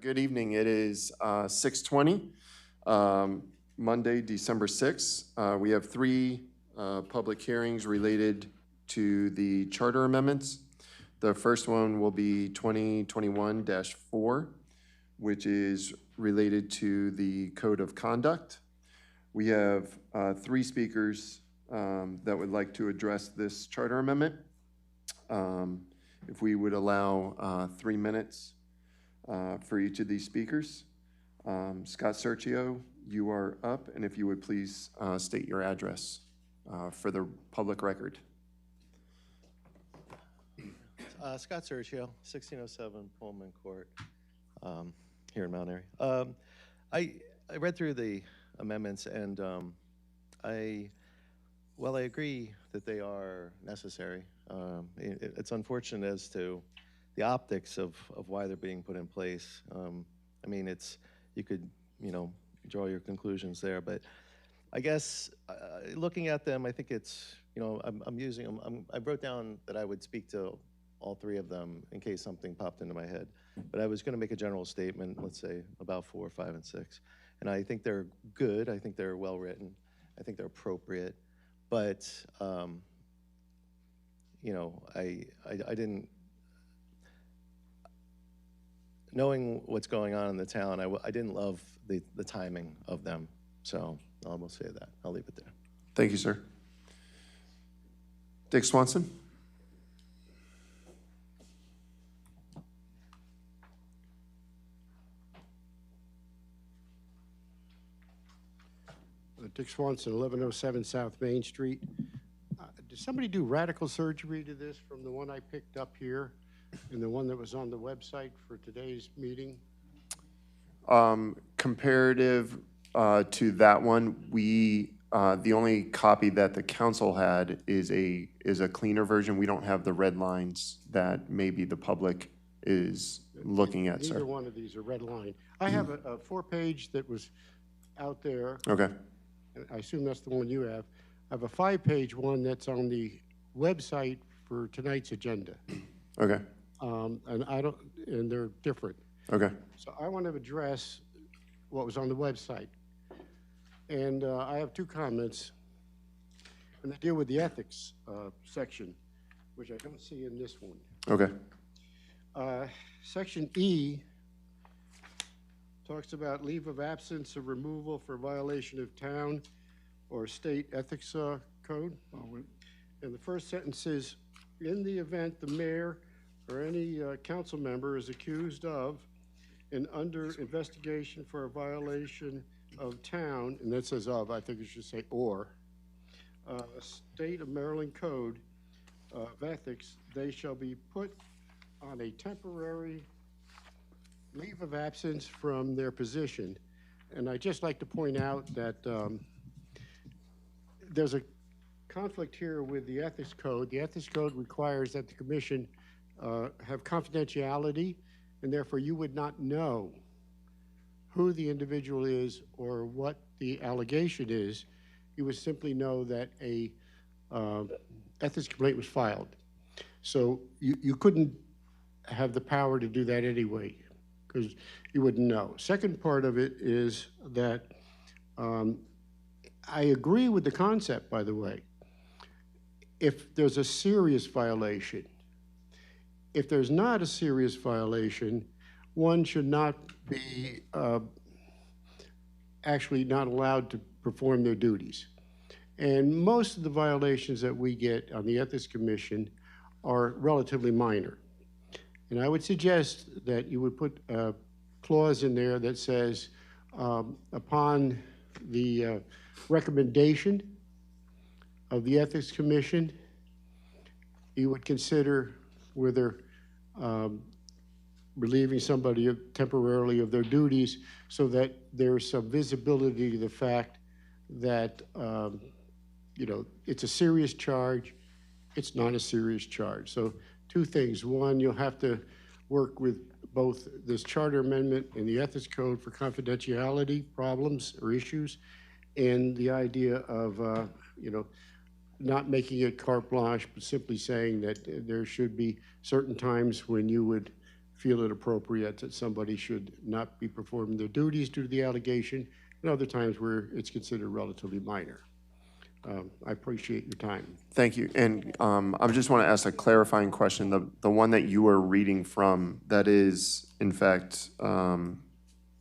Good evening. It is 6:20, Monday, December 6th. We have three public hearings related to the charter amendments. The first one will be 2021-4, which is related to the Code of Conduct. We have three speakers that would like to address this charter amendment. If we would allow 3 minutes for each of these speakers. Scott Sergio, you are up, and if you would please state your address for the public record. Scott Sergio, 1607 Pullman Court, here in Mount Airy. I read through the amendments, and while I agree that they are necessary, it's unfortunate as to the optics of why they're being put in place. I mean, you could, draw your conclusions there, but I guess looking at them, I think it's, I'm using them. I wrote down that I would speak to all three of them in case something popped into my head, but I was going to make a general statement, let's say about 4, 5, and 6, and I think they're good. I think they're well written. I think they're appropriate, but I didn't. Knowing what's going on in the town, I didn't love the timing of them. So I will say that. I'll leave it there. Thank you, sir. Dick Swanson. Dick Swanson, 1107 South Main Street. Did somebody do radical surgery to this from the one I picked up here and the one that was on the website for today's meeting? Comparative to that one, the only copy that the council had is a cleaner version. We don't have the red lines that maybe the public is looking at, sir. Neither one of these are red line. I have a 4-page that was out there. Okay. I assume that's the one you have. I have a 5-page one that's on the website for tonight's agenda. Okay. And they're different. Okay. So I want to address what was on the website. And I have 2 comments, and they deal with the ethics section, which I don't see in this one. Okay. Section E talks about leave of absence or removal for violation of town or state ethics code. And the first sentence is, in the event the mayor or any council member is accused of and under investigation for a violation of town, and that says of, I think it should say or, state of Maryland code of ethics, they shall be put on a temporary leave of absence from their position. And I'd just like to point out that there's a conflict here with the ethics code. The ethics code requires that the commission have confidentiality, and therefore you would not know who the individual is or what the allegation is. You would simply know that a ethics complaint was filed. So you couldn't have the power to do that anyway, because you wouldn't know. Second part of it is that I agree with the concept, by the way. If there's a serious violation, if there's not a serious violation, one should not be actually not allowed to perform their duties. And most of the violations that we get on the Ethics Commission are relatively minor. And I would suggest that you would put a clause in there that says, upon the recommendation of the Ethics Commission, you would consider whether relieving somebody temporarily of their duties so that there's some visibility to the fact that, it's a serious charge, it's not a serious charge. So 2 things. One, you'll have to work with both this charter amendment and the ethics code for confidentiality problems or issues, and the idea of, not making it carte blanche, but simply saying that there should be certain times when you would feel it appropriate that somebody should not be performing their duties due to the allegation, and other times where it's considered relatively minor. I appreciate your time. Thank you. And I just want to ask a clarifying question. The one that you are reading from, that is, in fact,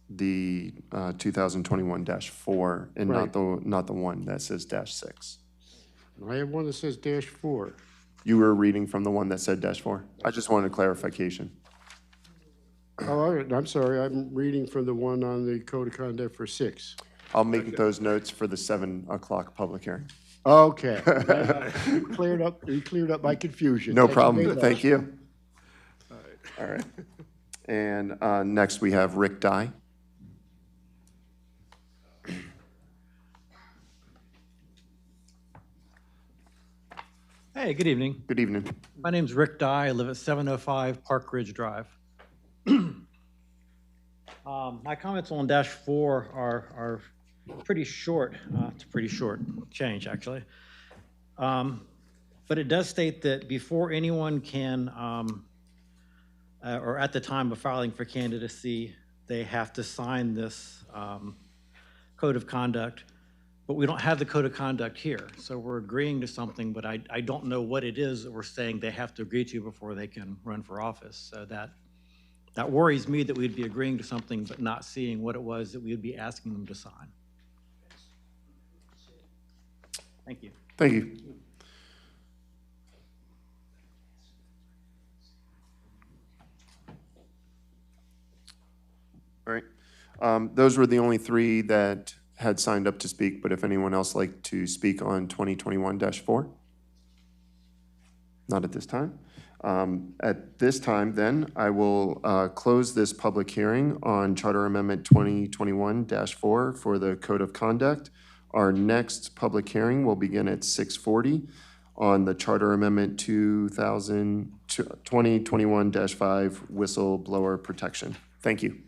the 2021-4, and Right. not the one that says -6. I have one that says -4. You were reading from the one that said -4? I just wanted clarification. Oh, all right, I'm sorry, I'm reading from the one on the code of conduct for 6. I'll make those notes for the 7 o'clock public hearing. Okay. You cleared up my confusion. No Thank you very problem. much. Thank you. All right. And next, we have Rick Dye. Hey, good evening. Good evening. My name's Rick Dye. I live at 705 Park Ridge Drive. My comments on -4 are pretty short. It's a pretty short change, actually. But it does state that before anyone can, or at the time of filing for candidacy, they have to sign this code of conduct. But we don't have the code of conduct here, so we're agreeing to something, but I don't know what it is that we're saying they have to agree to before they can run for office. So that worries me that we'd be agreeing to something but not seeing what it was that we would be asking them to sign. Thank you. Thank you. All right. Those were the only 3 that had signed up to speak, but if anyone else like to speak on 2021-4? Not at this time. At this time, then, I will close this public hearing on Charter Amendment 2021-4 for the Code of Conduct. Our next public hearing will begin at 6:40 on the Charter Amendment 2021-5 whistleblower protection. Thank you.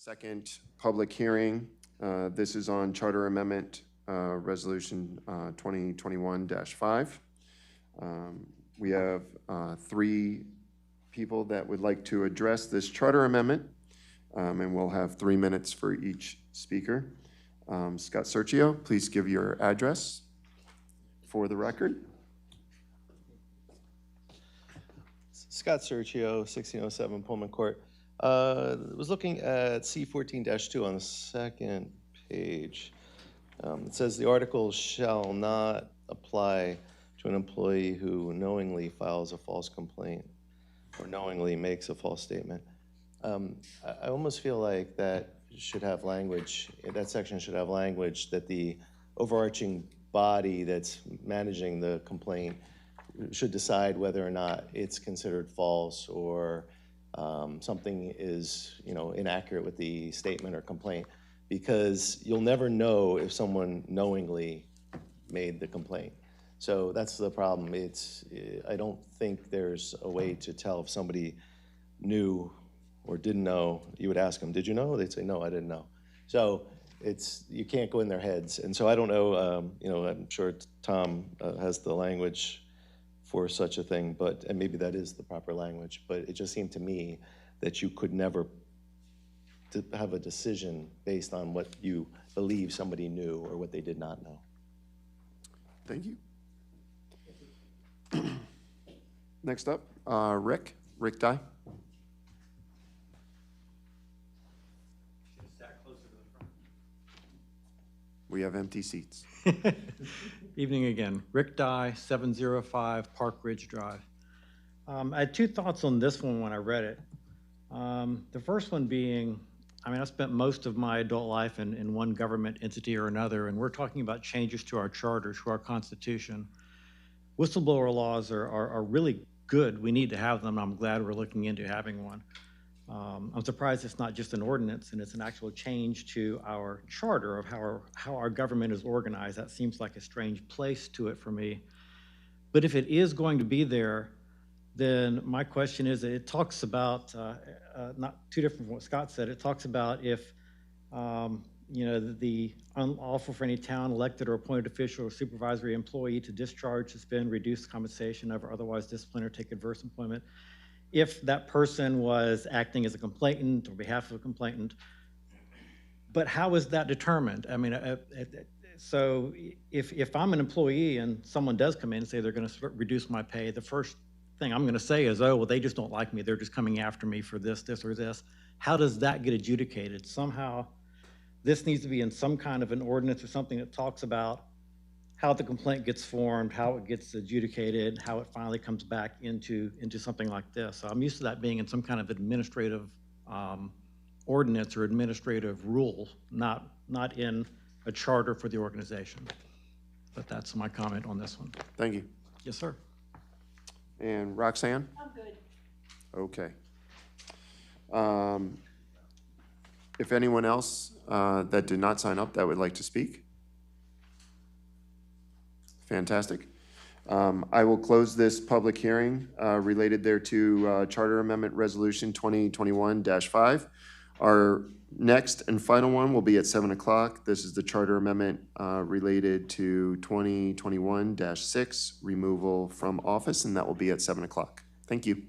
second public hearing. This is on Charter Amendment Resolution 2021-5. We have three people that would like to address this charter amendment, and we'll have 3 minutes for each speaker. Scott Sergio, please give your address for the record. Scott Sergio, 1607 Pullman Court. Was looking at C14-2 on the second page. It says the article shall not apply to an employee who knowingly files a false complaint or knowingly makes a false statement. I almost feel like that should have language, that section should have language that the overarching body that's managing the complaint should decide whether or not it's considered false or something is, inaccurate with the statement or complaint, because you'll never know if someone knowingly made the complaint. So that's the problem. I don't think there's a way to tell if somebody knew or didn't know. You would ask them, did you know? They'd say, no, I didn't know. So you can't go in their heads. And so I don't know, I'm sure Tom has the language for such a thing, and maybe that is the proper language, but it just seemed to me that you could never have a decision based on what you believe somebody knew or what they did not know. Thank you. Next up, Rick Dye. We have empty seats. Evening again. Rick Dye, 705 Park Ridge Drive. I had two thoughts on this one when I read it. The first one being, I spent most of my adult life in one government entity or another, and we're talking about changes to our charter, to our Constitution. Whistleblower laws are really good. We need to have them. I'm glad we're looking into having one. I'm surprised it's not just an ordinance and it's an actual change to our charter of how our government is organized. That seems like a strange place to it for me. But if it is going to be there, then my question is, it talks about, not too different from what Scott said, it talks about if, the unlawful for any town elected or appointed official or supervisory employee to discharge, suspend, reduce compensation of, or otherwise discipline or take adverse employment, if that person was acting as a complainant on behalf of a complainant. But how is that determined? So if I'm an employee and someone does come in and say they're going to reduce my pay, the first thing I'm going to say is, oh, well, they just don't like me. They're just coming after me for this, or this. How does that get adjudicated? Somehow this needs to be in some kind of an ordinance or something that talks about how the complaint gets formed, how it gets adjudicated, how it finally comes back into something like this. So I'm used to that being in some kind of administrative ordinance or administrative rule, not in a charter for the organization. But that's my comment on this one. Thank you. Yes, sir. And Roxanne? I'm good. Okay. If anyone else that did not sign up that would like to speak? Fantastic. I will close this public hearing related thereto Charter Amendment Resolution 2021-5. Our next and final one will be at 7 o'clock. This is the Charter Amendment related to 2021-6, removal from office, and that will be at 7 o'clock. Thank you.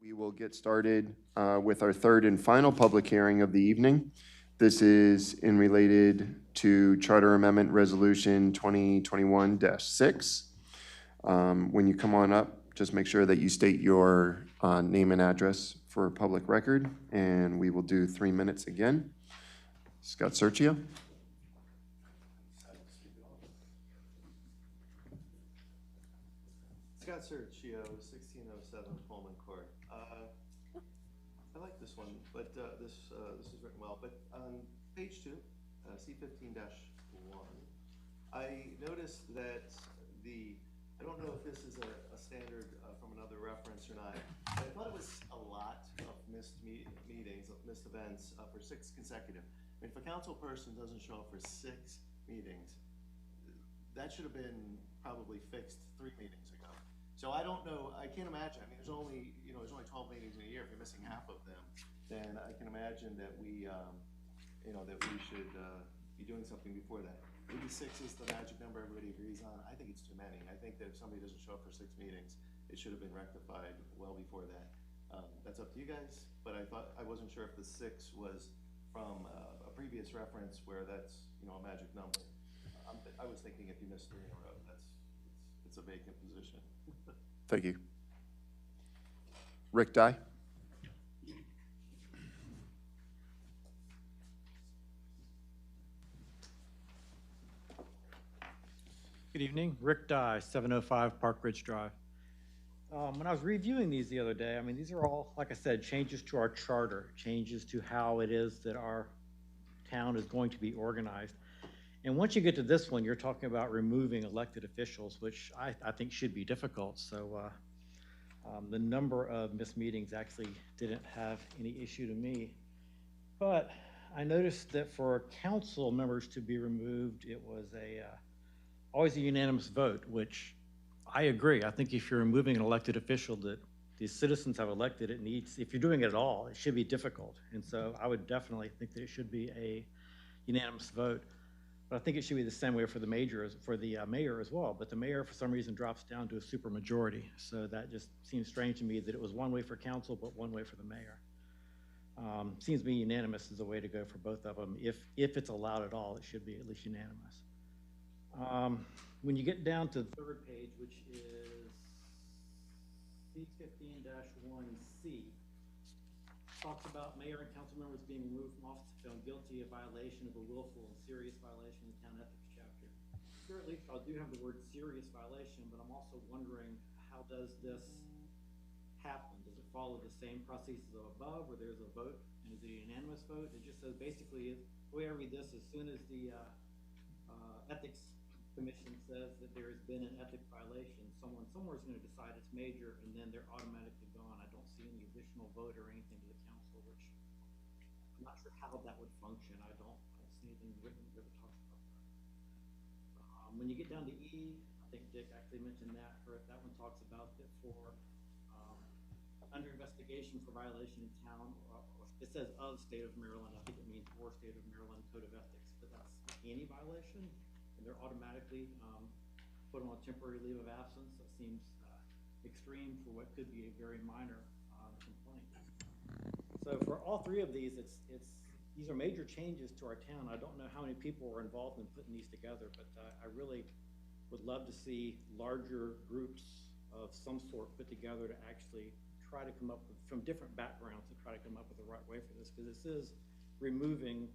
We will get started with our third and final public hearing of the evening. This is in related to Charter Amendment Resolution 2021-6. When you come on up, just make sure that you state your name and address for public record, and we will do 3 minutes again. Scott Serchio. Scott Serchio, 1607 Pullman Court. I like this one, but this is written well. But on page 2, C15-1, I noticed that I don't know if this is a standard from another reference or not, but I thought it was a lot of missed meetings, of missed events for 6 consecutive. I mean, if a council person doesn't show up for 6 meetings, that should have been probably fixed 3 meetings ago. So I don't know, I can't imagine, I mean, there's only 12 meetings in a year. If you're missing half of them, then I can imagine that we should be doing something before that. Maybe 6 is the magic number everybody agrees on. I think it's too many. I think that if somebody doesn't show up for 6 meetings, it should have been rectified well before that. That's up to you guys, but I wasn't sure if the 6 was from a previous reference where that's, a magic number. I was thinking if you missed 3 in a row, it's a vacant position. Thank you. Rick Dye. Good evening, Rick Dye, 705 Park Ridge Drive. When I was reviewing these the other day, I mean, these are all, like I said, changes to our charter, changes to how it is that our town is going to be organized. And once you get to this one, you're talking about removing elected officials, which I think should be difficult. So the number of missed meetings actually didn't have any issue to me. But I noticed that for council members to be removed, it was always a unanimous vote, which I agree. I think if you're removing an elected official that the citizens have elected, if you're doing it at all, it should be difficult. And so I would definitely think that it should be a unanimous vote. But I think it should be the same way for the mayor as well. But the mayor, for some reason, drops down to a supermajority. So that just seems strange to me that it was one way for council, but one way for the mayor. Seems to be unanimous is the way to go for both of them. If it's allowed at all, it should be at least unanimous. When you get down to the third page, which is C15-1C, talks about mayor and council members being removed from office if found guilty of violation of a willful and serious violation of the town ethics chapter. Here at least I do have the word serious violation, but I'm also wondering, how does this happen? Does it follow the same processes of above, where there's a vote, and is it a unanimous vote? It just says basically, the way I read this, as soon as the ethics commission says that there has been an ethics violation, someone somewhere is going to decide it's major, and then they're automatically gone. I don't see any additional vote or anything to the council, which I'm not sure how that would function. I don't see anything written that really talks about that. When you get down to E, I think Dick actually mentioned that. That one talks about that for under investigation for violation in town. It says of state of Maryland. I think it means for state of Maryland code of ethics, but that's any violation. And they're automatically put on a temporary leave of absence. That seems extreme for what could be a very minor complaint. So for all 3 of these, these are major changes to our town. I don't know how many people were involved in putting these together, but I really would love to see larger groups of some sort put together to actually try to come up with, from different backgrounds, to try to come up with the right way for this, because this is removing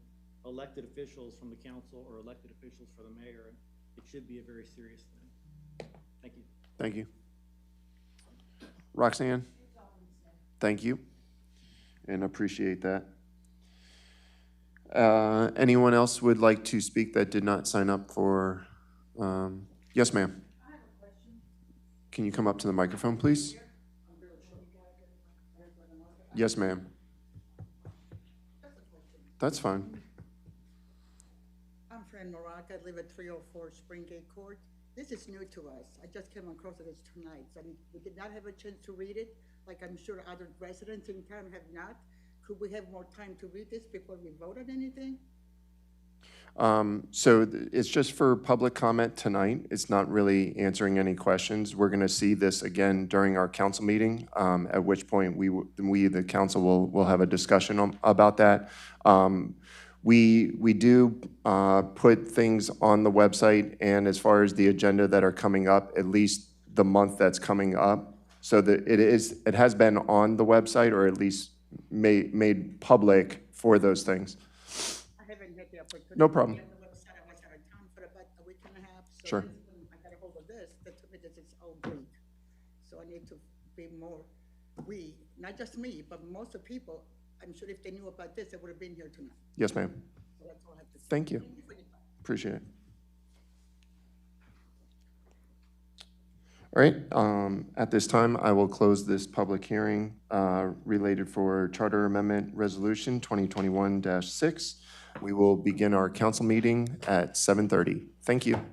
elected officials from the council or elected officials for the mayor, and it should be a very serious thing. Thank you. Thank you. Roxanne? Thank you, and appreciate that. Anyone else would like to speak that did not sign up for, yes, ma'am. I have a question. Can you come up to the microphone, please? Yes, ma'am. That's fine. I'm Fran Morak. I live at 304 Springgate Court. This is new to us. I just came across it tonight. So we did not have a chance to read it, like I'm sure other residents in town have not. Could we have more time to read this before we vote on anything? So it's just for public comment tonight. It's not really answering any questions. We're going to see this again during our council meeting, at which point we, the council, will have a discussion about that. We do put things on the website, and as far as the agenda that are coming up, at least the month that's coming up, so that it has been on the website, or at least made public for those things. I haven't had the opportunity. No problem. To get on the website. I was out of town for about a week and a half. So Sure. when I got a hold of this, that told me that it's all Greek. So I need to be more, not just me, but most of the people, I'm sure if they knew about this, they would have been here tonight. Yes, ma'am. So that's all I have to say. Thank you. Thank you for your time. Appreciate it. All right, at this time, I will close this public hearing related for Charter Amendment Resolution 2021-6. We will begin our council meeting at 7:30. Thank you.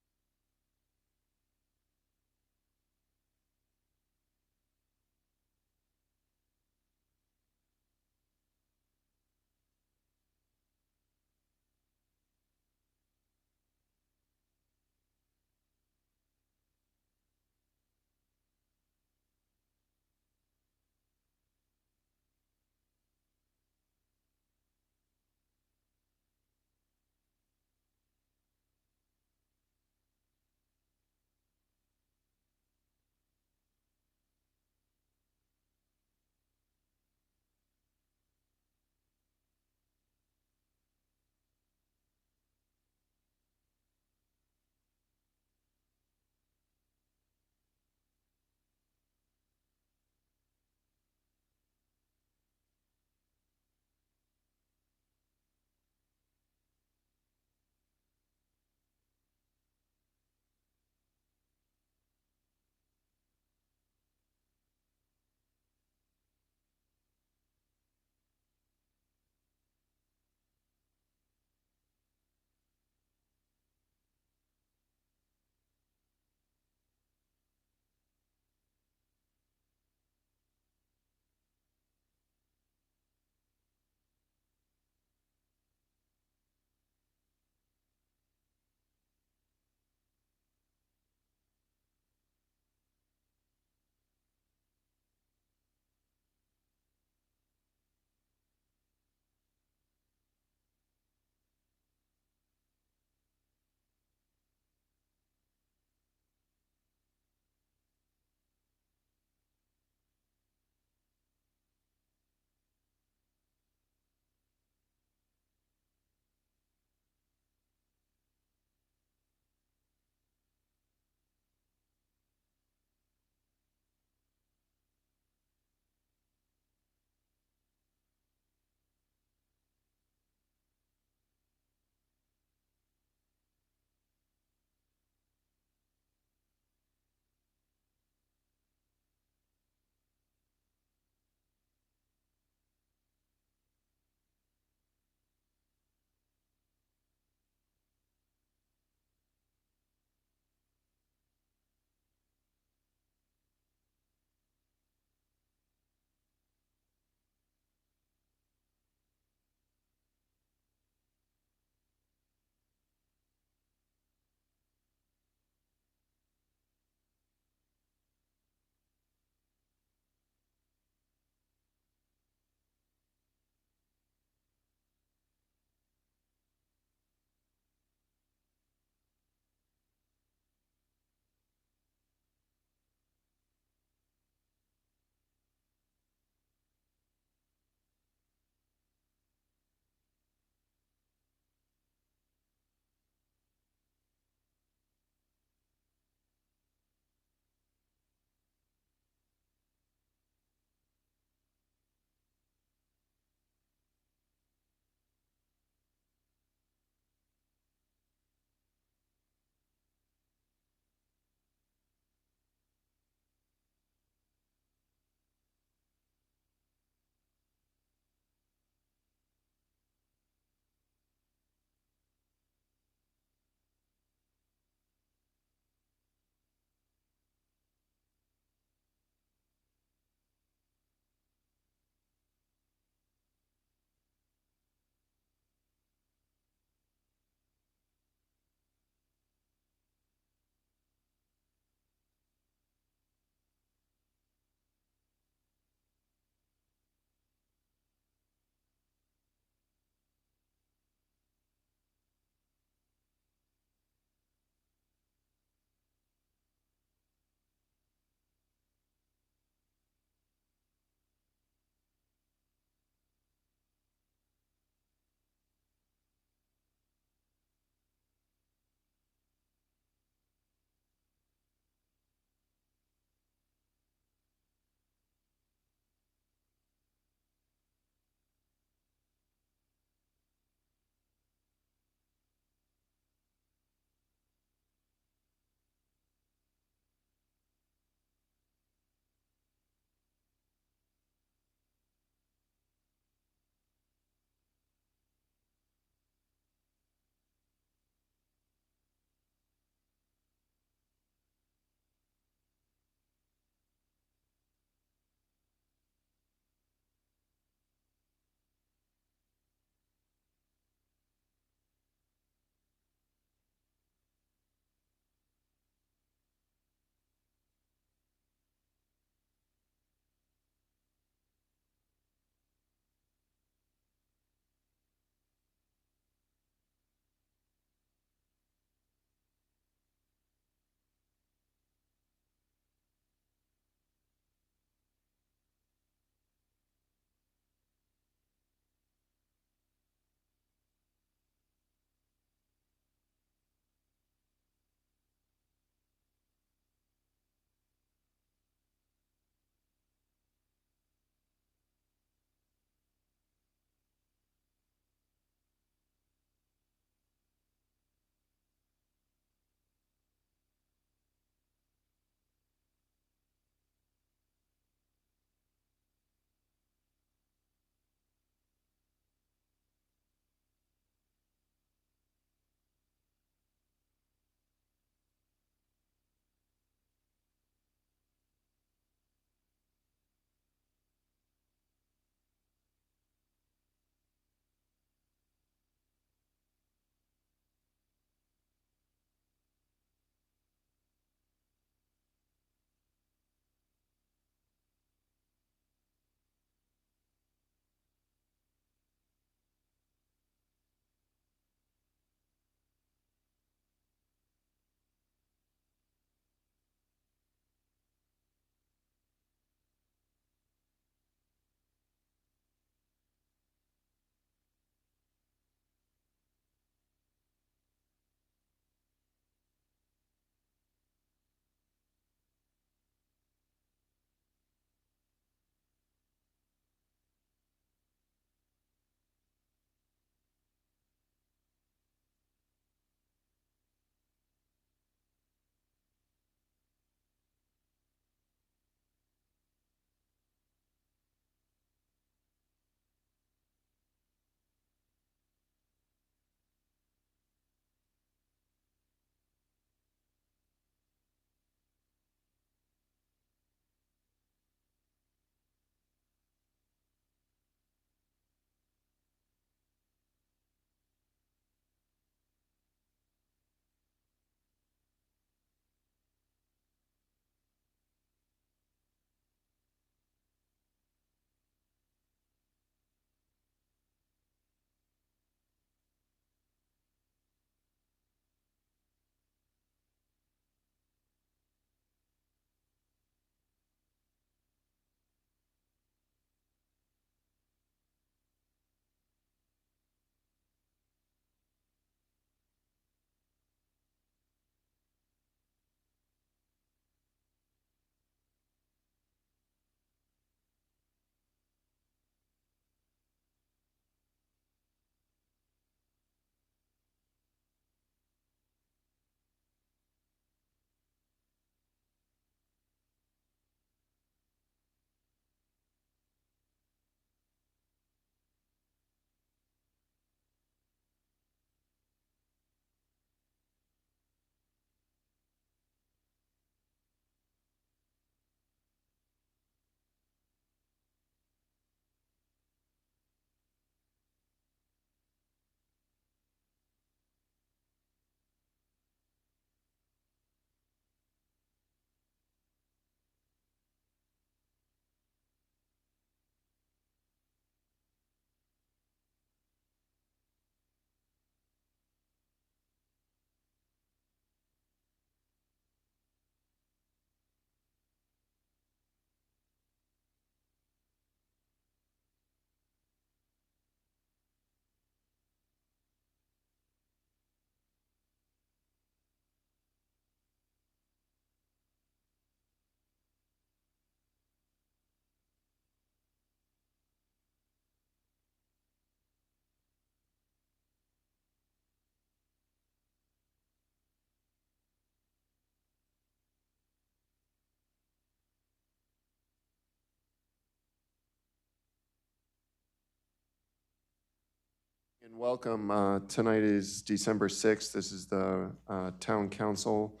And welcome. Tonight is December 6th. This is the Town Council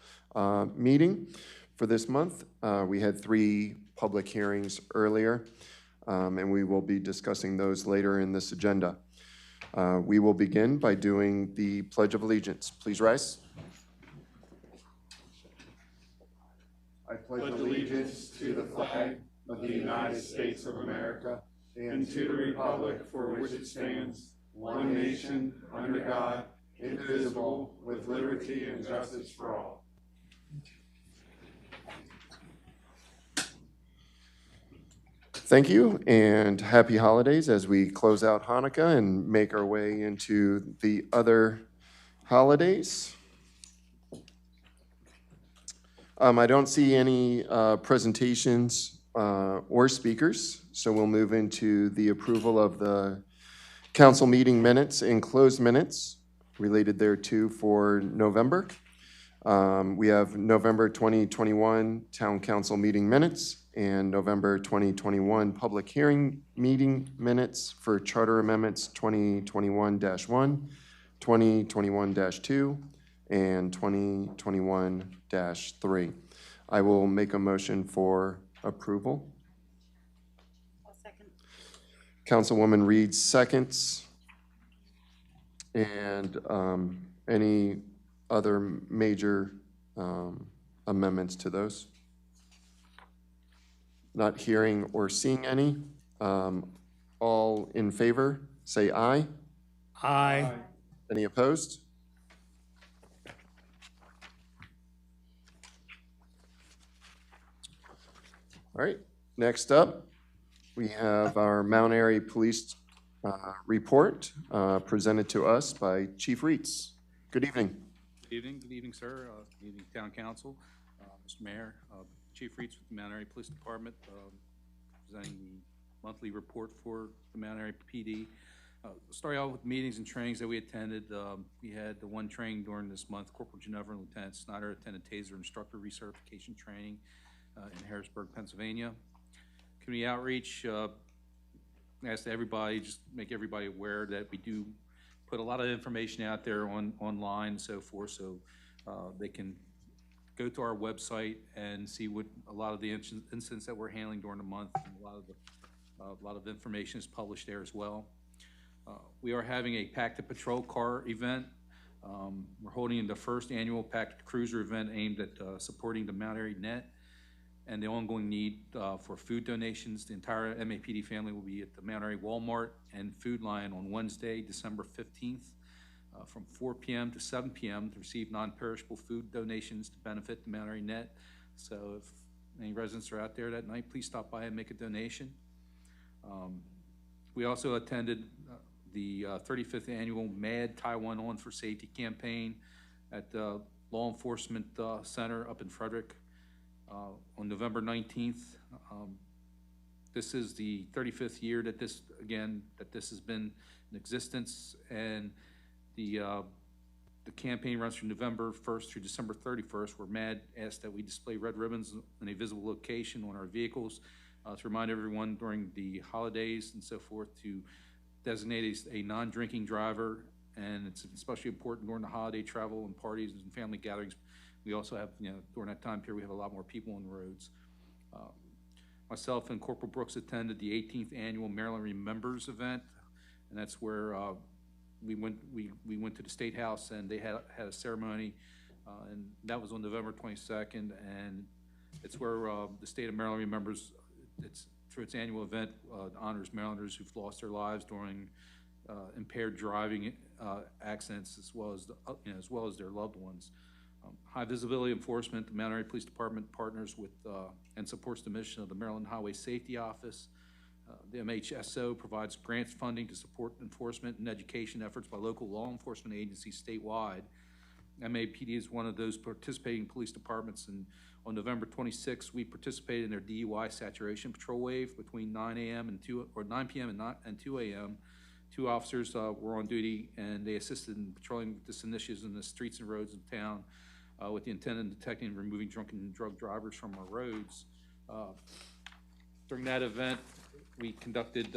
meeting for this month. We had 3 public hearings earlier, and we will be discussing those later in this agenda. We will begin by doing the Pledge of Allegiance. Please rise. I pledge allegiance to the flag of the United States of America and to the republic for which it stands, one nation, under God, indivisible, with liberty and justice for all. Thank you, and happy holidays as we close out Hanukkah and make our way into the other holidays. I don't see any presentations or speakers, so we'll move into the approval of the council meeting minutes and closed minutes related thereto for November. We have November 2021 Town Council meeting minutes and November 2021 public hearing meeting minutes for Charter Amendments 2021-1, 2021-2, and 2021-3. I will make a motion for approval. I'll second. Councilwoman Reed seconds. And any other major amendments to those? Not hearing or seeing any. All in favor, say aye. Aye. Any opposed? All right, next up, we have our Mount Airy Police report presented to us by Chief Reitz. Good evening. Good evening, sir. Good evening, Town Council, Mr. Mayor, Chief Reitz with the Mount Airy Police Department, presenting the monthly report for the Mount Airy PD. Starting out with meetings and trainings that we attended. We had the one training during this month. Corporal Geneva and Lieutenant Snyder attended TASER instructor recertification training in Harrisburg, Pennsylvania. Community outreach, asked everybody, just make everybody aware that we do put a lot of information out there online and so forth, so they can go to our website and see what a lot of the incidents that we're handling during the month. And a lot of information is published there as well. We are having a Pack the Patrol car event. We're holding the first annual Pack the Cruiser event aimed at supporting the Mount Airy Net and the ongoing need for food donations. The entire MAPD family will be at the Mount Airy Walmart and Food Line on Wednesday, December 15th, from 4 p.m. to 7 p.m. to receive non-perishable food donations to benefit the Mount Airy Net. So if any residents are out there that night, please stop by and make a donation. We also attended the 35th annual MAD Taiwan On for Safety campaign at the Law Enforcement Center up in Frederick. On November 19th. This is the 35th year that this has been in existence, and the campaign runs from November 1st through December 31st, where MAD asked that we display red ribbons in a visible location on our vehicles to remind everyone during the holidays and so forth to designate a non-drinking driver, and it's especially important during the holiday travel and parties and family gatherings. We also have, during that time period, we have a lot more people on the roads. Myself and Corporal Brooks attended the 18th annual Maryland Remembers event, and that's where we went to the State House and they had a ceremony, and that was on November 22nd, and it's where the state of Maryland remembers, through its annual event, honors Marylanders who've lost their lives during impaired driving accidents, as well as their loved ones. High visibility enforcement, the Mount Airy Police Department partners with and supports the mission of the Maryland Highway Safety Office. The MHSO provides grant funding to support enforcement and education efforts by local law enforcement agencies statewide. MAPD is one of those participating police departments, and on November 26th, we participated in their DUI saturation patrol wave between 9 p.m. and 2 a.m. 2 officers were on duty, and they assisted in patrolling this initiatives in the streets and roads of town with the intent of detecting and removing drunken and drug drivers from our roads. During that event, we conducted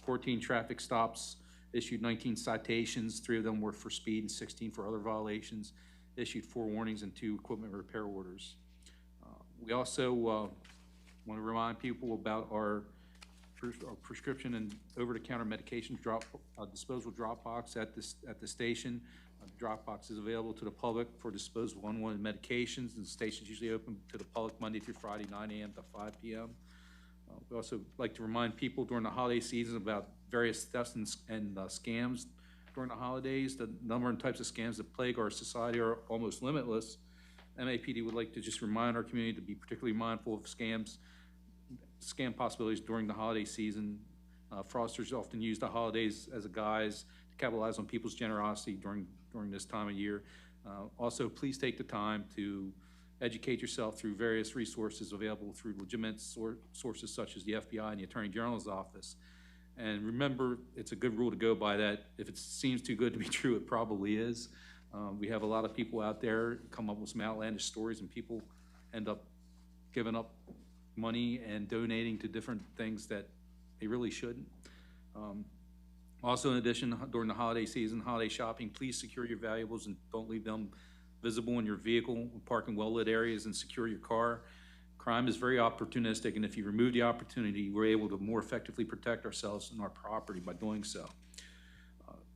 14 traffic stops issued 19 citations, 3 of them were for speed and 16 for other violations, issued 4 warnings and 2 equipment repair orders. We also want to remind people about our prescription and over-the-counter medications disposal drop box at the station. The drop box is available to the public for disposal of unwanted medications, and the station is usually open to the public Monday through Friday, 9 a.m. to 5 p.m. We also like to remind people during the holiday season about various thefts and scams during the holidays. The number and types of scams that plague our society are almost limitless. MAPD would like to just remind our community to be particularly mindful of scam possibilities during the holiday season. Fraudsters often use the holidays as a guise to capitalize on people's generosity during this time of year. Also, please take the time to educate yourself through various resources available through legitimate sources such as the FBI and the Attorney General's office. And remember, it's a good rule to go by that if it seems too good to be true, it probably is. We have a lot of people out there come up with some outlandish stories, and people end up giving up money and donating to different things that they really shouldn't. Also, in addition, during the holiday season, holiday shopping, please secure your valuables and don't leave them visible in your vehicle. Park in well-lit areas and secure your car. Crime is very opportunistic, and if you remove the opportunity, we're able to more effectively protect ourselves and our property by doing so.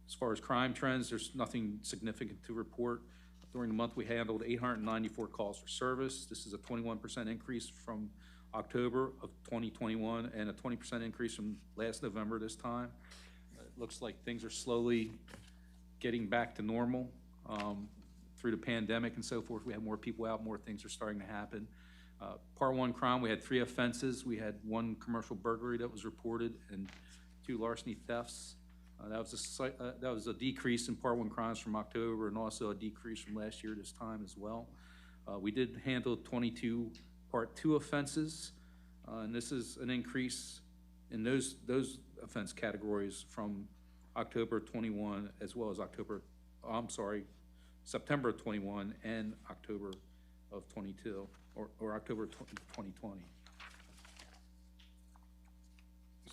As far as crime trends, there's nothing significant to report. During the month, we handled 894 calls for service. This is a 21% increase from October of 2021 and a 20% increase from last November this time. It looks like things are slowly getting back to normal through the pandemic and so forth. We have more people out, more things are starting to happen. Part 1 crime, we had 3 offenses. We had 1 commercial burglary that was reported and 2 larceny thefts. That was a decrease in Part 1 crimes from October and also a decrease from last year this time as well. We did handle 22 Part 2 offenses, and this is an increase in those offense categories from October 21 as well as September 21 and October of 22 or October 2020.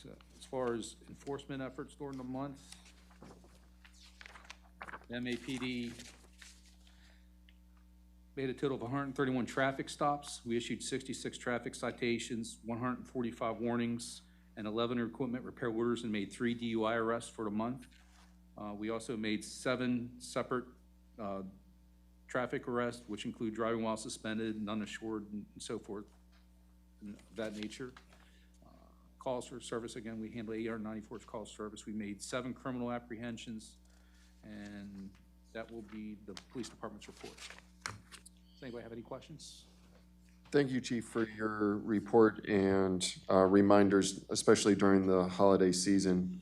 So as far as enforcement efforts during the month, MAPD made a total of 131 traffic stops. We issued 66 traffic citations, 145 warnings, and 11 equipment repair orders, and made 3 DUI arrests for the month. We also made 7 separate traffic arrests, which include driving while suspended, none assured, and so forth, and of that nature. Calls for service, again, we handled 894 calls for service. We made 7 criminal apprehensions, and that will be the police department's report. Does anybody have any questions? Thank you, Chief, for your report and reminders, especially during the holiday season.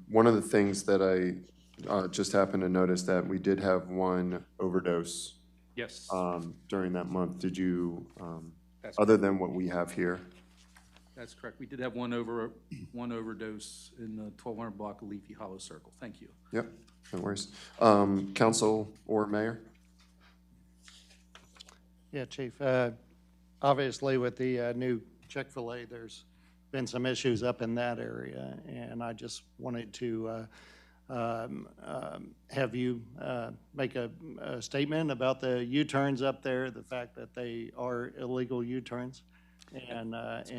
One of the things that I just happened to notice that we did have 1 overdose Yes. during that month. Did you, That's other than what we have here? That's correct. We did have one overdose in the 1200 block of Leafy Hollow Circle. Thank you. Yep, no worries. Council or Mayor? Yeah, Chief. Obviously, with the new Chick-fil-A, there's been some issues up in that area, and I just wanted to have you make a statement about the U-turns up there, the fact that they are illegal U-turns, and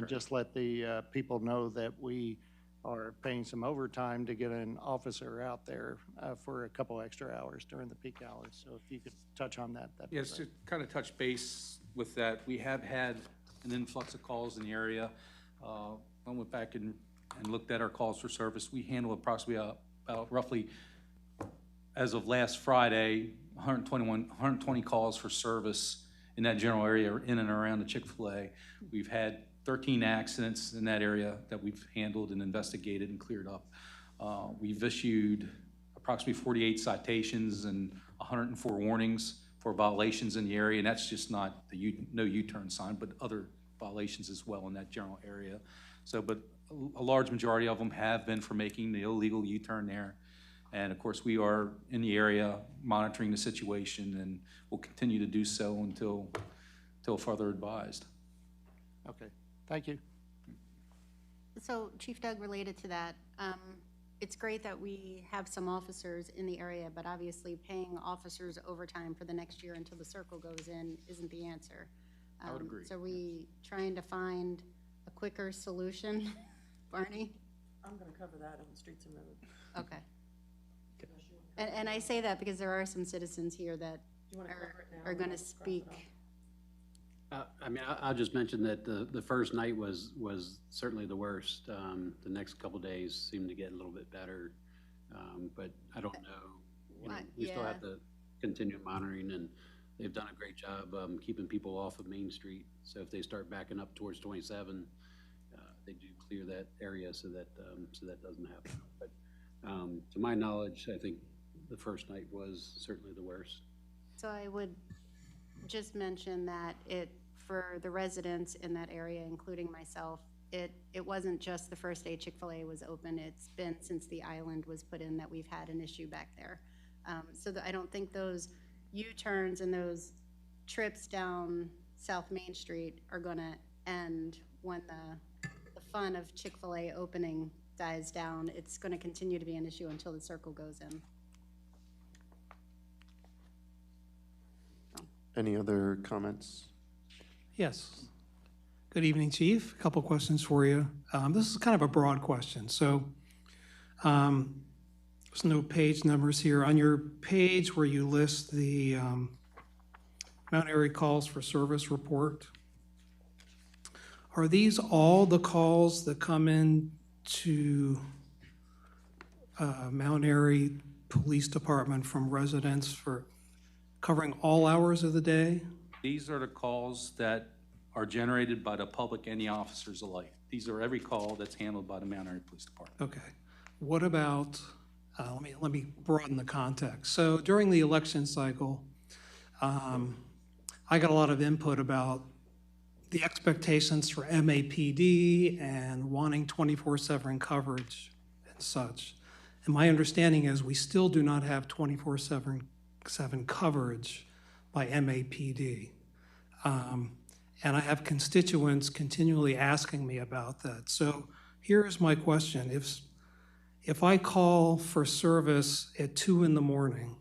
just let the people know that we are paying some overtime to get an officer out there for a couple extra hours during the peak hours. So if you could touch on that, that'd be Yes, great. to kind of touch base with that, we have had an influx of calls in the area. I went back and looked at our calls for service. We handle approximately about roughly, as of last Friday, 120 calls for service in that general area in and around the Chick-fil-A. We've had 13 accidents in that area that we've handled and investigated and cleared up. We've issued approximately 48 citations and 104 warnings for violations in the area, and that's just not the no U-turn sign, but other violations as well in that general area. So, but a large majority of them have been for making the illegal U-turn there. And of course, we are in the area monitoring the situation, and will continue to do so until further advised. Okay, thank you. So Chief Doug, related to that, it's great that we have some officers in the area, but obviously paying officers overtime for the next year until the circle goes in isn't the answer. I would agree. So are we trying to find a quicker solution, Barney? I'm gonna cover that on the streets and roads. Okay. And I say that because there are some citizens here that Do you wanna cover it now? are or gonna cross it speak. off? I mean, I'll just mention that the first night was certainly the worst. The next couple days seemed to get a little bit better, but I don't know. You know, we still have to continue monitoring, and they've done a great job keeping people off of Main Street. So if they start backing up towards 27, they do clear that area so that doesn't happen. But to my knowledge, I think the first night was certainly the worst. So I would just mention that for the residents in that area, including myself, it wasn't just the first day Chick-fil-A was open. It's been since the island was put in that we've had an issue back there. So I don't think those U-turns and those trips down South Main Street are gonna end when the fun of Chick-fil-A opening dies down. It's gonna continue to be an issue until the circle goes in. Any other comments? Yes. Good evening, Chief. A couple questions for you. This is kind of a broad question. So there's no page numbers here. On your page where you list the Mount Airy calls for service report, are these all the calls that come in to Mount Airy Police Department from residents for covering all hours of the day? These are the calls that are generated by the public and the officers alike. These are every call that's handled by the Mount Airy Police Department. Okay. What about, let me broaden the context. So during the election cycle, I got a lot of input about the expectations for MAPD and wanting 24/7 coverage and such. And my understanding is we still do not have 24/7 coverage by MAPD. And I have constituents continually asking me about that. So here is my question. If I call for service at 2 in the morning,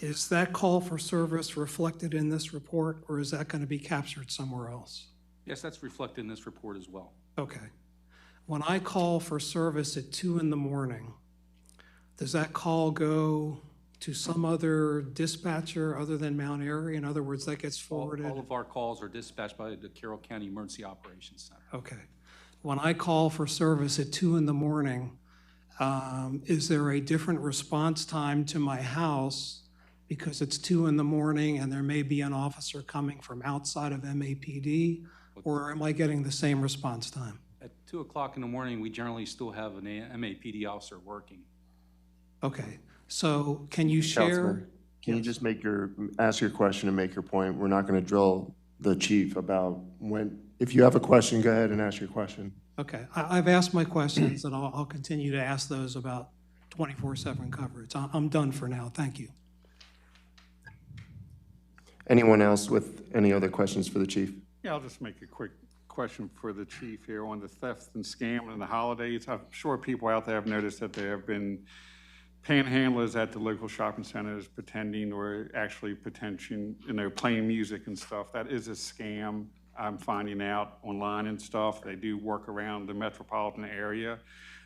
is that call for service reflected in this report, or is that going to be captured somewhere else? Yes, that's reflected in this report as well. Okay. When I call for service at 2 in the morning, does that call go to some other dispatcher other than Mount Airy? In other words, that gets forwarded? All of our calls are dispatched by the Carroll County Emergency Operations Center. Okay. When I call for service at 2 in the morning, is there a different response time to my house because it's 2 in the morning and there may be an officer coming from outside of MAPD, or am I getting the same response time? At 2 o'clock in the morning, we generally still have an MAPD officer working. Okay, so can you share? Councilman, can you just ask your question and make your point? We're not going to drill the chief about when, if you have a question, go ahead and ask your question. Okay, I've asked my questions and I'll continue to ask those about 24/7 coverage. I'm done for now, thank you. Anyone else with any other questions for the chief? Yeah, I'll just make a quick question for the chief here on the theft and scam and the holidays. I'm sure people out there have noticed that there have been panhandlers at the local shopping centers pretending or actually pretending, playing music and stuff. That is a scam. I'm finding out online and stuff. They do work around the metropolitan area,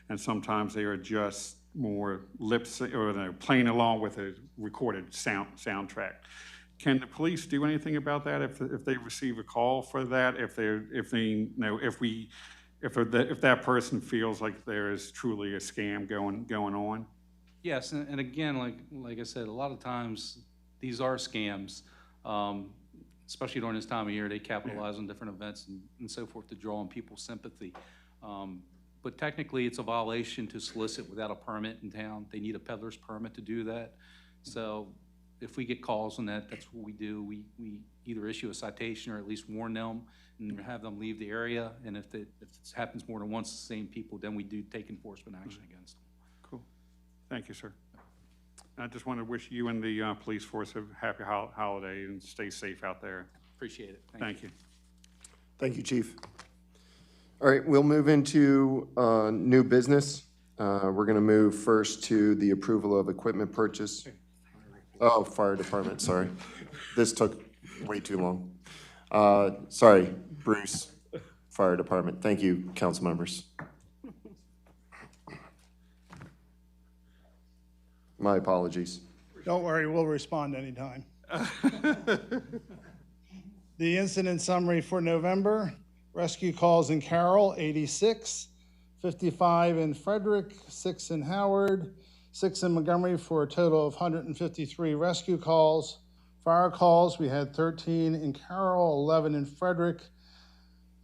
and sometimes they are just more or they're playing along with a recorded soundtrack. Can the police do anything about that if they receive a call for that? If that person feels like there is truly a scam going on? Yes, and again, like I said, a lot of times these are scams, especially during this time of year. They capitalize on different events and so forth to draw on people's sympathy. But technically, it's a violation to solicit without a permit in town. They need a peddler's permit to do that. So if we get calls on that, that's what we do. We either issue a citation or at least warn them and have them leave the area. And if it happens more than once, the same people, then we do take enforcement action against them. Cool. Thank you, sir. I just want to wish you and the police force a happy holiday and stay safe out there. Appreciate it. Thank you. Thank you, chief. All right, we'll move into new business. We're going to move first to the approval of equipment purchase. Oh, fire department, sorry. This took way too long. Sorry, Bruce, fire department. Thank you, council members. My apologies. Don't worry, we'll respond anytime. The incident summary for November: rescue calls in Carroll, 86, 55 in Frederick, 6 in Howard, 6 in Montgomery, for a total of 153 rescue calls. Fire calls, we had 13 in Carroll, 11 in Frederick,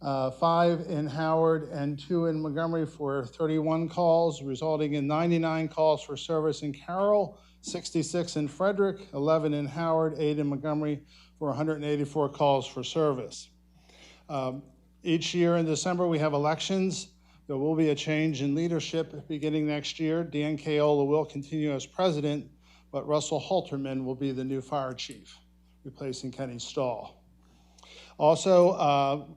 5 in Howard, and 2 in Montgomery, for 31 calls, resulting in 99 calls for service in Carroll, 66 in Frederick, 11 in Howard, 8 in Montgomery, for 184 calls for service. Each year in December, we have elections. There will be a change in leadership beginning next year. Dan Kaola will continue as president, but Russell Halterman will be the new fire chief, replacing Kenny Stahl. Also,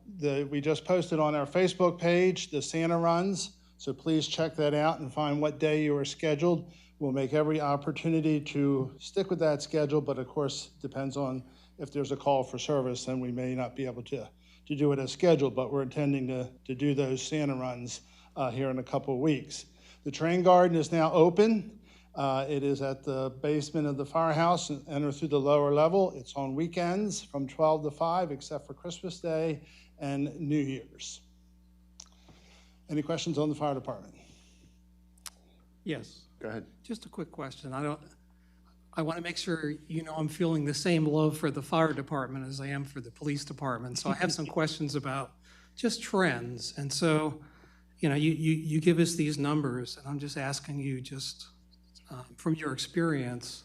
we just posted on our Facebook page the Santa runs, so please check that out and find what day you are scheduled. We'll make every opportunity to stick with that schedule, but of course, depends on if there's a call for service, then we may not be able to do it as scheduled, but we're intending to do those Santa runs here in a couple of weeks. The train garden is now open. It is at the basement of the firehouse and enter through the lower level. It's on weekends from 12 to 5, except for Christmas Day and New Year's. Any questions on the fire department? Yes. Go ahead. Just a quick question. I want to make sure you know I'm feeling the same love for the fire department as I am for the police department. So I have some questions about just trends. And so, you know, you give us these numbers, and I'm just asking you just from your experience.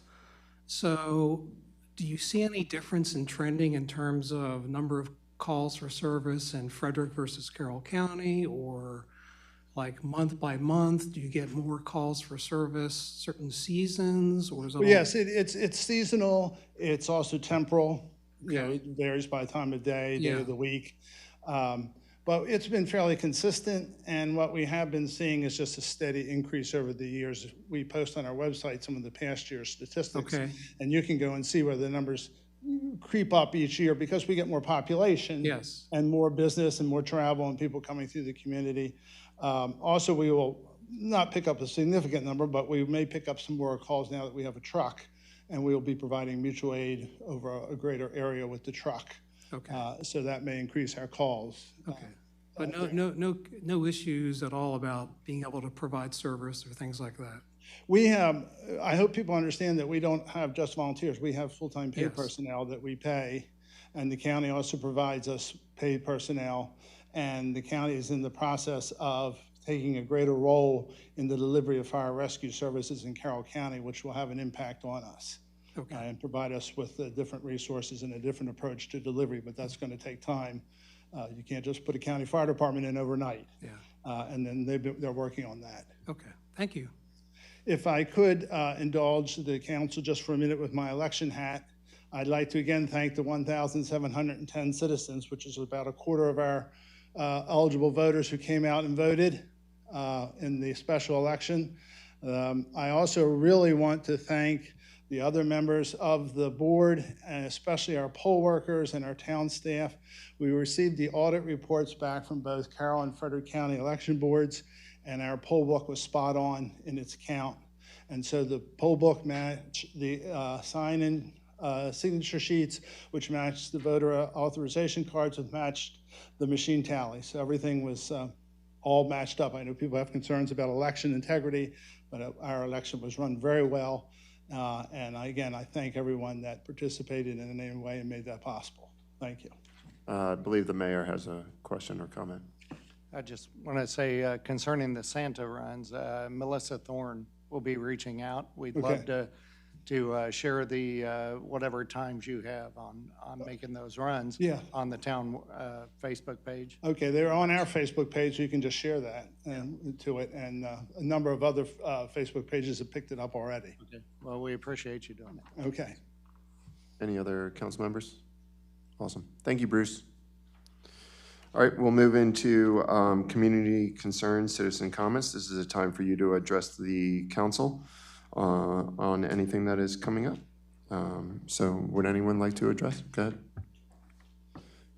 So do you see any difference in trending in terms of number of calls for service in Frederick versus Carroll County, or like month by month? Do you get more calls for service certain seasons, or is it? Well, yes, it's seasonal. It's also temporal. You know, it varies by time of day, day of the week. But it's been fairly consistent, and what we have been seeing is just a steady increase over the years. We post on our website some of the past year's statistics, and you can go and see where the numbers creep up each year because we get more population, and more business and more travel and people coming through the community. Also, we will not pick up a significant number, but we may pick up some more calls now that we have a truck, and we will be providing mutual aid over a greater area with the truck. So that may increase our calls. But no issues at all about being able to provide service or things like that? We have, I hope people understand that we don't have just volunteers. We have full-time paid personnel that we pay, and the county also provides us paid personnel, and the county is in the process of taking a greater role in the delivery of fire rescue services in Carroll County, which will have an impact on us. And provide us with different resources and a different approach to delivery, but that's going to take time. You can't just put a county fire department in overnight. And then they're working on that. Okay, thank you. If I could indulge the council just for a minute with my election hat, I'd like to again thank the 1,710 citizens, which is about a quarter of our eligible voters who came out and voted in the special election. I also really want to thank the other members of the board, and especially our poll workers and our town staff. We received the audit reports back from both Carroll and Frederick County election boards, and our poll book was spot on in its count. And so the poll book matched the sign-in signature sheets, which matched the voter authorization cards, which matched the machine tally. So everything was all matched up. I know people have concerns about election integrity, but our election was run very well. And again, I thank everyone that participated in any way and made that possible. Thank you. I believe the mayor has a question or comment. I just want to say concerning the Santa runs, Melissa Thorne will be reaching out. We'd love to share the whatever times you have on making those runs on the town Facebook page. Okay, they're on our Facebook page, so you can just share that to it, and a number of other Facebook pages have picked it up already. Okay. Well, we appreciate you doing it. Okay. Any other council members? Awesome. Thank you, Bruce. All right, we'll move into community concerns, citizen comments. This is a time for you to address the council on anything that is coming up. So would anyone like to address? Go ahead.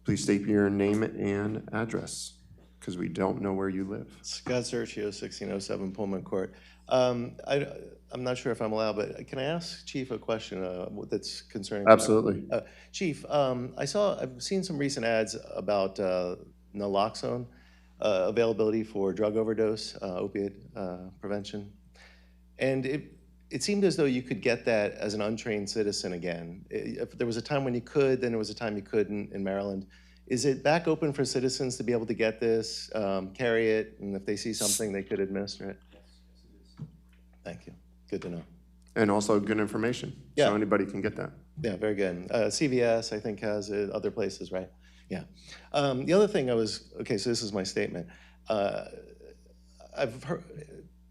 Please state your name and address, because we don't know where you live. Scott Sergio, 1607 Pullman Court. I'm not sure if I'm allowed, but can I ask Chief a question that's concerning? Absolutely. Chief, I've seen some recent ads about naloxone availability for drug overdose, opiate prevention. And it seemed as though you could get that as an untrained citizen again. If there was a time when you could, then there was a time you couldn't in Maryland. Is it back open for citizens to be able to get this, carry it, and if they see something, they could administer it? Yes, it is. Thank you. Good to know. And also good information, Yeah. so anybody can get that. Yeah, very good. CVS, I think, has it, other places, right? Yeah. The other thing okay, so this is my statement. I've heard,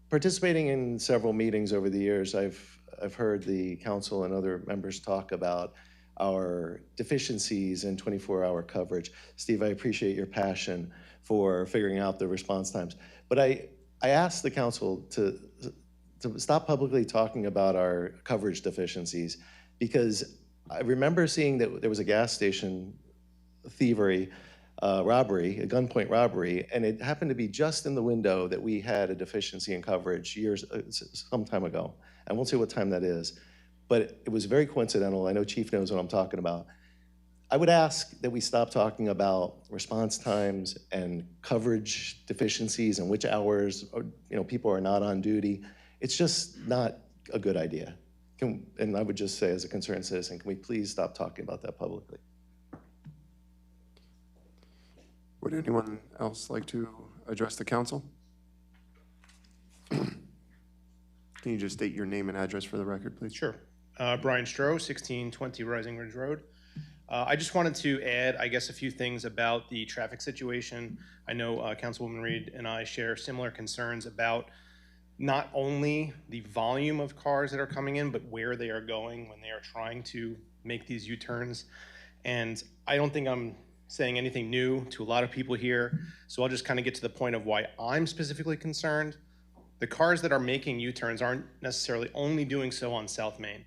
participating in several meetings over the years, I've heard the council and other members talk about our deficiencies in 24-hour coverage. Steve, I appreciate your passion for figuring out the response times. But I asked the council to stop publicly talking about our coverage deficiencies, because I remember seeing that there was a gas station thievery, robbery, a gunpoint robbery, and it happened to be just in the window that we had a deficiency in coverage some time ago. I won't say what time that is, but it was very coincidental. I know Chief knows what I'm talking about. I would ask that we stop talking about response times and coverage deficiencies and which hours people are not on duty. It's just not a good idea. And I would just say, as a concerned citizen, can we please stop talking about that publicly? Would anyone else like to address the council? Can you just state your name and address for the record, please? Sure. Brian Stroh, 1620 Rising Ridge Road. I just wanted to add, I guess, a few things about the traffic situation. I know Councilwoman Reed and I share similar concerns about not only the volume of cars that are coming in, but where they are going when they are trying to make these U-turns. And I don't think I'm saying anything new to a lot of people here, so I'll just kind of get to the point of why I'm specifically concerned. The cars that are making U-turns aren't necessarily only doing so on South Main.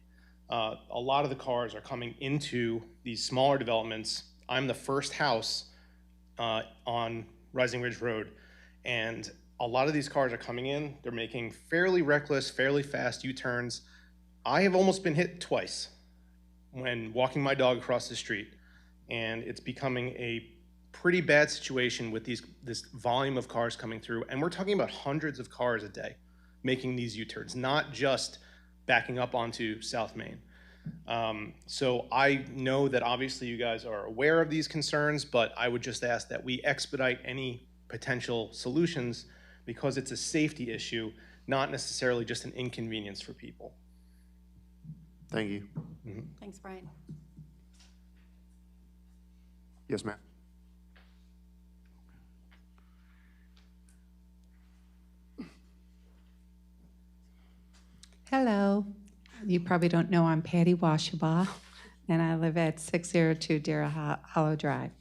A lot of the cars are coming into these smaller developments. I'm the first house on Rising Ridge Road, and a lot of these cars are coming in, they're making fairly reckless, fairly fast U-turns. I have almost been hit twice when walking my dog across the street, and it's becoming a pretty bad situation with this volume of cars coming through, and we're talking about hundreds of cars a day making these U-turns, not just backing up onto South Main. So I know that obviously you guys are aware of these concerns, but I would just ask that we expedite any potential solutions, because it's a safety issue, not necessarily just an inconvenience for people. Thank you. Mm-hmm. Thanks, Brian. Yes, ma'am. Hello. You probably don't know I'm Patty Washabaugh, and I live at 602 Deer Hollow Drive.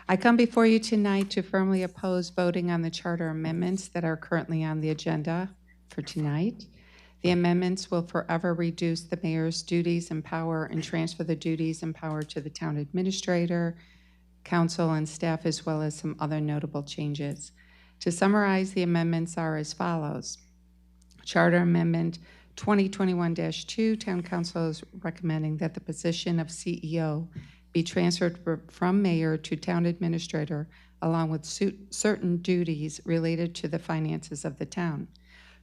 I come before you tonight to firmly oppose voting on the charter amendments that are currently on the agenda for tonight. The amendments will forever reduce the mayor's duties and power and transfer the duties and power to the town administrator, council, and staff, as well as some other notable changes. To summarize, the amendments are as follows. Charter Amendment 2021-2, Town Council is recommending that the position of CEO be transferred from mayor to town administrator, along with certain duties related to the finances of the town.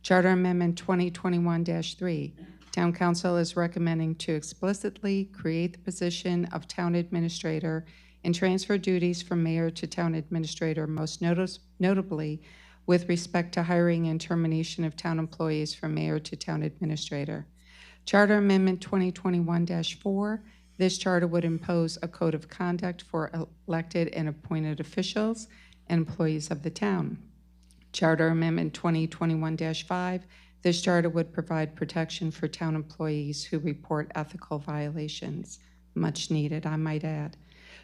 Charter Amendment 2021-3, Town Council is recommending to explicitly create the position of town administrator and transfer duties from mayor to town administrator, most notably with respect to hiring and termination of town employees from mayor to town administrator. Charter Amendment 2021-4, this charter would impose a code of conduct for elected and appointed officials and employees of the town. Charter Amendment 2021-5, this charter would provide protection for town employees who report ethical violations. Much needed, I might add.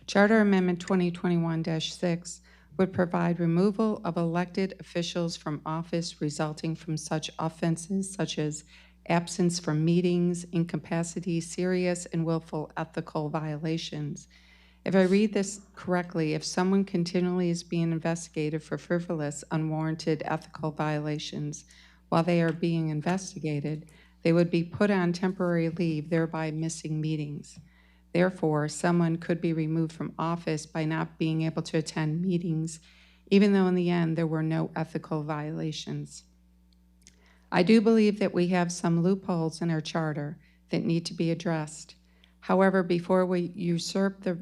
Charter Amendment 2021-6 would provide removal of elected officials from office resulting from such offenses such as absence from meetings, incapacity, serious and willful ethical violations. If I read this correctly, if someone continually is being investigated for frivolous, unwarranted ethical violations while they are being investigated, they would be put on temporary leave, thereby missing meetings. Therefore, someone could be removed from office by not being able to attend meetings, even though in the end there were no ethical violations. I do believe that we have some loopholes in our charter that need to be addressed. However, before we usurp the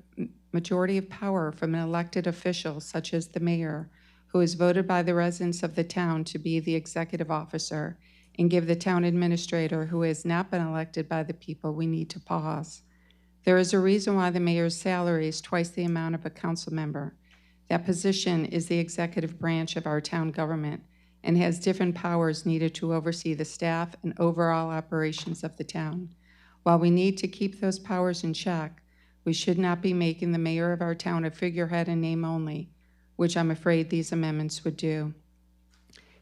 majority of power from an elected official, such as the mayor, who is voted by the residents of the town to be the executive officer, and give the town administrator, who has not been elected by the people, we need to pause. There is a reason why the mayor's salary is twice the amount of a council member. That position is the executive branch of our town government and has different powers needed to oversee the staff and overall operations of the town. While we need to keep those powers in check, we should not be making the mayor of our town a figurehead in name only, which I'm afraid these amendments would do.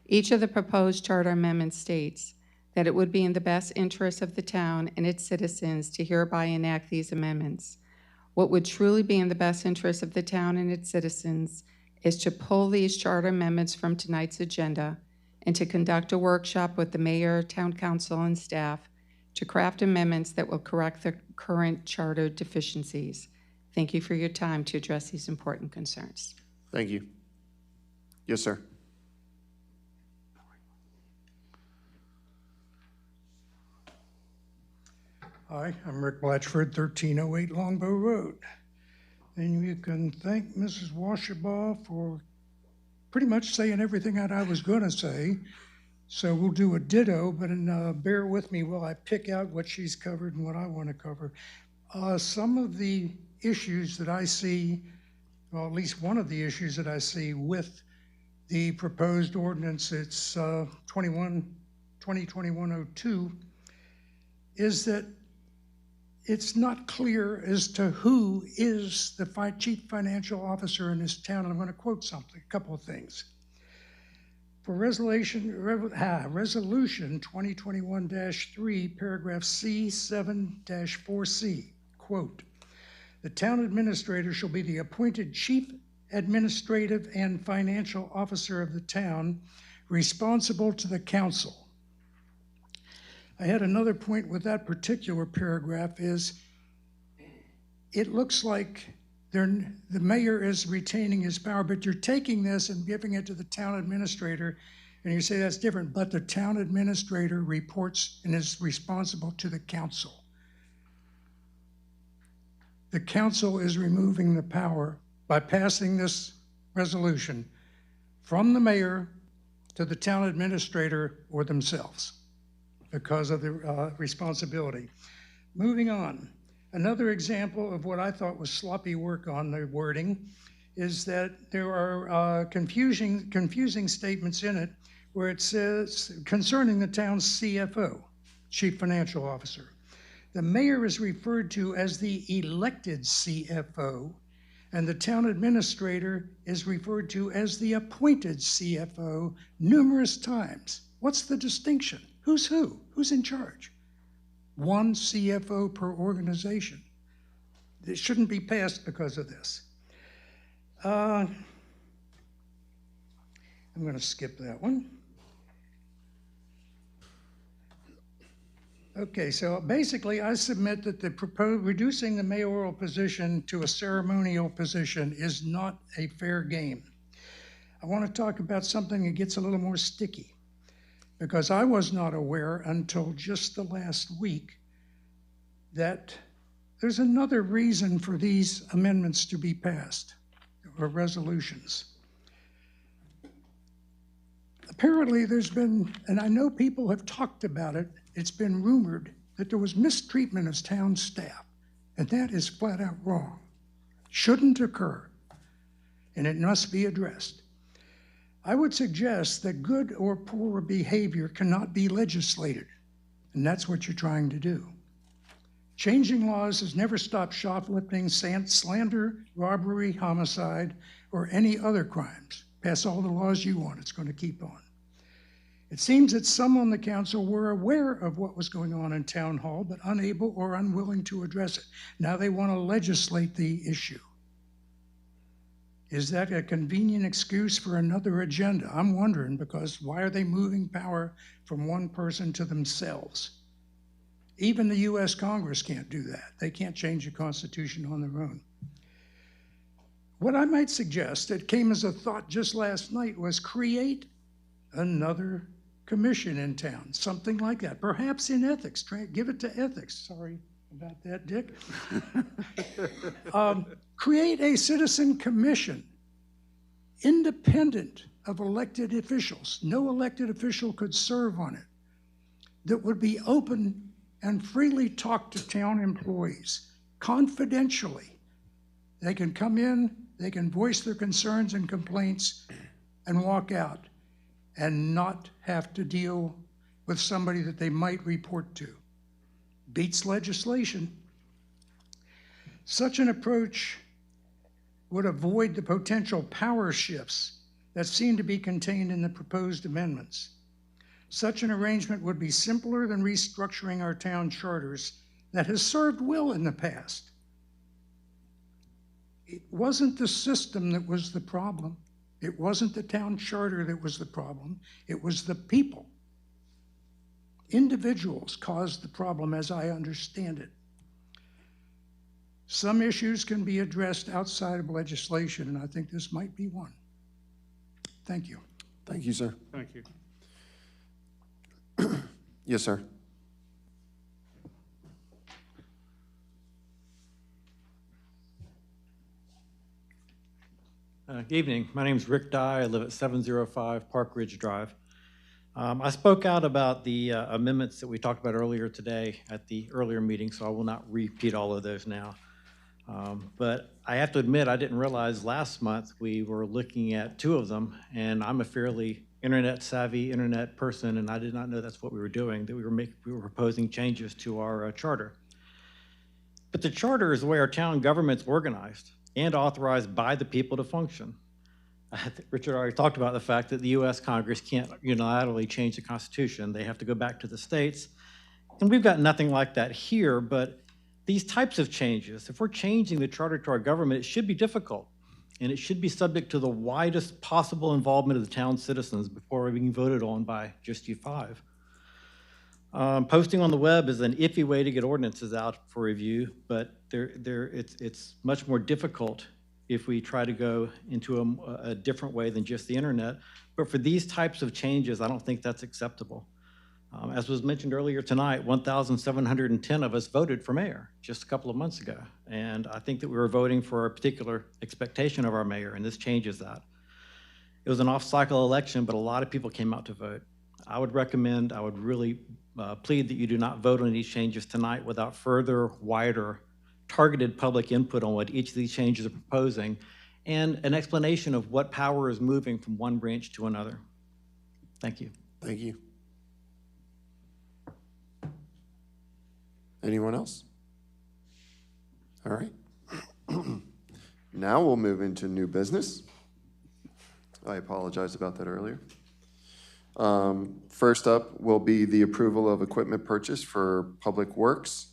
Each of the proposed charter amendments states that it would be in the best interest of the town and its citizens to hereby enact these amendments. What would truly be in the best interest of the town and its citizens is to pull these charter amendments from tonight's agenda and to conduct a workshop with the mayor, town council, and staff to craft amendments that will correct the current charter deficiencies. Thank you for your time to address these important concerns. Thank you. Yes, sir. Hi, I'm Rick Blatchford, 1308 Longbow Road. And you can thank Mrs. Washabaugh for pretty much saying everything that I was going to say. So we'll do a ditto, but bear with me while I pick out what she's covered and what I want to cover. Some of the issues that I see, well, at least one of the issues that I see with the proposed ordinance, it's 2021-02, is that it's not clear as to who is the chief financial officer in this town. And I'm going to quote something, a couple of things. For resolution 2021-3, paragraph C7-4C, quote, the town administrator shall be the appointed chief administrative and financial officer of the town, responsible to the council. I had another point with that particular paragraph is it looks like the mayor is retaining his power, but you're taking this and giving it to the town administrator, and you say that's different, but the town administrator reports and is responsible to the council. The council is removing the power by passing this resolution from the mayor to the town administrator or themselves because of the responsibility. Moving on, another example of what I thought was sloppy work on the wording is that there are confusing statements in it where it says concerning the town's CFO, Chief Financial Officer. The mayor is referred to as the elected CFO, and the town administrator is referred to as the appointed CFO numerous times. What's the distinction? Who's who? Who's in charge? One CFO per organization. It shouldn't be passed because of this. I'm going to skip that one. Okay, so basically I submit that the proposed reducing the mayoral position to a ceremonial position is not a fair game. I want to talk about something that gets a little more sticky, because I was not aware until just the last week that there's another reason for these amendments to be passed, or resolutions. Apparently there's been, and I know people have talked about it, it's been rumored that there was mistreatment of town staff, and that is flat out wrong. Shouldn't occur, and it must be addressed. I would suggest that good or poor behavior cannot be legislated, and that's what you're trying to do. Changing laws has never stopped shoplifting, slander, robbery, homicide, or any other crimes. Pass all the laws you want, it's going to keep on. It seems that some on the council were aware of what was going on in town hall, but unable or unwilling to address it. Now they want to legislate the issue. Is that a convenient excuse for another agenda? I'm wondering, because why are they moving power from one person to themselves? Even the US Congress can't do that. They can't change the Constitution on their own. What I might suggest, that came as a thought just last night, was create another commission in town, something like that. Perhaps in ethics, give it to ethics. Sorry about that, Dick. Create a citizen commission, independent of elected officials. No elected official could serve on it, that would be open and freely talk to town employees confidentially. They can come in, they can voice their concerns and complaints and walk out and not have to deal with somebody that they might report to. Beats legislation. Such an approach would avoid the potential power shifts that seem to be contained in the proposed amendments. Such an arrangement would be simpler than restructuring our town charters that has served well in the past. It wasn't the system that was the problem. It wasn't the town charter that was the problem. It was the people. Individuals caused the problem, as I understand it. Some issues can be addressed outside of legislation, and I think this might be one. Thank you. Thank you, sir. Thank you. Yes, sir. Good evening. My name is Rick Dye. I live at 705 Park Ridge Drive. I spoke out about the amendments that we talked about earlier today at the earlier meeting, so I will not repeat all of those now. But I have to admit, I didn't realize last month we were looking at two of them, and I'm a fairly internet savvy internet person, and I did not know that's what we were doing, that we were proposing changes to our charter. But the charter is the way our town government's organized and authorized by the people to function. Richard already talked about the fact that the US Congress can't unilaterally change the Constitution. They have to go back to the states. And we've got nothing like that here, but these types of changes, if we're changing the charter to our government, it should be difficult. And it should be subject to the widest possible involvement of the town citizens before being voted on by just you five. Posting on the web is an iffy way to get ordinances out for review, but it's much more difficult if we try to go into a different way than just the internet. But for these types of changes, I don't think that's acceptable. As was mentioned earlier tonight, 1,710 of us voted for mayor just a couple of months ago. And I think that we were voting for a particular expectation of our mayor, and this changes that. It was an off-cycle election, but a lot of people came out to vote. I would really plead that you do not vote on these changes tonight without further, wider, targeted public input on what each of these changes are proposing and an explanation of what power is moving from one branch to another. Thank you. Thank you. Anyone else? All right. Now we'll move into new business. I apologize about that earlier. First up will be the approval of equipment purchase for Public Works.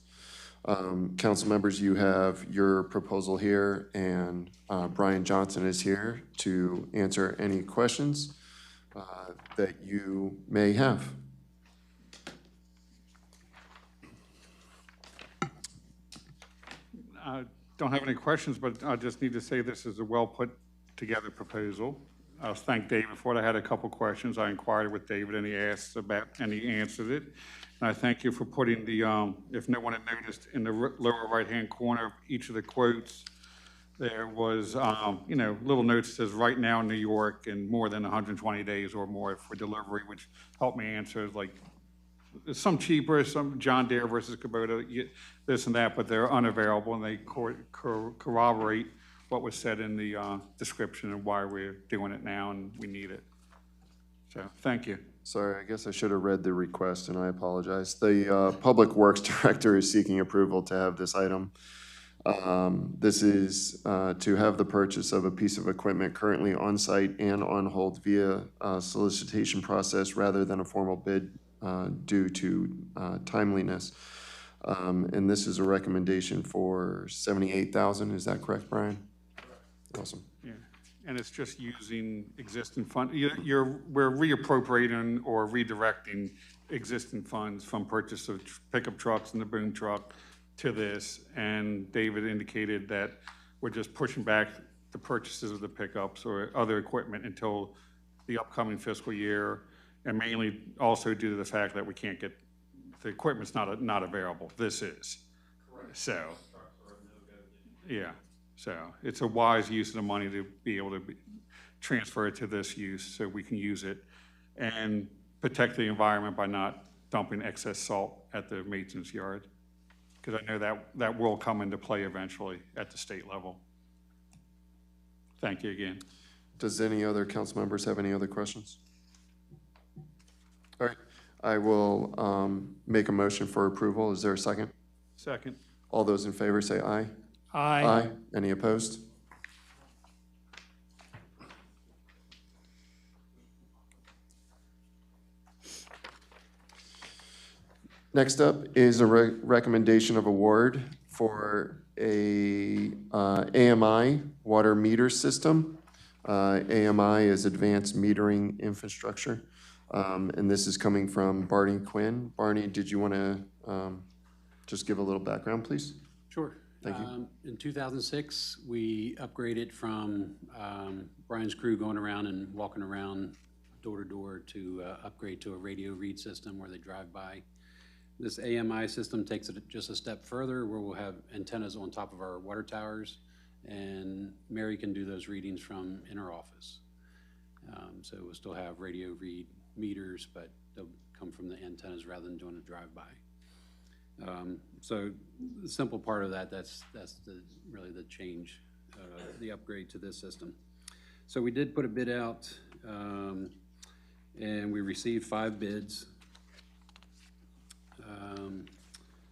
Council members, you have your proposal here, and Brian Johnson is here to answer any questions that you may have. I don't have any questions, but I just need to say this is a well put together proposal. I thank David for it. I had a couple questions. I inquired with David, and he asked about, and he answered it. And I thank you for putting the, if no one had noticed, in the lower right-hand corner of each of the quotes, there was, little notes that says right now in New York and more than 120 days or more for delivery, which helped me answer, like, some cheaper, some John Deere versus Kubota, this and that, but they're unavailable, and they corroborate what was said in the description and why we're doing it now and we need it. So, thank you. Sorry, I guess I should have read the request, and I apologize. The Public Works Director is seeking approval to have this item. This is to have the purchase of a piece of equipment currently on site and on hold via solicitation process rather than a formal bid due to timeliness. And this is a recommendation for $78,000. Is that correct, Brian? Awesome. Yeah, and it's just using existing fund, we're reappropriating or redirecting existing funds from purchase of pickup trucks and the boom truck to this, and David indicated that we're just pushing back the purchases of the pickups or other equipment until the upcoming fiscal year, and mainly also due to the fact that we can't get, the equipment's not available. This is. Correct. So, yeah. So it's a wise use of the money to be able to transfer it to this use so we can use it and protect the environment by not dumping excess salt at the maintenance yard. Because I know that will come into play eventually at the state level. Thank you again. Does any other council members have any other questions? All right, I will make a motion for approval. Is there a second? Second. All those in favor say aye. Aye. Aye. Any opposed? Next up is a recommendation of award for a AMI water meter system. AMI is Advanced Metering Infrastructure. And this is coming from Barney Quinn. Barney, did you want to just give a little background, please? Sure. Thank you. In 2006, we upgraded from Brian's crew going around and walking around door to door to upgrade to a radio read system where they drive by. This AMI system takes it just a step further where we'll have antennas on top of our water towers, and Mary can do those readings from in her office. So we'll still have radio read meters, but they'll come from the antennas rather than doing a drive-by. So the simple part of that's really the change, the upgrade to this system. So we did put a bid out, and we received 5 bids.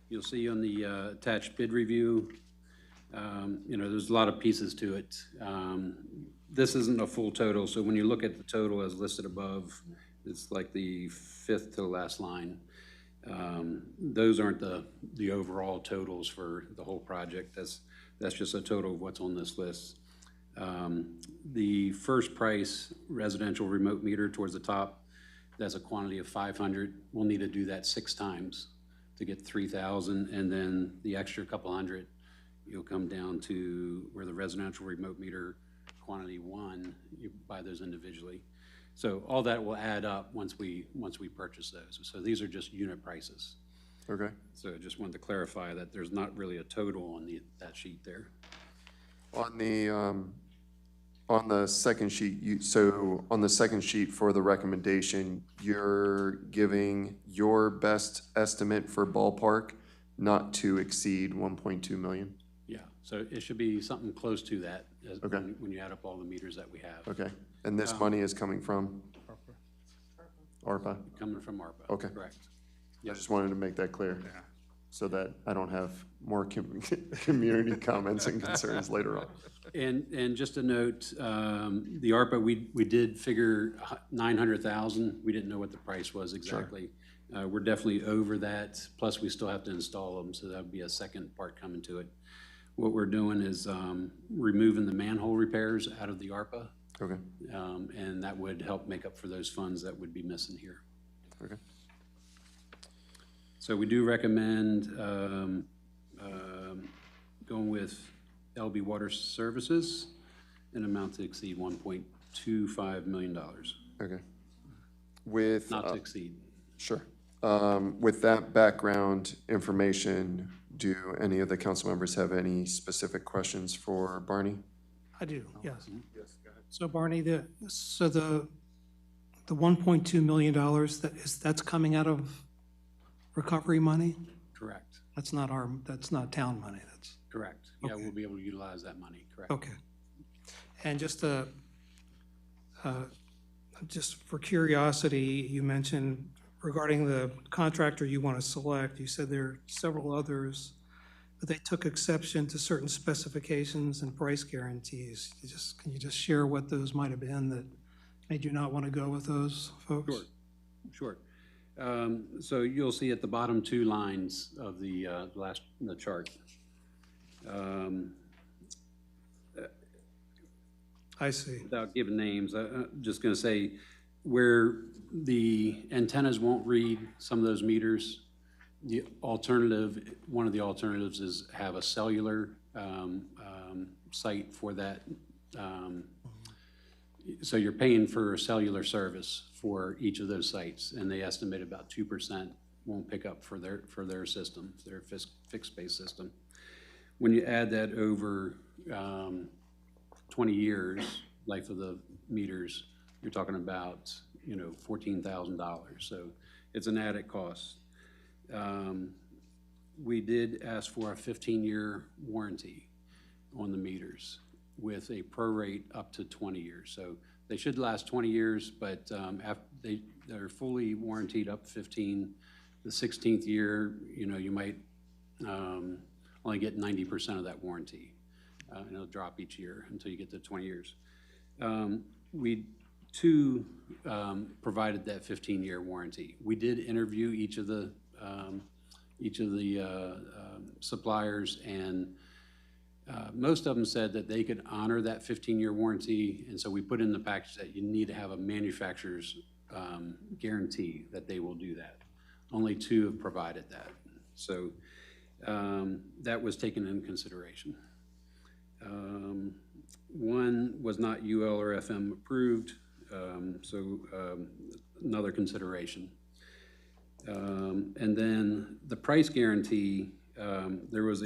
You'll see on the attached bid review, there's a lot of pieces to it. This isn't a full total, so when you look at the total as listed above, it's like the 5th to the last line. Those aren't the overall totals for the whole project. That's just a total of what's on this list. The first price, residential remote meter towards the top, that's a quantity of 500. We'll need to do that 6 times to get 3,000, and then the extra couple hundred, you'll come down to where the residential remote meter quantity 1, you buy those individually. So all that will add up once we purchase those. So these are just unit prices. Okay. So I just wanted to clarify that there's not really a total on that sheet there. On the second sheet, on the second sheet for the recommendation, you're giving your best estimate for ballpark not to exceed 1.2 million? Yeah, so it should be something close to that Okay. when you add up all the meters that we have. Okay, and this money is coming from? ARPA? Coming from ARPA. Okay. Correct. I just wanted to make that clear, so that I don't have more community comments and concerns later on. And just a note, the ARPA, we did figure 900,000. We didn't know what the price was exactly. Sure. We're definitely over that, plus we still have to install them, so that would be a second part coming to it. What we're doing is removing the manhole repairs out of the ARPA. Okay. And that would help make up for those funds that would be missing here. Okay. So we do recommend going with LB Water Services, an amount to exceed $1.25 million. Okay. With not to exceed. Sure. With that background information, do any of the council members have any specific questions for Barney? I do, yes. Yes, go ahead. So Barney, the $1.2 million, that's coming out of recovery money? Correct. That's not town money, that's. Correct. Yeah, we'll be able to utilize that money, correct. Okay. And just a just for curiosity, you mentioned regarding the contractor you want to select, you said there are several others, but they took exception to certain specifications and price guarantees. Can you just share what those might have been that made you not want to go with those folks? Sure. So you'll see at the bottom two lines of the chart. I see. Without giving names, I'm just going to say where the antennas won't read some of those meters, one of the alternatives is have a cellular site for that. So you're paying for a cellular service for each of those sites, and they estimate about 2% won't pick up for their system, their fixed-base system. When you add that over 20 years, life of the meters, you're talking about, $14,000. So it's an added cost. We did ask for a 15-year warranty on the meters with a prorate up to 20 years. So they should last 20 years, but they're fully warranted up 15. The 16th year, you might only get 90% of that warranty. And it'll drop each year until you get to 20 years. We provided that 15-year warranty. We did interview each of the suppliers, and most of them said that they could honor that 15-year warranty, and so we put in the package that you need to have a manufacturer's guarantee that they will do that. Only 2 have provided that. So that was taken into consideration. One was not UL or FM approved, so another consideration. And then the price guarantee, there was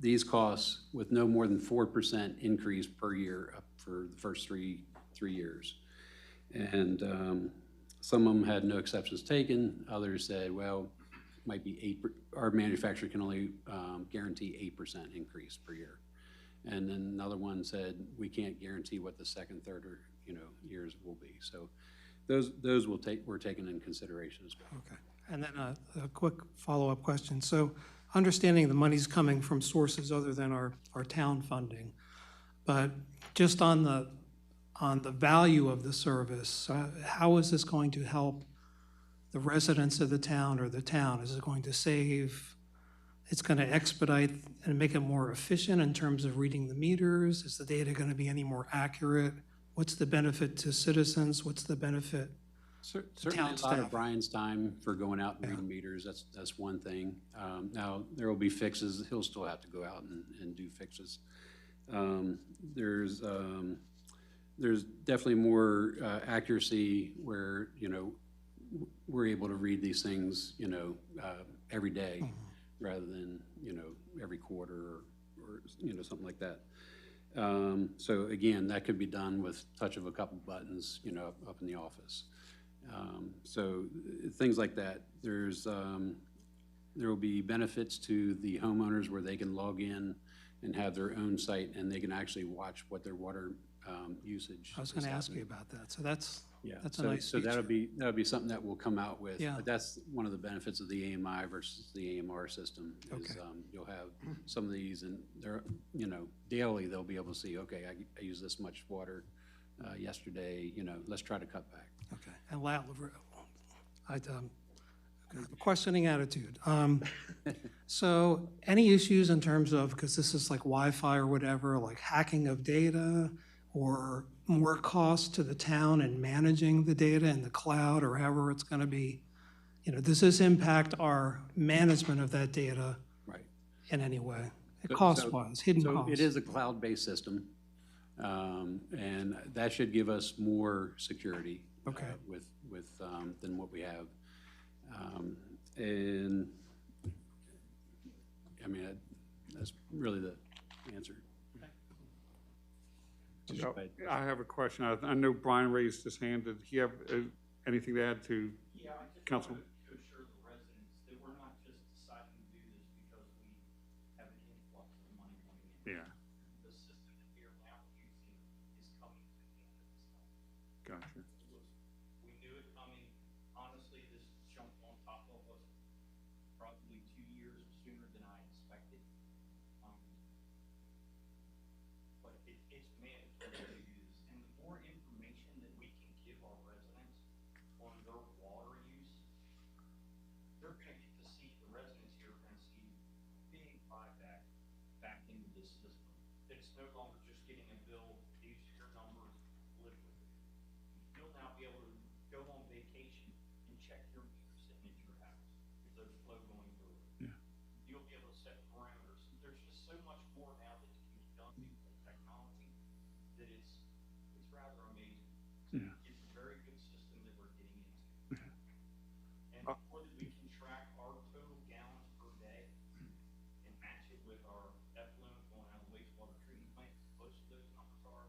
these costs with no more than 4% increase per year up for the first three years. And some of them had no exceptions taken. Others said, well, might be 8%. Our manufacturer can only guarantee 8% increase per year. And then another one said, we can't guarantee what the second, third, or years will be. So those were taken in consideration as well. Okay. And then a quick follow-up question. So understanding the money's coming from sources other than our town funding, but just on the value of the service, how is this going to help the residents of the town or the town? Is it going to save? It's going to expedite and make it more efficient in terms of reading the meters? Is the data going to be any more accurate? What's the benefit to citizens? What's the benefit to Certainly town a lot staff? of Brian's time for going out and reading meters. That's one thing. Now, there will be fixes. He'll still have to go out and do fixes. There's definitely more accuracy where, we're able to read these things, every day rather than, every quarter or something like that. So again, that could be done with touch of a couple buttons, up in the office. So things like that. There will be benefits to the homeowners where they can log in and have their own site, and they can actually watch what their water usage. I was going to ask you about that. So that's a so, nice so that'll feature. be something that we'll come out with. Yeah. But that's one of the benefits of the AMI versus the AMR system. Is, Okay. You'll have some of these, and they're daily they'll be able to see. Okay, I used this much water yesterday. Let's try to cut back. Okay. And I have a questioning attitude. So any issues in terms of, because this is like Wi-Fi or whatever, like hacking of data or more cost to the town and managing the data in the cloud or however it's going to be, does this impact our management of that data Right. in any way? So- Cost-wise, hidden so costs? it is a cloud-based system, and that should give us more security. Okay. With than what we have, and I mean that's really the answer. So, I have a question. I know Brian raised his hand. Did he have anything to add to Council? To assure the residents that we're not just deciding to do this because we have an influx of money coming in. Yeah. The system that we are now using is coming to the end of its life. it's mandatory to do this. And the more information that we can give our residents on their water use, they're gonna get to see, the residents here are gonna see big buyback back into this system. It's no longer just getting a bill, these are your numbers, live with it. You'll now be able to go on vacation and check your meter sitting at your house, if there's flow going through it. You'll be able to set parameters. There's just so much more now that can be done with technology that it's rather amazing. It's a very good system that we're getting into. And the more that we can track our total gallons per day and match it with our effluent going out of the wastewater treatment plant, close to those numbers are,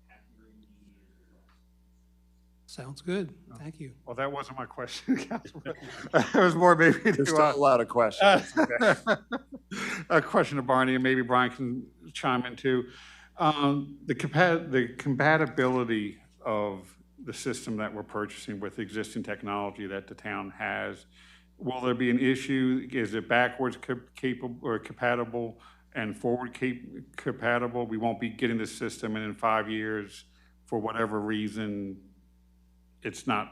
happier indeed is the Sounds good. Thank you. Well, that wasn't my question, Councilman. It was more maybe There's still a lot of questions. a question to Barney, and maybe Brian can chime in too. The compatibility of the system that we're purchasing with existing technology that the town has, will there be an issue? Is it backwards capable or compatible and forward compatible? We won't be getting the system, and in 5 years, for whatever reason, it's not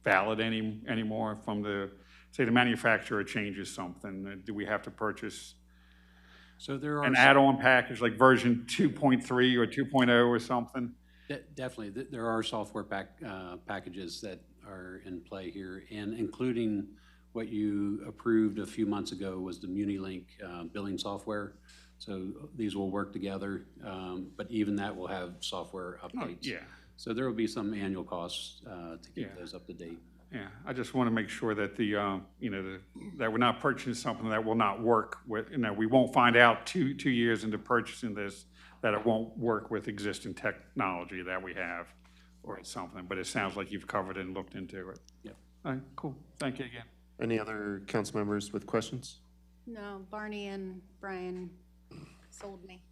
valid anymore from the, say the manufacturer changes something. Do we have to purchase So there are an add-on package like version 2.3 or 2.0 or something? Definitely, there are software packages that are in play here, and including what you approved a few months ago was the MuniLink billing software. So these will work together, but even that will have software updates. Yeah. So there will be some annual costs to keep those up to date. Yeah, I just want to make sure that the, that we're not purchasing something that will not work with, we won't find out two years into purchasing this that it won't work with existing technology that we have or something, but it sounds like you've covered it and looked into it. Yep. All right, cool. Thank you again. Any other council members with questions? No, Barney and Brian sold me.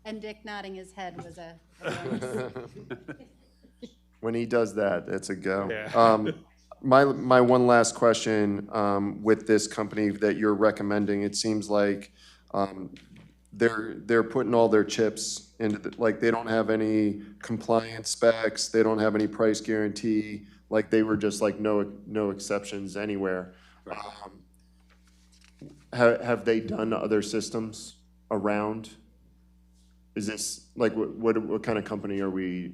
And Dick nodding his head was a bonus. When he does that, it's a go. Yeah. My one last question, with this company that you're recommending, it seems like they're putting all their chips into, like, they don't have any compliance specs, they don't have any price guarantee, like they were just like no exceptions anywhere. Have they done other systems around? Is this, like, what kind of company are we?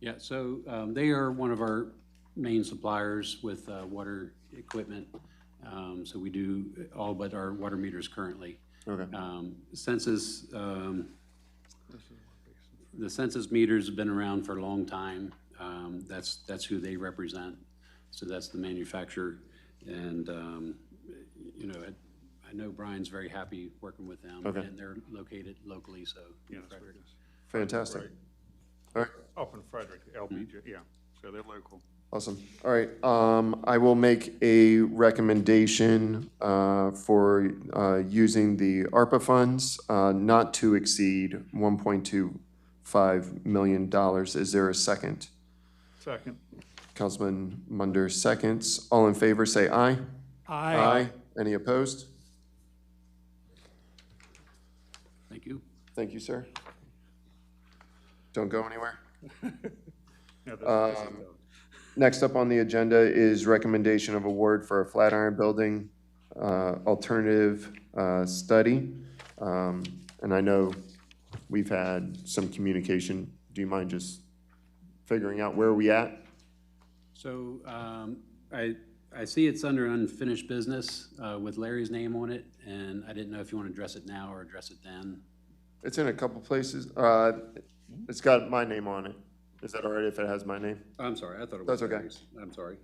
Yeah, so they are one of our main suppliers with water equipment. So we do all but our water meters currently. Okay. Census, the census meters have been around for a long time. That's who they represent. So that's the manufacturer. And, I know Brian's very happy working with them. Okay. And they're located locally, so. Yeah, that's what it is. Fantastic. Right. All right. Up in Frederick, LBJ, yeah, so they're local. Awesome. All right, I will make a recommendation for using the ARPA funds not to exceed $1.25 million. Is there a second? Second. Councilman Munder seconds. All in favor, say aye. Aye. Any opposed? Thank you. Thank you, sir. Don't go anywhere. Yeah, this is Next up on the agenda is recommendation of award for a Flatiron Building alternative study. And I know we've had some communication. Do you mind just figuring out where are we at? So I see it's under unfinished business with Larry's name on it, and I didn't know if you want to address it now or address it then. It's in a couple places. It's got my name on it. Is that all right if it has my name? I'm sorry, I thought it was That's okay. Larry's. I'm sorry.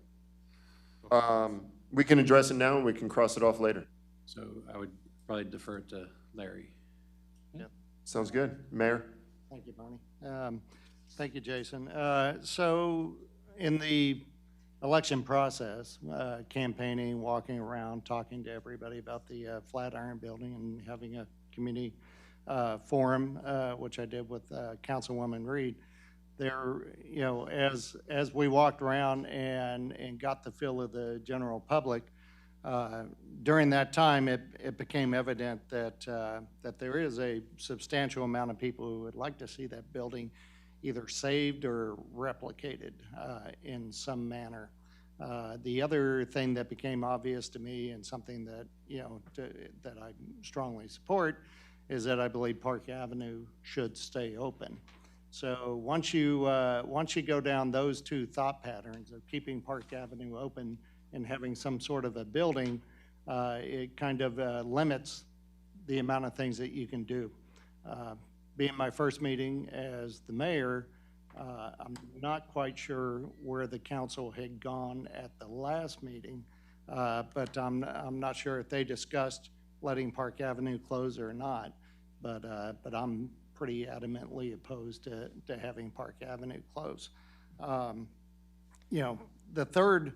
We can address it now and we can cross it off later. So I would probably defer it to Larry. Sounds good. Mayor? Thank you, Barney. Thank you, Jason. So in the election process, campaigning, walking around, talking to everybody about the Flatiron Building and having a community forum, which I did with Councilwoman Reed, there, as we walked around and got the feel of the general public, During that time, it became evident that, that there is a substantial amount of people who would like to see that building either saved or replicated in some manner. The other thing that became obvious to me, and something that, that I strongly support, is that I believe Park Avenue should stay open. So once you go down those two thought patterns of keeping Park Avenue open and having some sort of a building, it kind of limits the amount of things that you can do. Being my first meeting as the mayor, I'm not quite sure where the council had gone at the last meeting, but I'm not sure if they discussed letting Park Avenue close or not. But I'm pretty adamantly opposed to having Park Avenue close. The third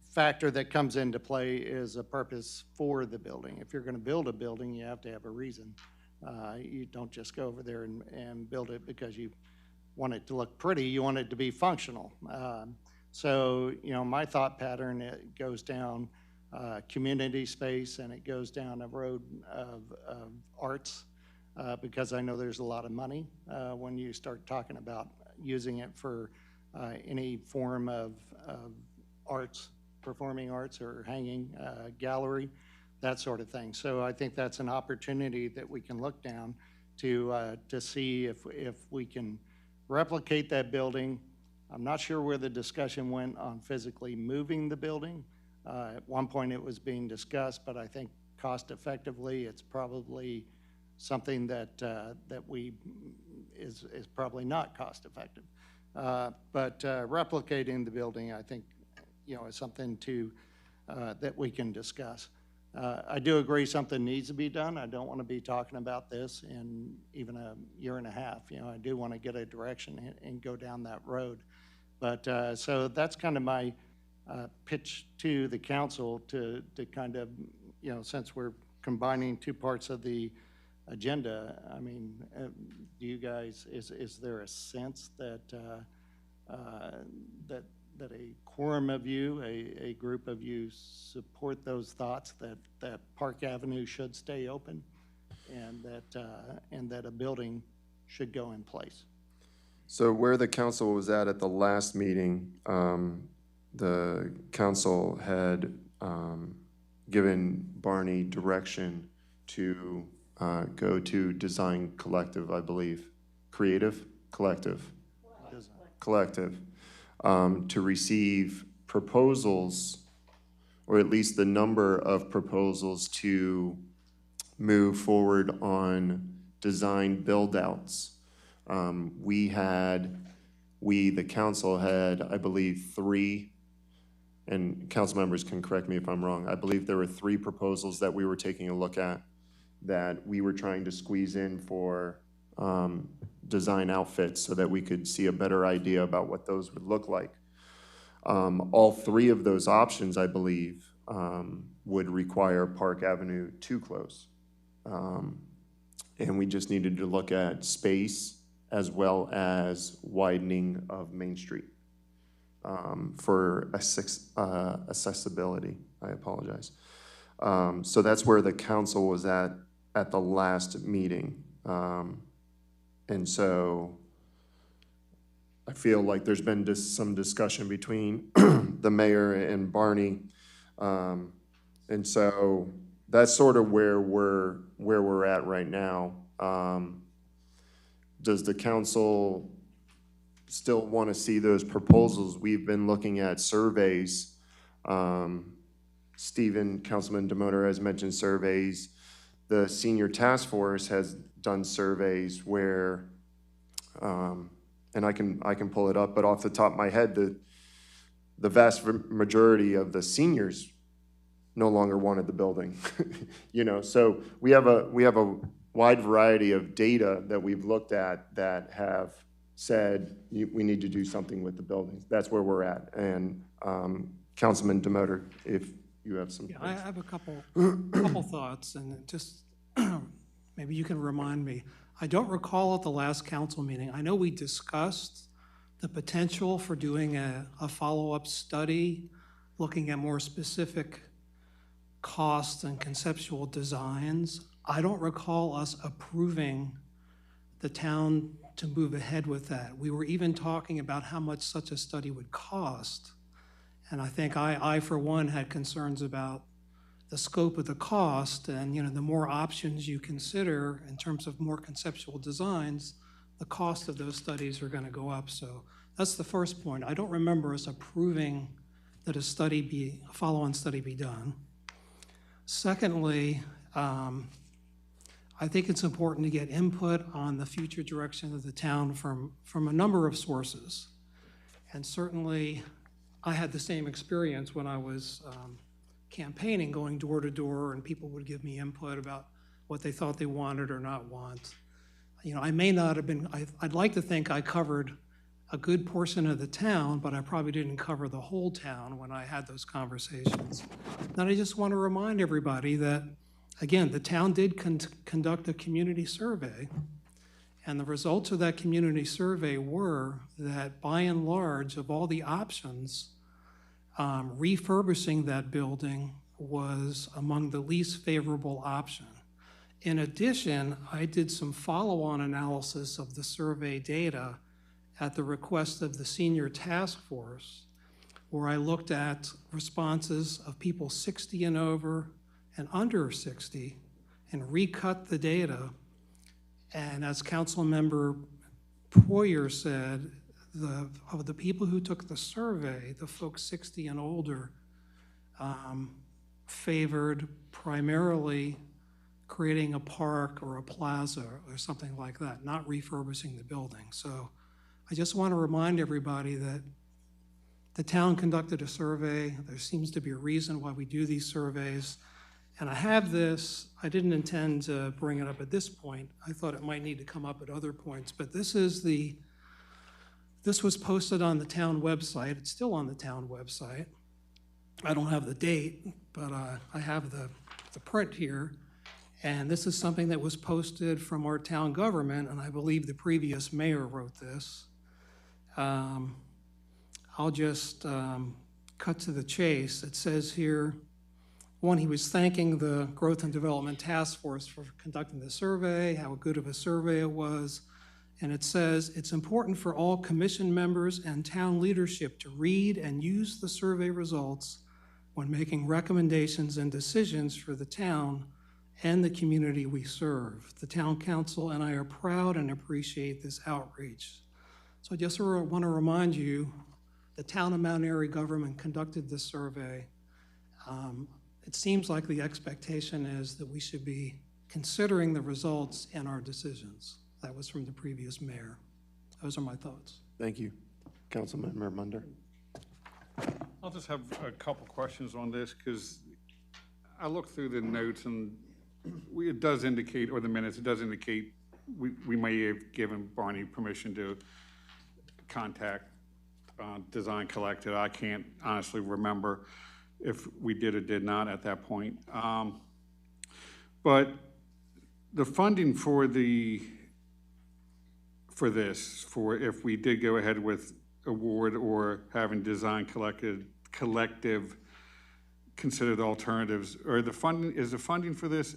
factor that comes into play is a purpose for the building. If you're going to build a building, you have to have a reason. You don't just go over there and build it because you want it to look pretty. You want it to be functional. So, my thought pattern, it goes down community space, and it goes down a road of arts, because I know there's a lot of money when you start talking about using it for any form of arts, performing arts or hanging gallery, that sort of thing. So I think that's an opportunity that we can look down to see if we can replicate that building. I'm not sure where the discussion went on physically moving the building. At one point it was being discussed, but I think cost effectively, it's probably something that is probably not cost effective. But replicating the building, I think, is something that we can discuss. I do agree something needs to be done. I don't want to be talking about this in even a year and a half. I do want to get a direction and go down that road. But so that's kind of my pitch to the council to kind of, since we're combining two parts of the agenda, I mean, do you guys, is there a sense that that a quorum of you, a group of you, support those thoughts that Park Avenue should stay open, and that a building should go in place? So where the council was at the last meeting, the council had given Barney direction to go to Design Collective, I believe. Creative? Collective. Collective. To receive proposals, or at least the number of proposals to move forward on design build-outs. The council had, I believe, 3, and council members can correct me if I'm wrong, I believe there were 3 proposals that we were taking a look at that we were trying to squeeze in for design outfits so that we could see a better idea about what those would look like. All 3 of those options, I believe, would require Park Avenue to close. And we just needed to look at space as well as widening of Main Street for accessibility. I apologize. So that's where the council was at the last meeting. And so I feel like there's been some discussion between the mayor and Barney. And so that's sort of where we're at right now. Does the council still want to see those proposals? We've been looking at surveys. Stephen, Councilman Demoter, has mentioned surveys. The senior task force has done surveys where, and I can pull it up, but off the top of my head, the vast majority of the seniors no longer wanted the building. So we have a wide variety of data that we've looked at that have said we need to do something with the buildings. That's where we're at. And Councilman Demoter, if you have some. Yeah, I have a couple thoughts, and just maybe you can remind me. I don't recall at the last council meeting. I know we discussed the potential for doing a follow-up study, looking at more specific costs and conceptual designs. I don't recall us approving the town to move ahead with that. We were even talking about how much such a study would cost. And I think I for one, had concerns about the scope of the cost, and the more options you consider in terms of more conceptual designs, the cost of those studies are going to go up. So that's the first point. I don't remember us approving that a follow-on study be done. Secondly, I think it's important to get input on the future direction of the town from a number of sources. And certainly, I had the same experience when I was campaigning, going door to door, and people would give me input about what they thought they wanted or not want. I may not have been, I'd like to think I covered a good portion of the town, but I probably didn't cover the whole town when I had those conversations. And I just want to remind everybody that, again, the town did conduct a community survey, and the results of that community survey were that, by and large, of all the options, refurbishing that building was among the least favorable option. In addition, I did some follow-on analysis of the survey data at the request of the senior task force, where I looked at responses of people 60 and over and under 60 and recut the data. And as Councilmember Poyer said, of the people who took the survey, the folks 60 and older favored primarily creating a park or a plaza or something like that, not refurbishing the building. So I just want to remind everybody that the town conducted a survey. There seems to be a reason why we do these surveys. And I have this, I didn't intend to bring it up at this point. I thought it might need to come up at other points, but this was posted on the town website. It's still on the town website. I don't have the date, but I have the print here. And this is something that was posted from our town government, and I believe the previous mayor wrote this. I'll just cut to the chase. It says here, one, he was thanking the Growth and Development Task Force for conducting the survey, how good of a survey it was. And it says, it's important for all commission members and town leadership to read and use the survey results when making recommendations and decisions for the town and the community we serve. The town council and I are proud and appreciate this outreach. So I just want to remind you, the town of Mount Airy government conducted this survey. It seems like the expectation is that we should be considering the results in our decisions. That was from the previous mayor. Those are my thoughts. Thank you. Councilmember Munder. I'll just have a couple questions on this, because I looked through the notes and it does indicate, or the minutes, it does indicate we may have given Barney permission to contact Design Collective. I can't honestly remember if we did or did not at that point. But the funding for if we did go ahead with award or having Design Collective consider the alternatives, or is the funding for this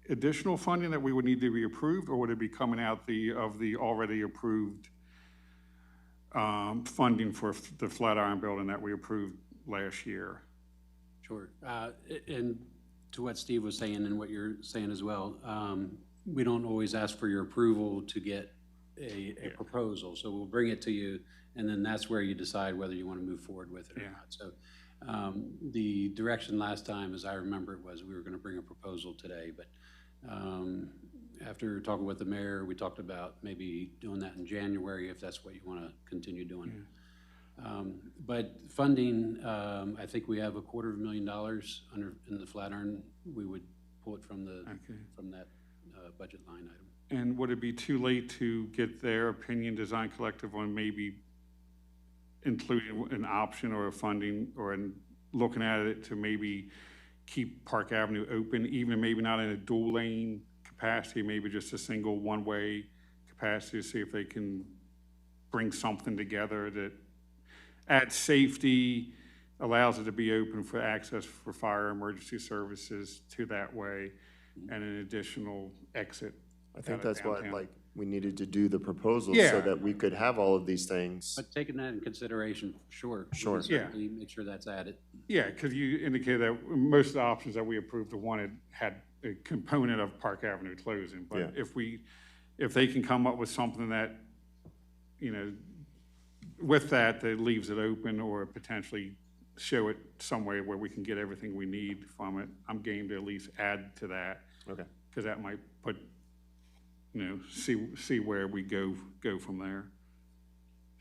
additional funding that we would need to be approved, or would it be coming out of the already approved funding for the Flatiron building that we approved last year? Sure. And to what Steve was saying and what you're saying as well, we don't always ask for your approval to get a proposal. So we'll bring it to you, and then that's where you decide whether you want to move forward with it or not. So the direction last time, as I remember it, was we were going to bring a proposal today, but after talking with the mayor, we talked about maybe doing that in January if that's what you want to continue doing. But funding, I think we have $250,000 in the Flatiron. We would pull it from that budget line item. And would it be too late to get their opinion, Design Collective, on maybe including an option or a funding, or looking at it to maybe keep Park Avenue open, even maybe not in a dual lane capacity, maybe just a single one-way capacity, to see if they can bring something together that adds safety, allows it to be open for access for fire emergency services to that way, and an additional exit. I think out of that's why, downtown. like, we needed to do the proposals Yeah. so that we could have all of these things. But taking that in consideration, sure. we Sure. can Yeah. certainly make sure that's added. Yeah, because you indicated that most of the options that we approved, the one had a component of Park Avenue closing. Yeah. But if they can come up with something that, you know, with that leaves it open, or potentially show it some way where we can get everything we need from it, I'm game to at least add to that. Okay. Because that might put, you know, see where we go from there.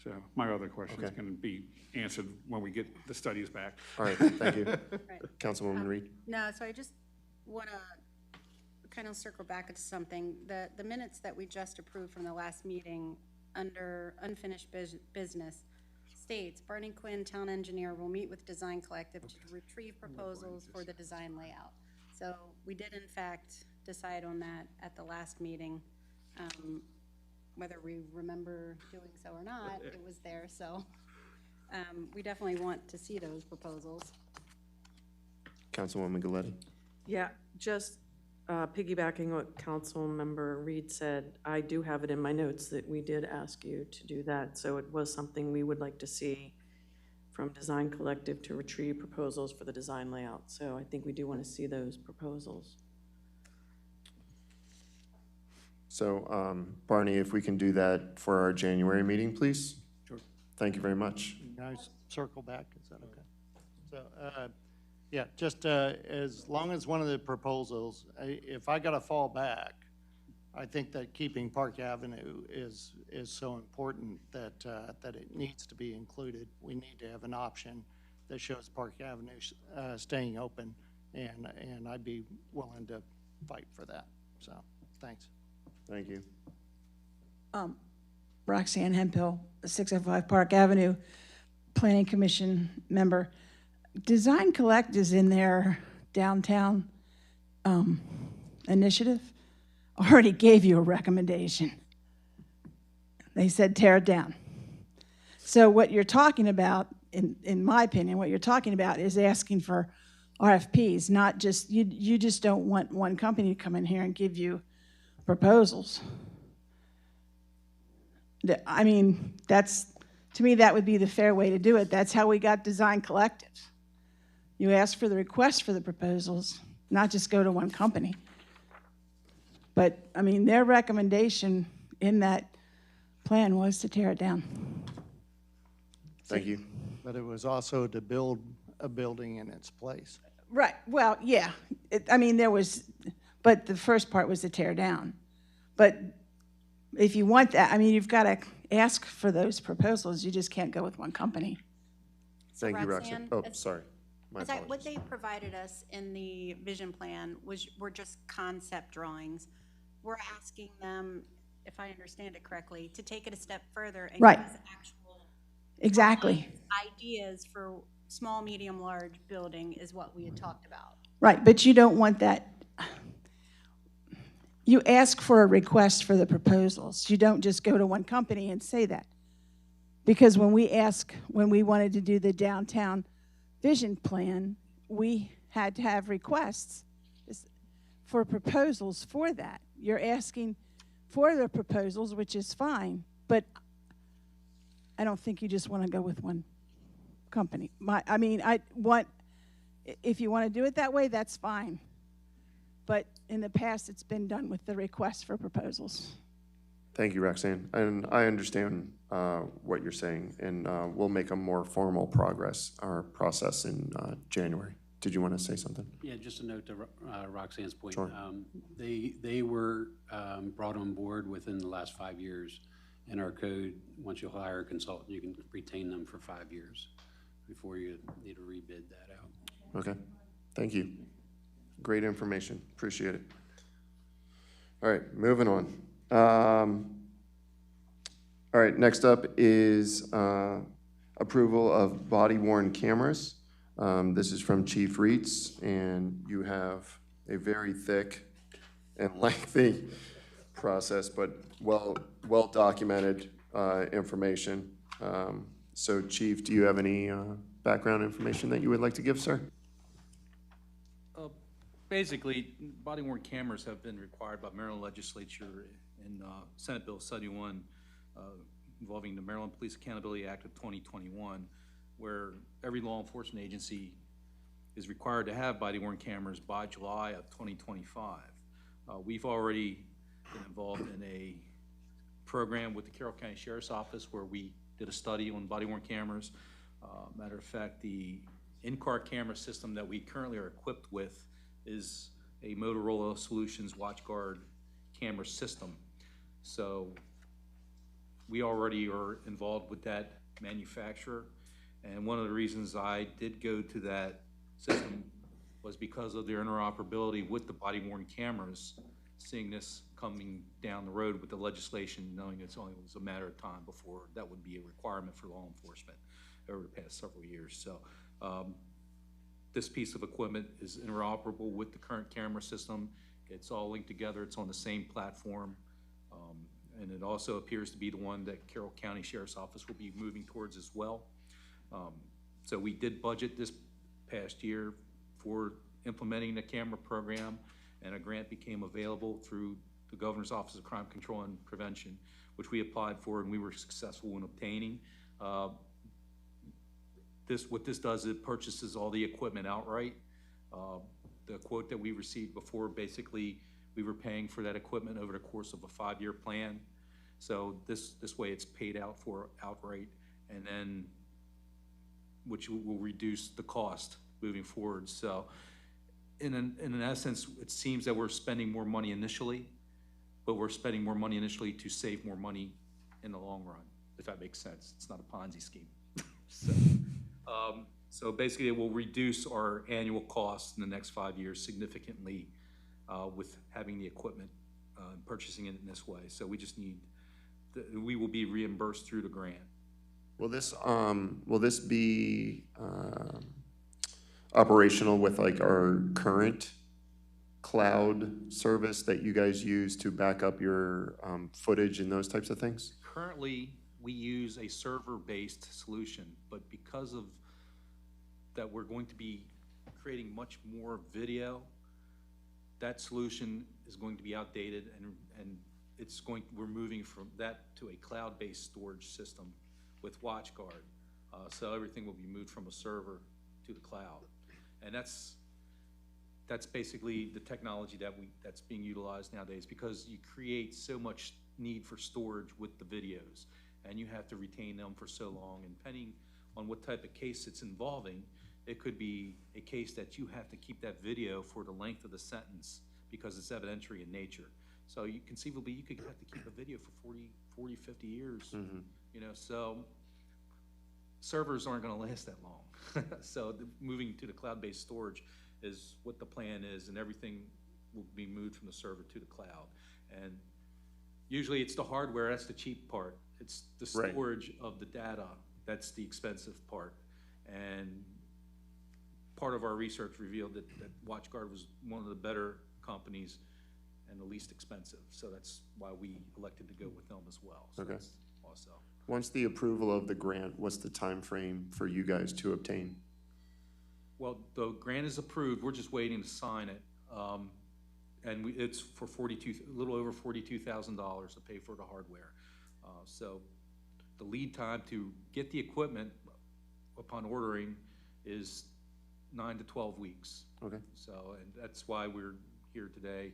So my other question is Okay. going to be answered when we get the studies back. All right, thank you. Right. Councilwoman Reed? No, so I just want to kind of circle back to something. The minutes that we just approved from the last meeting under unfinished business states, Barney Quinn, town engineer, will meet with Design Collective to retrieve proposals for the design layout. So we did in fact decide on that at the last meeting. Whether we remember doing so or not, it was there, so we definitely want to see those proposals. Councilwoman Galetti? Yeah, just piggybacking what Councilmember Reed said, I do have it in my notes that we did ask you to do that, so it was something we would like to see from Design Collective to retrieve proposals for the design layout. So I think we do want to see those proposals. So, Barney, if we can do that for our January meeting, please? Sure. Thank you very much. Nice, circle back, is that okay? So, yeah, just as long as one of the proposals, if I got to fall back, I think that keeping Park Avenue is so important that, that it needs to be included. We need to have an option that shows Park Avenue staying open, and I'd be willing to fight for that. So, thanks. Thank you. Roxanne Hemphill, 605 Park Avenue, Planning Commission member. Design Collect is in their downtown initiative. Already gave you a recommendation. They said tear it down. So what you're talking about, in my opinion, what you're talking about is asking for RFPs, not just, you just don't want one company to come in here and give you proposals. I mean, to me, that would be the fair way to do it. That's how we got Design Collective. You ask for the request for the proposals, not just go to one company. But, I mean, their recommendation in that plan was to tear it down. Thank you. But it was also to build a building in its place. Right, well, yeah. I mean, but the first part was to tear down. But if you want that, I mean, you've got to ask for those proposals. You just can't go with one company. Thank you, Roxanne, Roxanne. Oh, sorry. My What apologies. they provided us in the vision plan were just concept drawings. We're asking them, if I understand it correctly, to take it a step further and Right. give us actual Exactly. ideas for small, medium, large building is what we had talked about. Right, but you don't want that. You ask for a request for the proposals. You don't just go to one company and say that. Because when we wanted to do the downtown vision plan, we had to have requests for proposals for that. You're asking for the proposals, which is fine, but I don't think you just want to go with one company. If you want to do it that way, that's fine. But in the past, it's been done with the request for proposals. Thank you, Roxanne. And I understand what you're saying, and we'll make a more formal process in January. Did you want to say something? Yeah, just a note to Roxanne's point. Sure. They were brought on board within the last 5 years. In our code, once you hire a consultant, you can retain them for 5 years before you need to rebid that out. Okay, thank you. Great information, appreciate it. All right, moving on. All right, next up is approval of body-worn cameras. This is from Chief Reitz, and you have a very thick and lengthy process, but well-documented information. So, Chief, do you have any background information that you would like to give, sir? Basically, body-worn cameras have been required by Maryland legislature in Senate Bill 71 involving the Maryland Police Accountability Act of 2021, where every law enforcement agency is required to have body-worn cameras by July of 2025. We've already been involved in a program with the Carroll County Sheriff's Office where we did a study on body-worn cameras. Matter of fact, the in-car camera system that we currently are equipped with is a Motorola Solutions WatchGuard camera system. So we already are involved with that manufacturer. And one of the reasons I did go to that system was because of their interoperability with the body-worn cameras, seeing this coming down the road with the legislation, knowing it was a matter of time before that would be a requirement for law enforcement over the past several years. So this piece of equipment is interoperable with the current camera system. It's all linked together. It's on the same platform. And it also appears to be the one that Carroll County Sheriff's Office will be moving towards as well. So we did budget this past year for implementing the camera program, and a grant became available through the Governor's Office of Crime Control and Prevention, which we applied for and we were successful in obtaining. What this does is it purchases all the equipment outright. The quote that we received before, basically, we were paying for that equipment over the course of a 5-year plan. So this way it's paid out for outright, and then which will reduce the cost moving forward. So in essence, it seems that we're spending more money initially, but we're spending more money initially to save more money in the long run, if that makes sense. It's not a Ponzi scheme. So basically it will reduce our annual costs in the next 5 years significantly with having the equipment and purchasing it in this way. So we just need, we will be reimbursed through the grant. Will this be operational with like our current cloud service that you guys use to back up your footage and those types of things? Currently, we use a server-based solution, but because of that we're going to be creating much more video, that solution is going to be outdated, and we're moving from that to a cloud-based storage system with WatchGuard. So everything will be moved from a server to the cloud. And that's basically the technology that's being utilized nowadays, because you create so much need for storage with the videos, and you have to retain them for so long. And depending on what type of case it's involving, it could be a case that you have to keep that video for the length of the sentence because it's evidentiary in nature. So you conceivably, you could have to keep a video for 40, 50 years, you know, so servers aren't gonna last that long. So moving to the cloud-based storage is what the plan is, and everything will be moved from the server to the cloud. And usually it's the hardware, that's the cheap part. It's the storage of the data, that's the expensive part. And part of our research revealed that WatchGuard was one of the better companies and the least expensive. So that's why we elected to go with them as well. So that's also. Once the approval of the grant, what's the time frame for you guys to obtain? Well, the grant is approved. We're just waiting to sign it. And it's for a little over $42,000 to pay for the hardware. So the lead time to get the equipment upon ordering is 9 to 12 weeks. Okay. So, and that's why we're here today,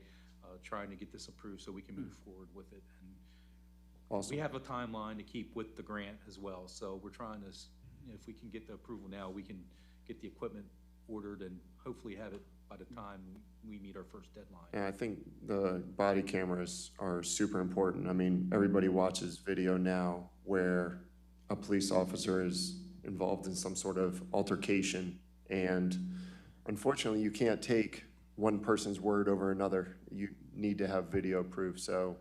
trying to get this approved so we can move forward with it. And awesome. We have a timeline to keep with the grant as well. So we're trying to, if we can get the approval now, we can get the equipment ordered and hopefully have it by the time we meet our first deadline. And I think the body cameras are super important. I mean, everybody watches video now where a police officer is involved in some sort of altercation, and unfortunately you can't take one person's word over another. You need to have video proof. So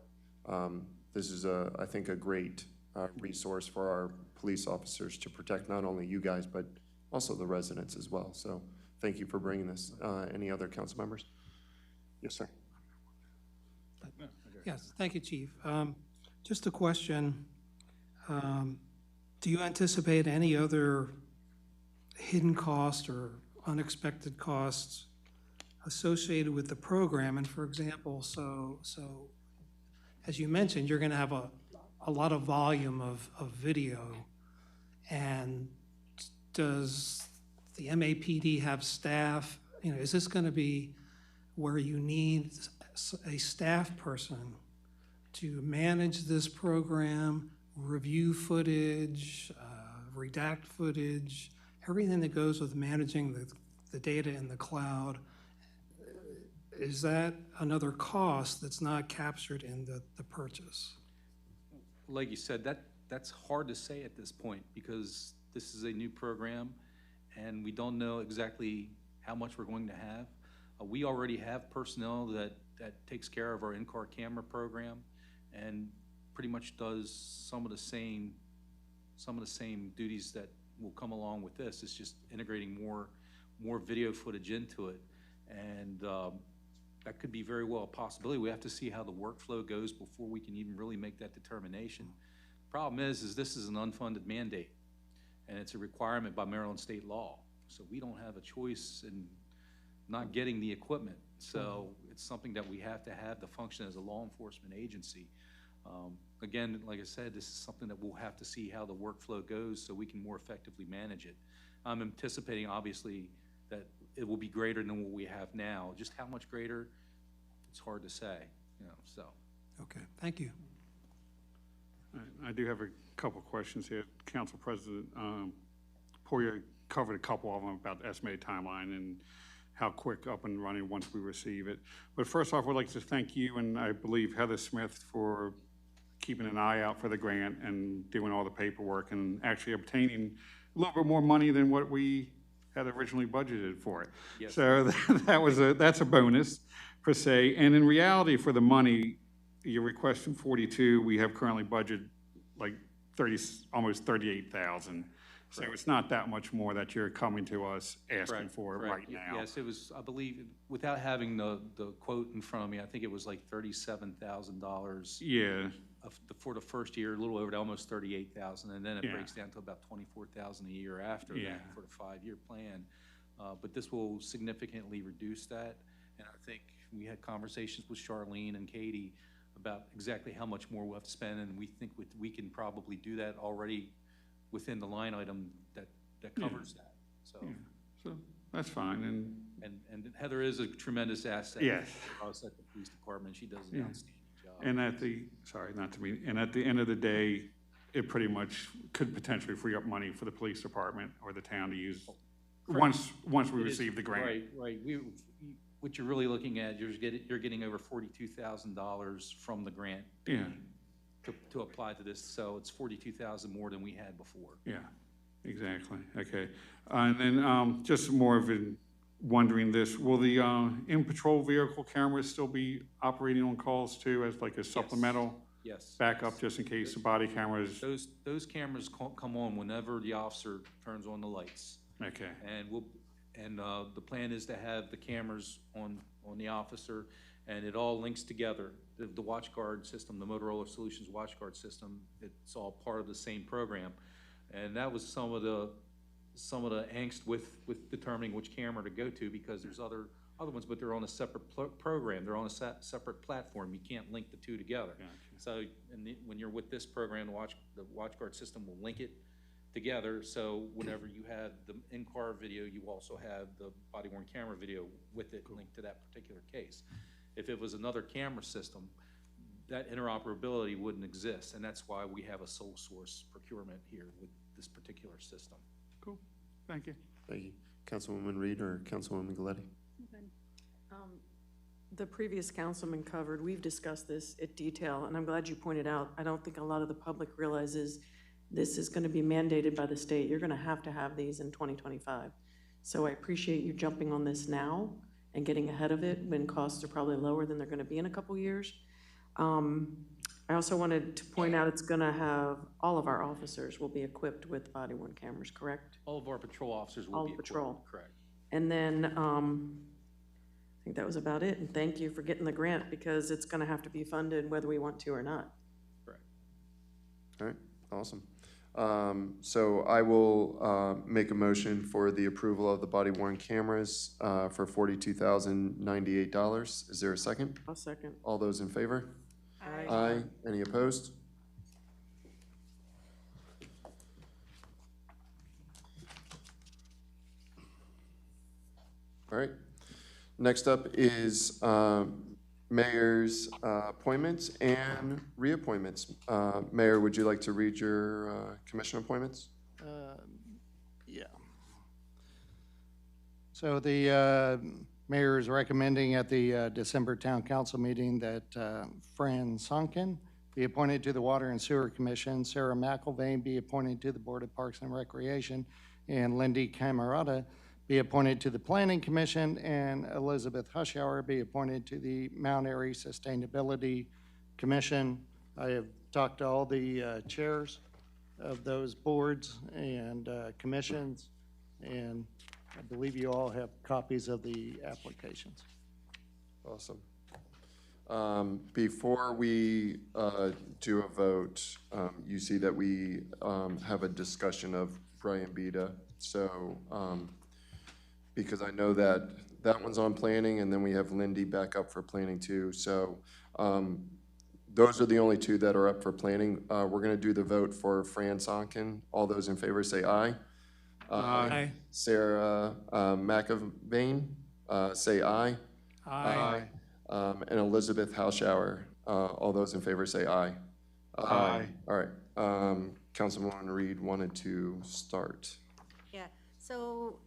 this is, I think, a great resource for our police officers to protect not only you guys, but also the residents as well. So thank you for bringing this. Any other council members? Yes, sir. Yes, thank you, Chief. Just a question. Do you anticipate any other hidden costs or unexpected costs associated with the program. And for example, so as you mentioned, you're going to have a lot of volume of video. And does the MAPD have staff? You know, is this going to be where you need a staff person to manage this program, review footage, redact footage, everything that goes with managing the data in the cloud? Is that another cost that's not captured in the purchase? Like you said, that's hard to say at this point because this is a new program and we don't know exactly how much we're going to have. We already have personnel that takes care of our in-car camera program and pretty much does some of the same duties that will come along with this. It's just integrating more video footage into it. And that could be very well a possibility. We have to see how the workflow goes before we can even really make that determination. Problem is this is an unfunded mandate and it's a requirement by Maryland state law. So we don't have a choice in not getting the equipment. So it's something that we have to function as a law enforcement agency. Again, like I said, this is something that we'll have to see how the workflow goes so we can more effectively manage it. I'm anticipating, obviously, that it will be greater than what we have now. Just how much greater, it's hard to say, so. Okay, thank you. I do have a couple questions here. Council President Poirier covered a couple of them about the estimated timeline and how quick up and running once we receive it. But first off, I'd like to thank you and I believe Heather Smith for keeping an eye out for the grant and doing all the paperwork and actually obtaining a little bit more money than what we had originally budgeted for it. Yes. So that's a bonus per se. And in reality, for the money, you're requesting 42. We have currently budgeted like almost 38,000. So it's not that much more that you're coming to us asking for right now. Yes, it was, I believe, without having the quote in front of me, I think it was like $37,000. Yeah. For the first year, a little over to almost 38,000, and then it breaks down to about 24,000 a year after that for the 5-year plan. But this will significantly reduce that, and I think we had conversations with Charlene and Katie about exactly how much more we'll have to spend, and we think we can probably do that already within the line item that covers that. So that's fine. And Heather is a tremendous asset. Yes. For us at the police department, she does an outstanding job. And at the end of the day, it pretty much could potentially free up money for the police department or the town to use once we receive the grant. Right. What you're really looking at, you're getting over $42,000 from the grant. Yeah. To apply to this, so it's $42,000 more than we had before. Yeah, exactly. Okay, and then just more of wondering this: will the in-patrol vehicle cameras still be operating on calls too, as like a supplemental backup, just in case the body cameras? Those cameras come on whenever the officer turns on the lights. Okay. And the plan is to have the cameras on the officer, and it all links together. The WatchGuard system, the Motorola Solutions WatchGuard system, it's all part of the same program. And that was some of the angst with determining which camera to go to, because there's other ones, but they're on a separate program. They're on a separate platform. You can't link the two together. Gotcha. So when you're with this program, the WatchGuard system will link it together. So whenever you have the in-car video, you also have the body-worn camera video with it linked to that particular case. If it was another camera system, that interoperability wouldn't exist, and that's why we have a sole source procurement here with this particular system. Cool. Thank you. Thank you. Councilwoman Reed or Councilwoman Galletti? The previous councilman covered, we've discussed this in detail, and I'm glad you pointed out, I don't think a lot of the public realizes this is going to be mandated by the state. You're going to have these in 2025. So I appreciate you jumping on this now and getting ahead of it when costs are probably lower than they're going to be in a couple years. I also wanted to point out it's going to have, all of our officers will be equipped with body-worn cameras, correct? All of our patrol officers will be equipped, correct. And then I think that was about it. And thank you for getting the grant, because it's going to have to be funded whether we want to or not. Correct. All right, awesome. So I will make a motion for the approval of the body worn cameras for $42,098. Is there a second? I'll second. All those in favor? Aye. Aye. Any opposed? All right. Next up is mayor's appointments and reappointments. Mayor, would you like to read your commission appointments? Yeah. So the mayor is recommending at the December Town Council meeting that Fran Sonkin be appointed to the Water and Sewer Commission, Sarah McIlvain be appointed to the Board of Parks and Recreation, and Lindy Camerata be appointed to the Planning Commission, and Elizabeth Hushauer be appointed to the Mount Airy Sustainability Commission. I have talked to all the chairs of those boards and commissions, and I believe you all have copies of the applications. Awesome. Before we do a vote, you see that we have a discussion of Brian Beta. So, because I know that that one's on planning, and then we have Lindy back up for planning too. So those are the only two that are up for planning. We're going to do the vote for Fran Sonkin. All those in favor say aye. Aye. Sarah McIlvain, say aye. Aye. And Elizabeth Hushauer, all those in favor say aye. Aye. All right. Councilwoman Reed wanted to start. Yeah, so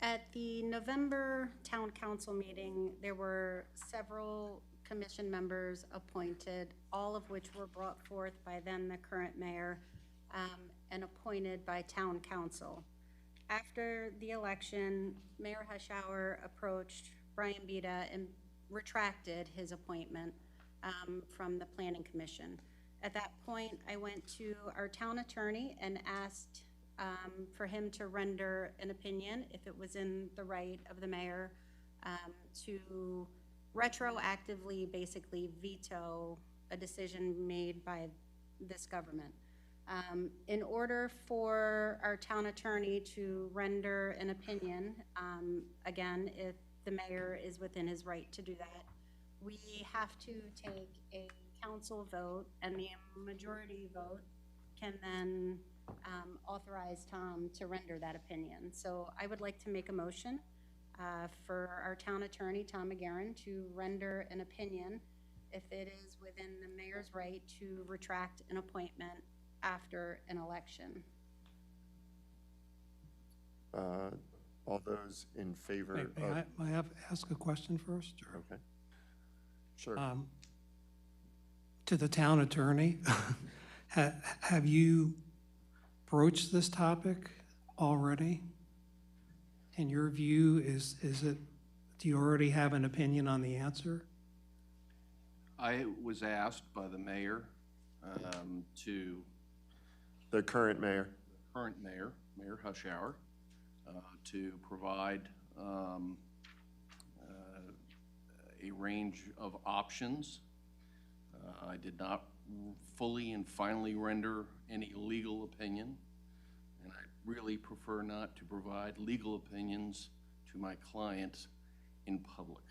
at the November Town Council meeting, there were several commission members appointed, all of which were brought forth by then the current mayor and appointed by Town Council. After the election, Mayor Hushauer approached Brian Beta and retracted his appointment from the Planning Commission. At that point, I went to our town attorney and asked for him to render an opinion, if it was in the right of the mayor, to retroactively basically veto a decision made by this government. In order for our town attorney to render an opinion, again, if the mayor is within his right to do that, we have to take a council vote, and the majority vote can then authorize Tom to render that opinion. So I would like to make a motion for our town attorney, Tom McGarren, to render an opinion if it is within the mayor's right to retract an appointment after an election. All those in favor of... May I ask a question first? Or? Okay. Sure. To the town attorney, have you broached this topic already? In your view, do you already have an opinion on the answer? I was asked by the mayor to... The current mayor. Mayor Hushauer, to provide a range of options. I did not fully and finally render any legal opinion, and I really prefer not to provide legal opinions to my clients in public.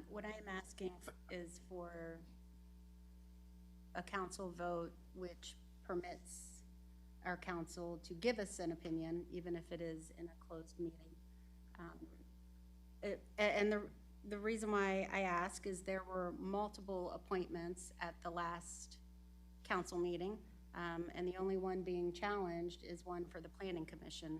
What I am asking is for a council vote which permits our council to give us an opinion, even if it is in a closed meeting. And the reason why I ask is there were multiple appointments at the last council meeting, and the only one being challenged is one for the Planning Commission.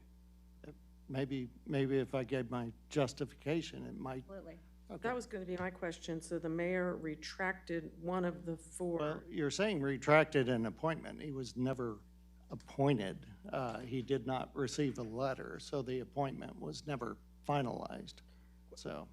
Maybe if I gave my justification, it might. Absolutely. Okay. That was going to be my question. So the mayor retracted one of the four. Well, you're saying retracted an appointment. He was never appointed. He did not receive a letter, so the appointment was never finalized. So.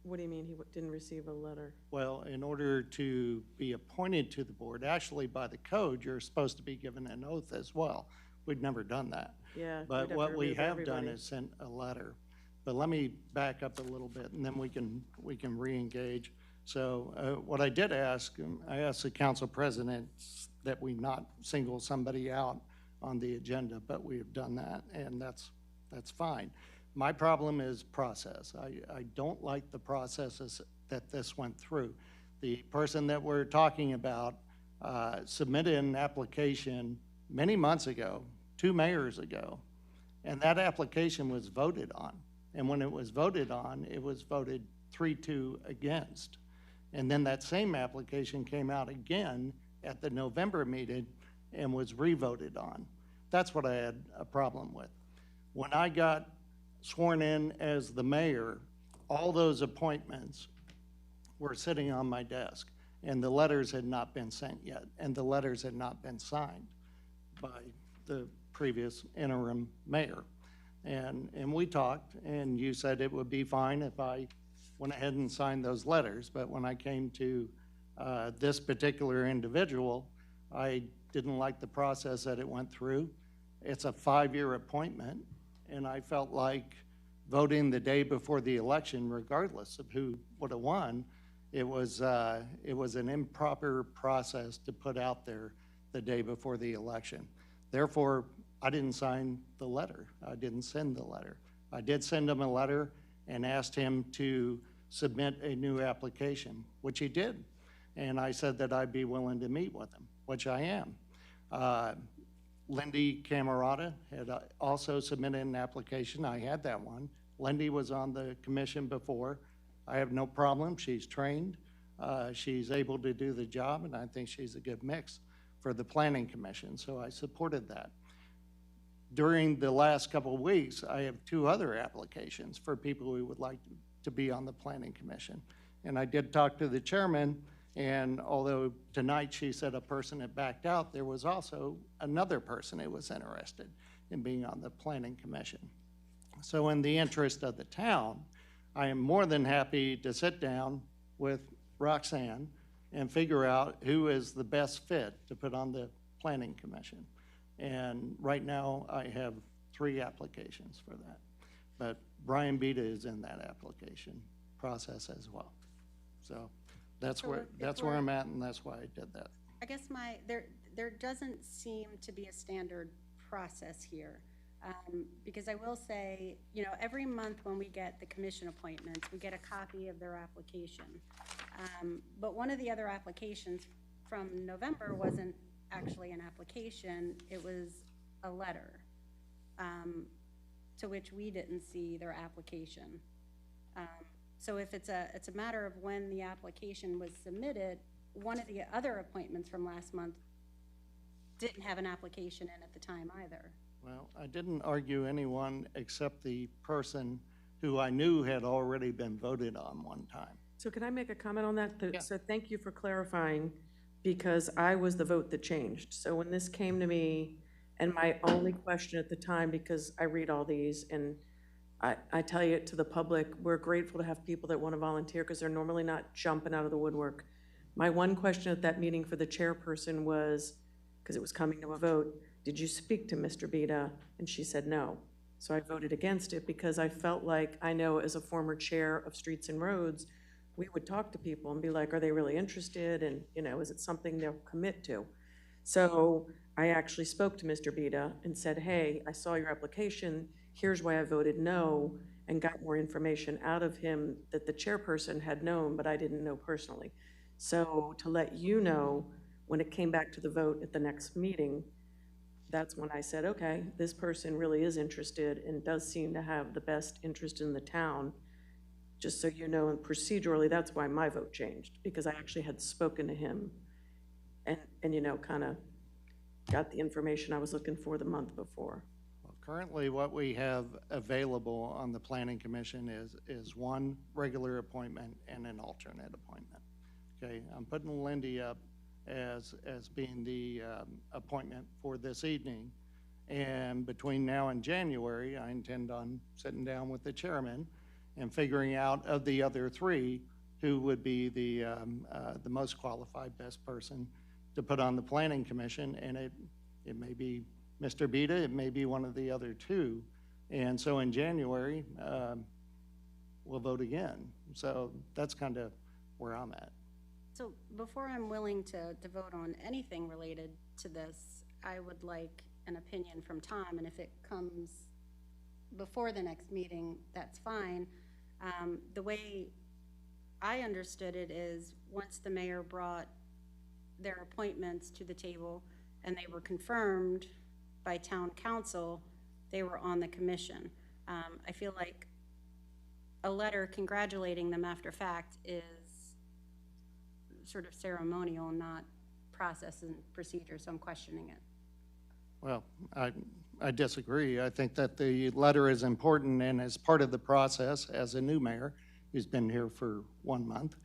What do you mean he didn't receive a letter? Well, in order to be appointed to the board, actually by the code, you're supposed to be given an oath as well. We'd never done that. Yeah. But what we have done everybody. is sent a letter. But let me back up a little bit, and then we can re-engage. So what I did ask, I asked the council president that we not single somebody out on the agenda, but we have done that, and that's fine. My problem is process. I don't like the processes that this went through. The person that we're talking about submitted an application many months ago, 2 mayors ago, and that application was voted on. And when it was voted on, it was voted 3-2 against. And then that same application came out again at the November meeting and was re-voted on. That's what I had a problem with. When I got sworn in as the mayor, all those appointments were sitting on my desk, and the letters had not been sent yet, and the letters had not been signed by the previous interim mayor. And we talked, and you said it would be fine if I went ahead and signed those letters, but when I came to this particular individual, I didn't like the process that it went through. It's a 5-year appointment, and I felt like voting the day before the election, regardless of who would have won, it was an improper process to put out there the day before the election. Therefore, I didn't sign the letter. I didn't send the letter. I did send him a letter and asked him to submit a new application, which he did. And I said that I'd be willing to meet with him, which I am. Lindy Camerata had also submitted an application. I had that one. Lindy was on the commission before. I have no problem. She's trained. She's able to do the job, and I think she's a good mix for the planning commission, so I supported that. During the last couple of weeks, I have 2 other applications for people who would like to be on the planning commission. And I did talk to the chairman, and although tonight she said a person had backed out, there was also another person who was interested in being on the planning commission. So in the interest of the town, I am more than happy to sit down with Roxanne and figure out who is the best fit to put on the planning commission. And right now, I have 3 applications for that. But Brian Beta is in that application process as well. So that's where I'm at, and that's why I did that. I guess there doesn't seem to be a standard process here. Because I will say, you know, every month when we get the commission appointments, we get a copy of their application. But one of the other applications from November wasn't actually an application, it was a letter to which we didn't see their application. So if it's a matter of when the application was submitted, one of the other appointments from last month didn't have an application in at the time either. Well, I didn't argue anyone except the person who I knew had already been voted on one time. So can I make a comment on that? Yeah. So thank you for clarifying, because I was the vote that changed. So when this came to me, and my only question at the time, because I read all these, and I tell you to the public, we're grateful to have people that want to volunteer because they're normally not jumping out of the woodwork. My one question at that meeting for the chairperson was, because it was coming to a vote, did you speak to Mr. Beta? And she said no. So I voted against it because I felt like, I know as a former chair of Streets and Roads, we would talk to people and be like, are they really interested? And, you know, is it something they'll commit to? So I actually spoke to Mr. Beta and said, hey, I saw your application. Here's why I voted no, and got more information out of him that the chairperson had known, but I didn't know personally. So to let you know, when it came back to the vote at the next meeting, that's when I said, okay, this person really is interested and does seem to have the best interest in the town. Just so you know, and procedurally, that's why my vote changed, because I actually had spoken to him and you know, kind of got the information I was looking for the month before. Well, currently, what we have available on the Planning Commission is 1 regular appointment and an alternate appointment. Okay, I'm putting Lindy up as being the appointment for this evening. And between now and January, I intend on sitting down with the chairman and figuring out of the other 3 who would be the most qualified, best person to put on the Planning Commission. And it may be Mr. Beta, it may be one of the other 2. And so in January, we'll vote again. So that's kind of where I'm at. So before I'm willing to vote on anything related to this, I would like an opinion from Tom, and if it comes before the next meeting, that's fine. The way I understood it is, once the mayor brought their appointments to the table and they were confirmed by town council, they were on the commission. I feel like a letter congratulating them after fact is sort of ceremonial, not process and procedure, so I'm questioning it. Well, I disagree. I think that the letter is important, and as part of the process, as a new mayor who's been here for 1 month,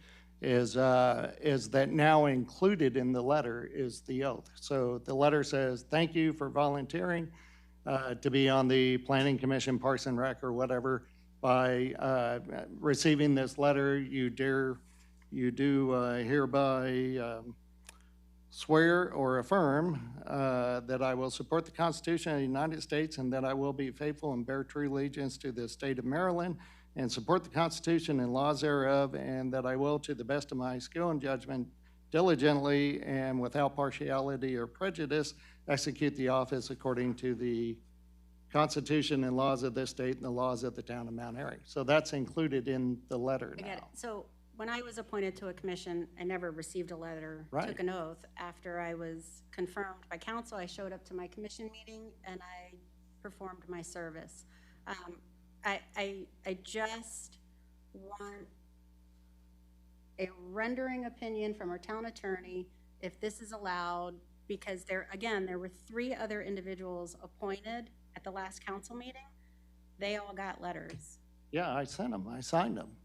is that now included in the letter is the oath. So the letter says, thank you for volunteering to be on the Planning Commission, Parks and Rec, or whatever. By receiving this letter, you do hereby swear or affirm that I will support the Constitution of the United States and that I will be faithful and bear true allegiance to the state of Maryland and support the Constitution and laws thereof, and that I will, to the best of my skill and judgment, diligently and without partiality or prejudice, execute the office according to the Constitution and laws of this state and the laws of the town of Mount Airy. So that's included in the letter I now. get it. So when I was appointed to a commission, I never received a letter, Right. took an oath. After I was confirmed by council, I showed up to my commission meeting and I performed my service. I just want a rendering opinion from our town attorney if this is allowed, because there were 3 other individuals appointed at the last council meeting. They all got letters. Yeah, I sent them, I signed them.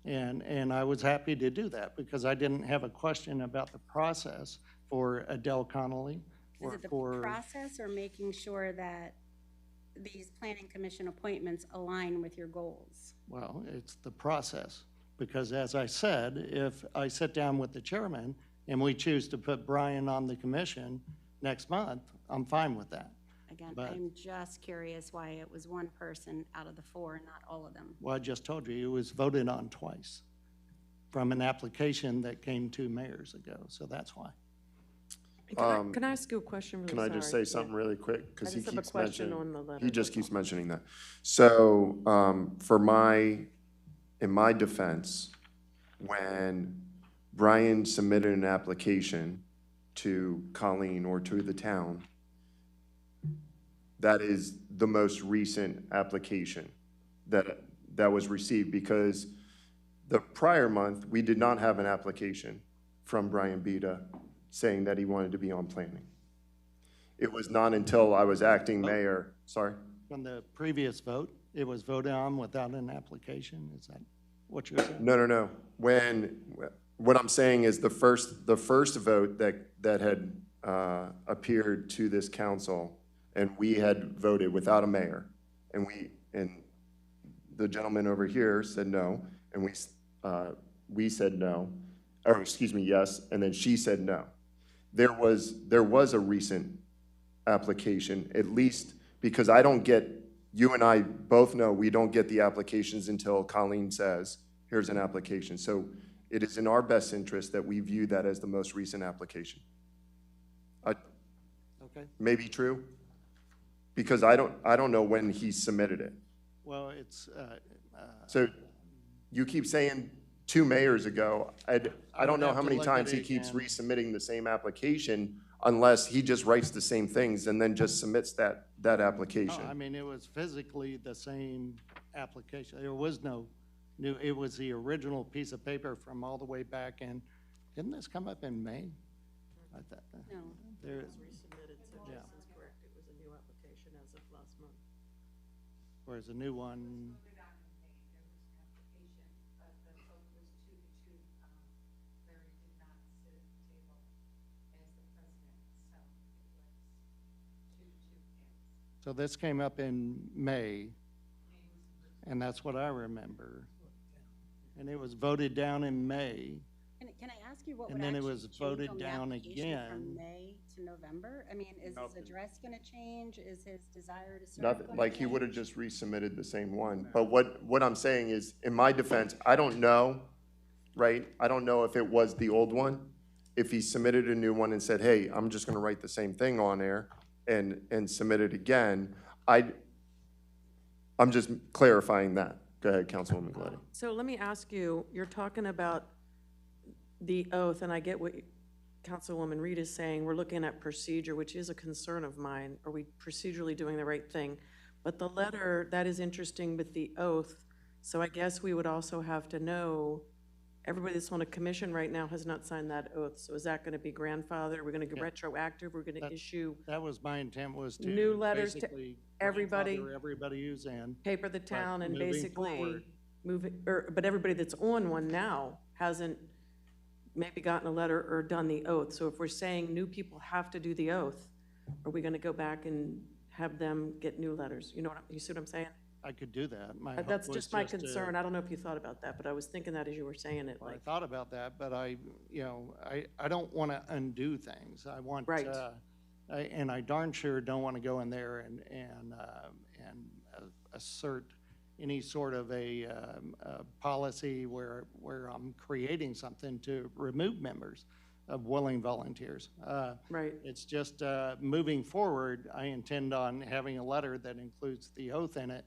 And I was happy to do that because I didn't have a question about the process for Adele Connolly Is or it the for, process or making sure that these planning commission appointments align with your goals? well, it's the process. Because as I said, if I sit down with the chairman and we choose to put Brian on the commission next month, I'm fine with that. Again, But- I'm just curious why it was one person out of the 4 and not all of them. Well, I just told you, it was voted on twice from an application that came 2 mayors ago, so that's why. Can I ask you a question? Really Can I just sorry? say something really quick? Because I he just have a keeps question mentioning, on the letter, he just that's keeps all. mentioning that. So, in my defense, when Brian submitted an application to Colleen or to the town, that is the most recent application that was received, because the prior month, we did not have an application from Brian Beta saying that he wanted to be on planning. It was not until I was acting mayor, sorry? From the previous vote, it was voted on without an application, is that what you're saying? No. What I'm saying is the first vote that had appeared to this council, and we had voted without a mayor, and the gentleman over here said no, and we said no, or excuse me, yes, and then she said no. There was a recent application, at least because you and I both know we don't get the applications until Colleen says, here's an application. So it is in our best interest that we view that as the most recent application. Okay. Maybe true, because I don't know when he submitted it. Well, it's, So you keep saying 2 mayors ago. I don't know have how to many look at times he it keeps again. resubmitting the same application unless he just writes the same things and then just submits that no, application. I mean, it was physically the same application. There was no new, it was the original piece of paper from all the way back in, didn't this come up in May? I thought- No. There, It was resubmitted, so Yeah. Jason's correct. It was a new application as of last month. whereas a new one, so this came up in May, and that's what I remember. And it was voted down in May. Can I ask you what And would then it actually was change voted on the down application again. from May to November? I mean, is his Nothing. address gonna change? Is his desire to serve Nothing, gonna like he would have change? just resubmitted the same one. But what I'm saying is, in my defense, I don't know right? I don't know if it was the old one. If he submitted a new one and said, hey, I'm just gonna write the same thing on there and submit it again, I'm just clarifying that. Go ahead, Councilwoman Gliddy. So let me ask you, you're talking about the oath, and I get what Councilwoman Reed is saying. We're looking at procedure, which is a concern of mine. Are we procedurally doing the right thing? But the letter, that is interesting with the oath. So I guess we would also have to know, everybody that's on a commission right now has not signed that oath. So is that going to be grandfather? We're going to go retroactive? We're going to issue That was my intent, was to. new letters to basically everybody? grandfather everybody who's in. Paper the town and moving basically forward- move it, but everybody that's on one now hasn't maybe gotten a letter or done the oath. So if we're saying new people have to do the oath, are we gonna go back and have them get new letters? You know you see what I'm saying? I could do that. My hope That's was just my to- concern. I don't know if you thought about that, but I was thinking that as you were saying it, Well, I like, thought about that, but I don't want to undo things. I want, Right. And I darn sure don't want to go in there and assert any sort of a policy where I'm creating something to remove members of willing volunteers. Right. It's just moving forward, I intend on having a letter that includes the oath in it,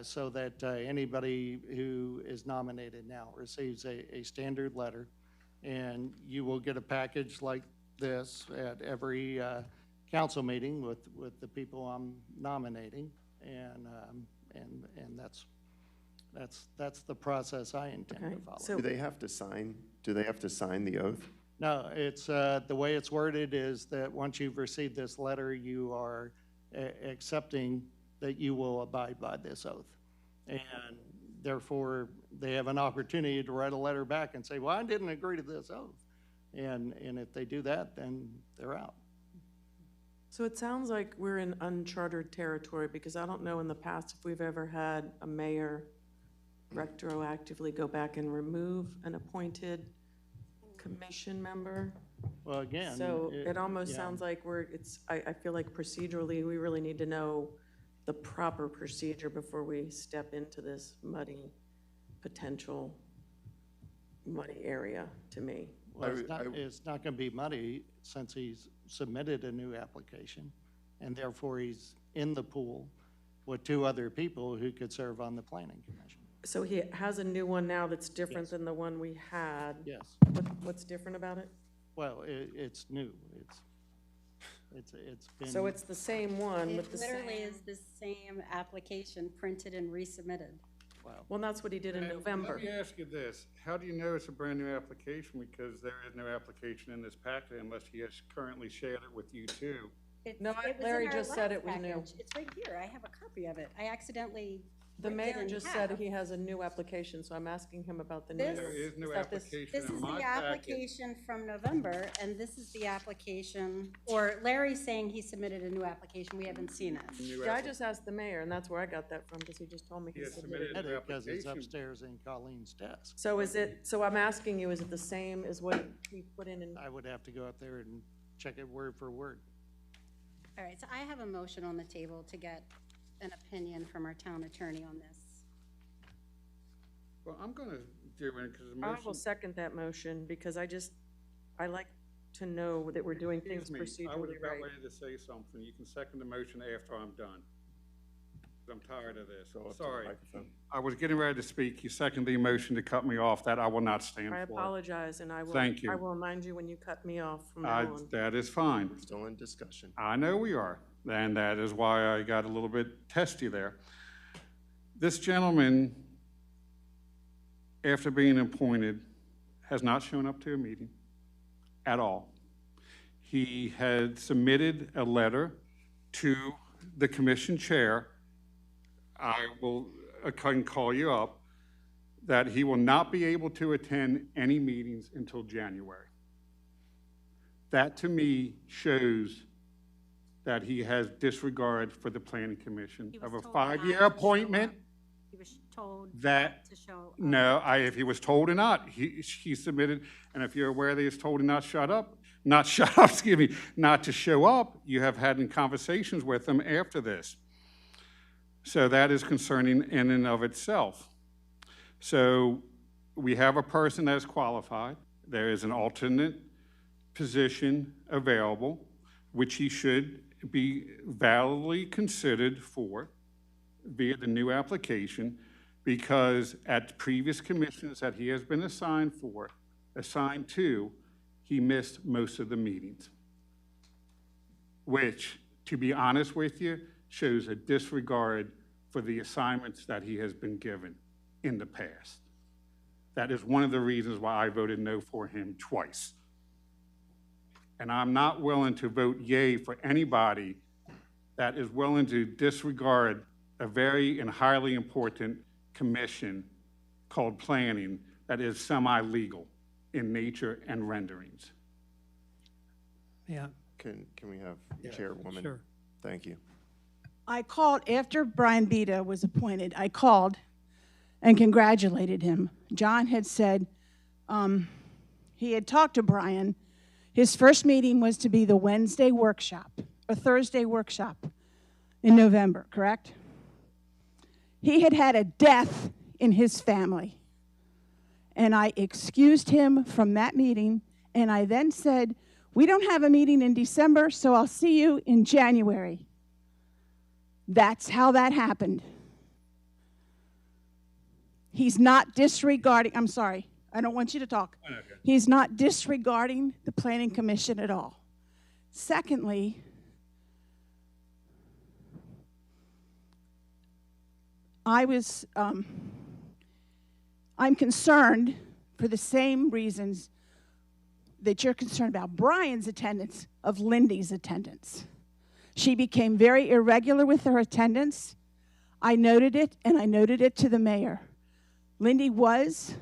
so that anybody who is nominated now receives a standard letter. And you will get a package like this at every council meeting with the people I'm nominating. And that's the process I intend to follow. Do they have to sign the oath? No, it's, the way it's worded is that once you've received this letter, you are accepting that you will abide by this oath. And therefore, they have an opportunity to write a letter back and say, well, I didn't agree to this oath. And if they do that, then they're out. so it sounds like we're in uncharted territory, because I don't know in the past if we've ever had a mayor retroactively go back and remove an appointed commission member. Well, again. So it almost yeah. sounds like I feel like procedurally, we really need to know the proper procedure before we step into this potential muddy area, to me. Well, it's not going to be muddy since he's submitted a new application, and therefore he's in the pool with two other people who could serve on the planning commission. So he has a new one now that's different Yes. than the one we had. Yes. What's different about it? Well, it's new. It's been. So it's the same one with It the literally same. is the same application printed and resubmitted. Well, that's what he did in And November. Let me ask you this, how do you know it's a brand-new application? Because there is no application in this packet unless he has currently shared it with you too. No, It was in Larry our just said last it was new. package. It's right here. I have a copy of it. I accidentally. The ripped it mayor in just half. said he has a new application, so I'm asking him about the new. This- There is no that this- application This in is my the packet. application from November, and this is the application, or Larry's saying he submitted a new application. We haven't seen it. Yeah, I just asked the mayor, and that's where I got that from, because he just told me he He has submitted. submitted It because it's application. upstairs in Colleen's desk. So I'm asking you, is it the same as what he put in? I would have to go up there and check it word for word. All right, so I have a motion on the table to get an opinion from our town attorney on this. Well, I'm gonna do it because the I motion. will second that motion, because I like to know that we're doing things Excuse me, I was procedurally about right. ready to say something. You can second the motion after I'm done. 'Cause I'm tired of this. Go up to the Sorry. microphone. I was getting ready to speak. You seconded the motion to cut me off. That I will not stand I for. apologize, and I will. Thank you. I will remind you when you cut me off from now on. That is fine. We're still in discussion. I know we are, and that is why I got a little bit testy there. This gentleman, after being appointed, has not shown up to a meeting at all. He had submitted a letter to the commission chair. I can call you up, that he will not be able to attend any meetings until January. That, to me, shows that he has disregard for the planning commission He of was a told not to five-year show appointment. up. He was told That, not to show up. no, if he was told or not, he submitted, and if you're aware that he was told to not excuse me, not to show up, you have had conversations with him after this. So that is concerning in and of itself. So we have a person that's qualified. There is an alternate position available, which he should be validly considered for via the new application, because at previous commissions that he has been assigned to, he missed most of the meetings, which, to be honest with you, shows a disregard for the assignments that he has been given in the past. That is one of the reasons why I voted no for him twice. And I'm not willing to vote yay for anybody that is willing to disregard a very and highly important commission called planning that is semi-legal in nature and renderings. Yeah, Can we have Chairwoman? sure. Thank you. I called after Brian Beta was appointed. I called and congratulated him. John had said he had talked to Brian. His first meeting was to be the Wednesday workshop, a Thursday workshop in November, correct? He had had a death in his family. And I excused him from that meeting, and I then said, we don't have a meeting in December, so I'll see you in January. That's how that happened. He's not disregarding, I'm sorry, I don't want you to talk. He's not disregarding the Planning Commission at all. Secondly, I'm concerned for the same reasons that you're concerned about Brian's attendance of Lindy's attendance. She became very irregular with her attendance. I noted it, and I noted it to the mayor. Lindy was,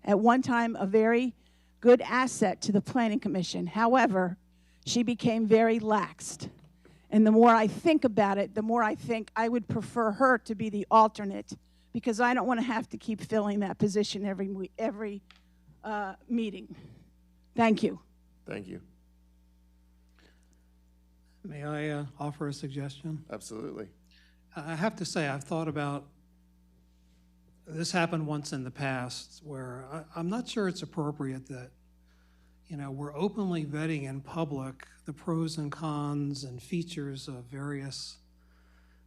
at one time, a very good asset to the Planning Commission. However, she became very laxed. And the more I think about it, the more I think I would prefer her to be the alternate, because I don't want to have to keep filling that position every meeting. Thank you. Thank you. May I offer a suggestion? Absolutely. I have to say, I've thought about, this happened once in the past, where I'm not sure it's appropriate that, we're openly vetting in public the pros and cons and features of various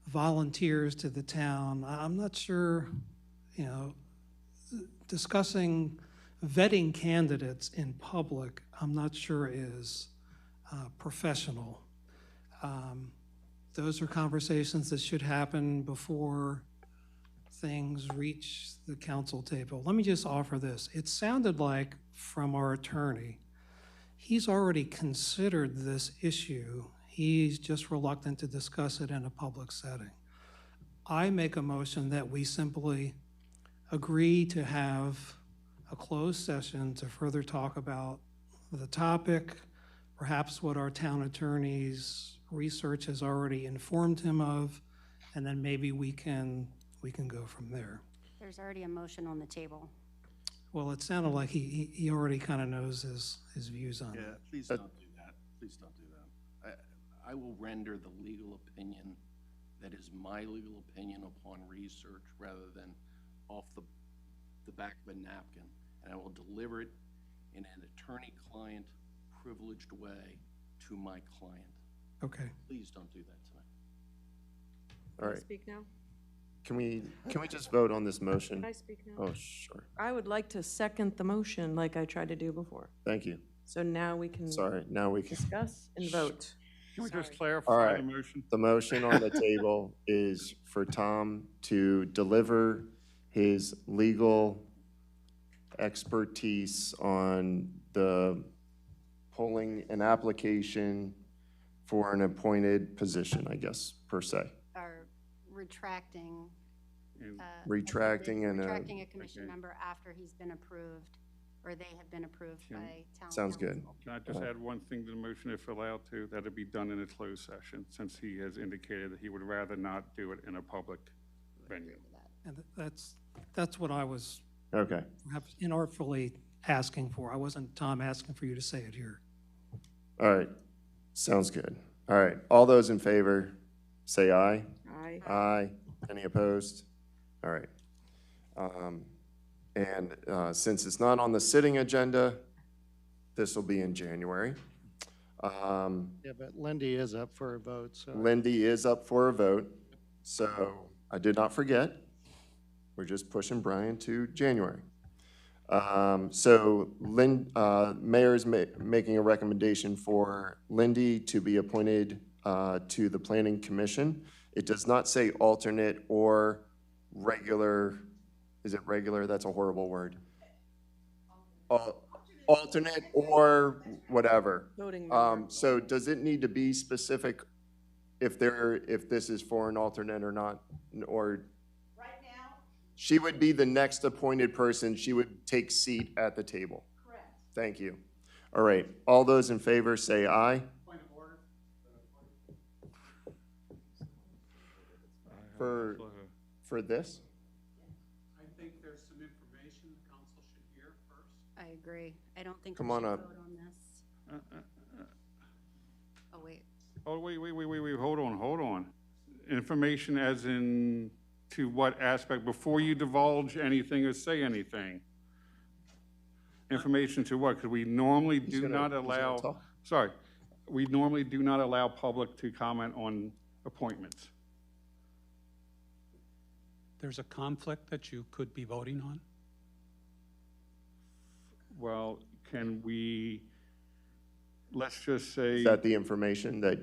volunteers to the town. I'm not sure, discussing vetting candidates in public, I'm not sure is professional. Those are conversations that should happen before things reach the council table. Let me just offer this. It sounded like from our attorney, he's already considered this issue. He's just reluctant to discuss it in a public setting. I make a motion that we simply agree to have a closed session to further talk about the topic, perhaps what our town attorney's research has already informed him of, and then maybe we can go from there. There's already a motion on the table. Well, it sounded like he already kind of knows his views on it. Yeah, please don't do that. Please don't do that. I will render the legal opinion that is my legal opinion upon research rather than off the back of a napkin, and I will deliver it in an attorney-client privileged way to my client. Okay. Please don't do that tonight. All Can I right. speak now? Can we just vote on this motion? Can I speak now? Oh, sure. I would like to second the motion like I tried to do before. Thank you. So now we can Sorry, now we can. discuss and vote. Can we just All clarify right. the motion? The motion on the table is for Tom to deliver his legal expertise on the pulling an application for an appointed position, I guess, per se. Or retracting. Retracting and Retracting a commission member after he's been approved, or they have been approved by town sounds council. good. Can I just add one thing to the motion if allowed to? That it be done in a closed session, since he has indicated that he would rather not do it in a public venue. And that's what I was Okay. perhaps inartfully asking for. I wasn't, Tom, asking for you to say it here. All right. Sounds good. All right. All those in favor, say aye. Aye. Aye. Any opposed? All right. And since it's not on the sitting agenda, this will be in January. Yeah, but Lindy is up for a vote, so. Lindy is up for a vote, so I did not forget. We're just pushing Brian to January. So Mayor is making a recommendation for Lindy to be appointed to the Planning Commission. It does not say alternate or regular. Is it regular? That's a horrible word. Alternate or whatever. Voting member. So does it need to be specific if this is for an alternate or not? Or Right now, she would be the next appointed person. She would take seat at the table. correct. Thank you. All right. All those in favor say aye. Point of order. For this? I think there's some information the council should hear first. I agree. I don't think we Come should on vote up. on this. Oh, wait. Oh, wait, hold on. Information as in to what aspect, before you divulge anything or say anything? Information to what? Because we normally do not allow, sorry, we normally do not allow public to comment on appointments. There's a conflict that you could be voting on? Well, can we, let's just say. Is that the information that,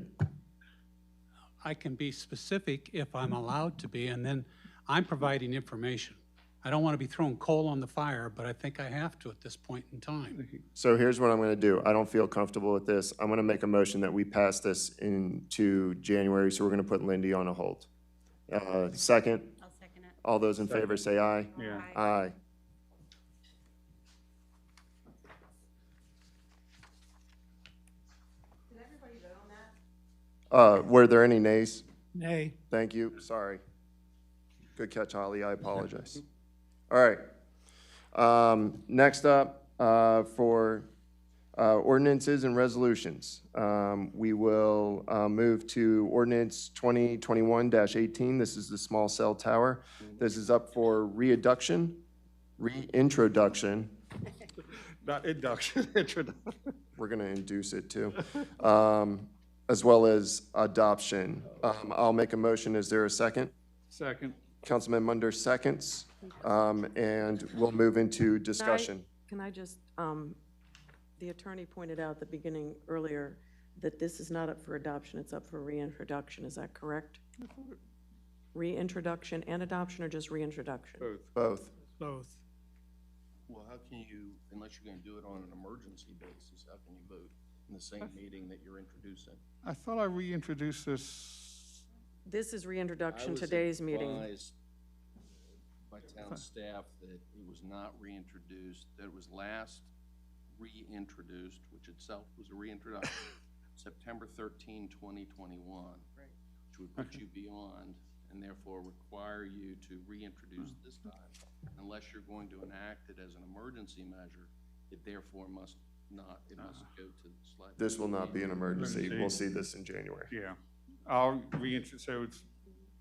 I can be specific if I'm allowed to be, and then I'm providing information. I don't want to be throwing coal on the fire, but I think I have to at this point in time. so here's what I'm going to do. I don't feel comfortable with this. I'm going to make a motion that we pass this into January, so we're going to put Lindy on a hold. Second? I'll second it. All those in favor say aye. Yeah. Aye. Did everybody vote on that? Were there any nays? Nay. Thank you, sorry. Good catch, Holly, I apologize. All right. Next up, for ordinances and resolutions. We will move to ordinance 2021-18. This is the small cell tower. This is up for reintroduction. Not induction, introduction. We're going to induce it too. As well as adoption. I'll make a motion. Is there a second? Second. Councilman Munder seconds, and we'll move into discussion. Can I just, the attorney pointed out at the beginning earlier that this is not up for adoption, it's up for reintroduction, is that correct? Reintroduction and adoption, or just reintroduction? Both. Both. Well, how can you, unless you're gonna do it on an emergency basis, how can you vote in the same meeting that you're introducing? I thought I reintroduced this. This is reintroduction, today's meeting. I was advised by town staff that it was not reintroduced, that it was last reintroduced, which itself was a reintroduction, September 13, 2021. Right. Which would put you beyond, and therefore require you to reintroduce this time. Unless you're going to enact it as an emergency measure, it therefore must not, it must go to the select. This will not be an emergency. We'll see this in January. Yeah. I'll reintroduce, so it's